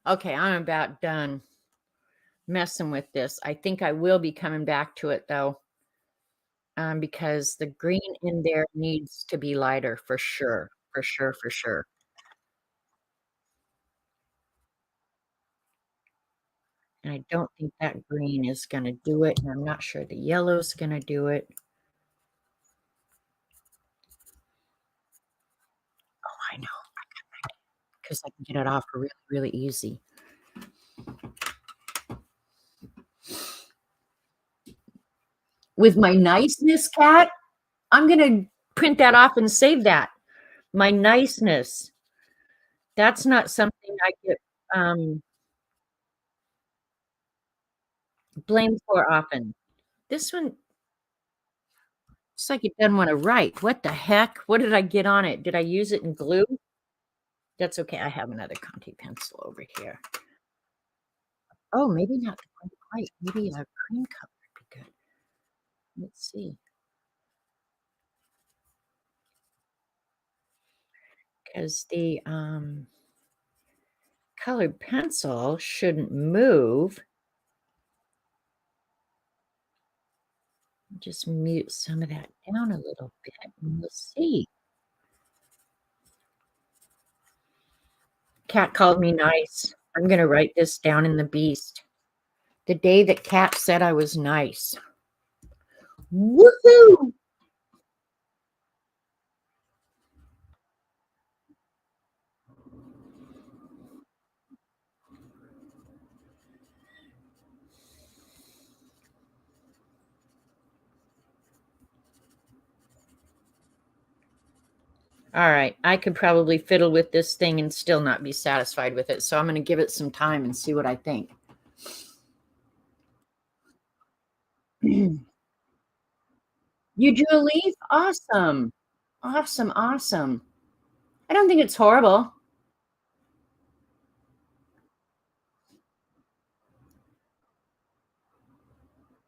Okay, I'm about done messing with this. I think I will be coming back to it though, because the green in there needs to be lighter for sure, for sure, for sure. And I don't think that green is going to do it, and I'm not sure the yellow is going to do it. Oh, I know, because I can get it off really, really easy. With my niceness, cat, I'm going to print that off and save that. My niceness. That's not something I get. Blame for often. This one looks like it doesn't wanna write. What the heck? What did I get on it? Did I use it in glue? That's okay, I have another Conte pencil over here. Oh, maybe not white, maybe a cream color would be good. Let's see. 'Cause the, colored pencil shouldn't move. Just mute some of that down a little bit, and we'll see. Cat called me nice. I'm gonna write this down in the Beast. The day that Cat said I was nice. Woohoo! All right, I could probably fiddle with this thing and still not be satisfied with it, so I'm gonna give it some time and see what I think. You drew a leaf? Awesome. Awesome, awesome. I don't think it's horrible.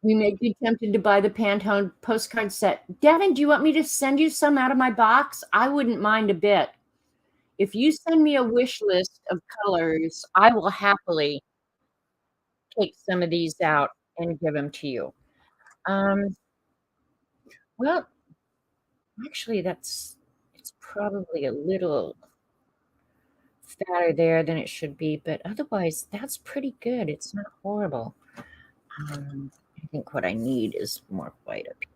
We may be tempted to buy the Pantone postcard set. Devin, do you want me to send you some out of my box? I wouldn't mind a bit. If you send me a wish list of colors, I will happily take some of these out and give them to you. Um, well, actually, it's probably a little fatter there than it should be, but otherwise, that's pretty good. It's not horrible. I think what I need is more white up here.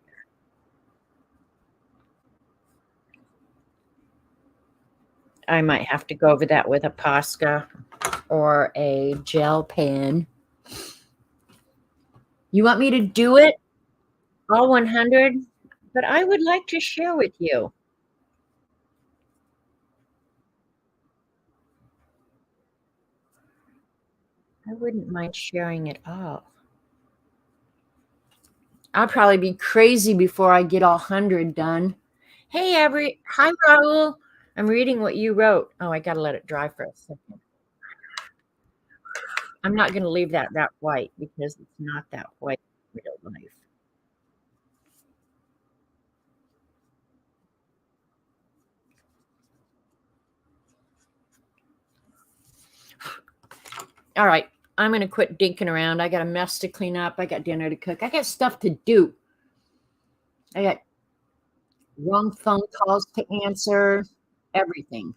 I might have to go over that with a Posca or a gel pen. You want me to do it all 100? But I would like to share with you. I wouldn't mind sharing it all. I'll probably be crazy before I get all 100 done. Hey, hi, Raul. I'm reading what you wrote. Oh, I gotta let it dry for a second. I'm not gonna leave that white because it's not that white in real life. All right, I'm gonna quit dinking around. I got a mess to clean up. I got dinner to cook. I got stuff to do. I got wrong phone calls to answer, everything.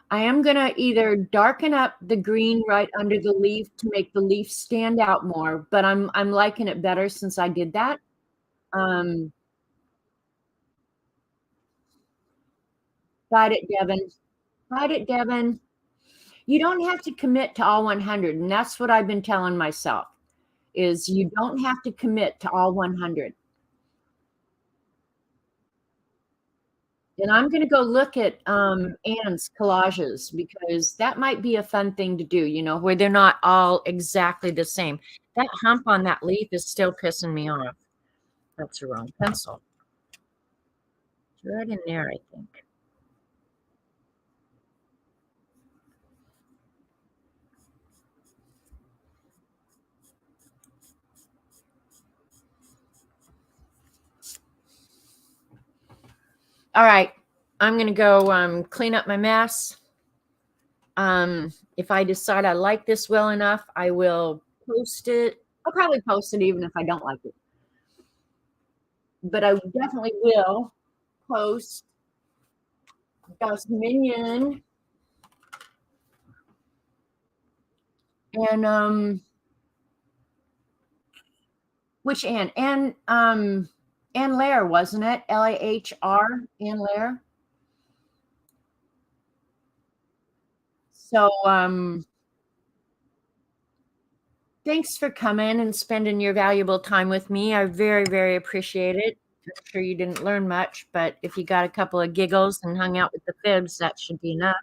I am gonna either darken up the green right under the leaf to make the leaf stand out more, but I'm liking it better since I did that. Um, Got it, Devin. Got it, Devin. You don't have to commit to all 100, and that's what I've been telling myself, is you don't have to commit to all 100. And I'm gonna go look at, Anne's collages because that might be a fun thing to do, where they're not all exactly the same. That hump on that leaf is still pissing me off. That's the wrong pencil. It's right in there, I think. All right, I'm gonna go clean up my mess. If I decide I like this well enough, I will post it. I'll probably post it even if I don't like it. But I definitely will post Gus Minion and which Anne? Anne Lair, wasn't it? Lahr, Anne Lair. So thanks for coming and spending your valuable time with me. I very, very appreciate it. I'm sure you didn't learn much, but if you got a couple of giggles and hung out with the fibs, that should be enough.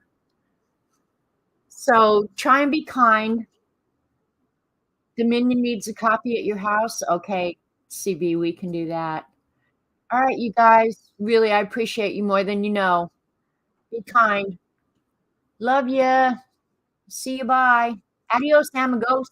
So try and be kind. Dominion needs a copy at your house? Okay, CB, we can do that. All right, you guys, really, I appreciate you more than you know. Be kind. Love ya. See you, bye. Adios, amigos.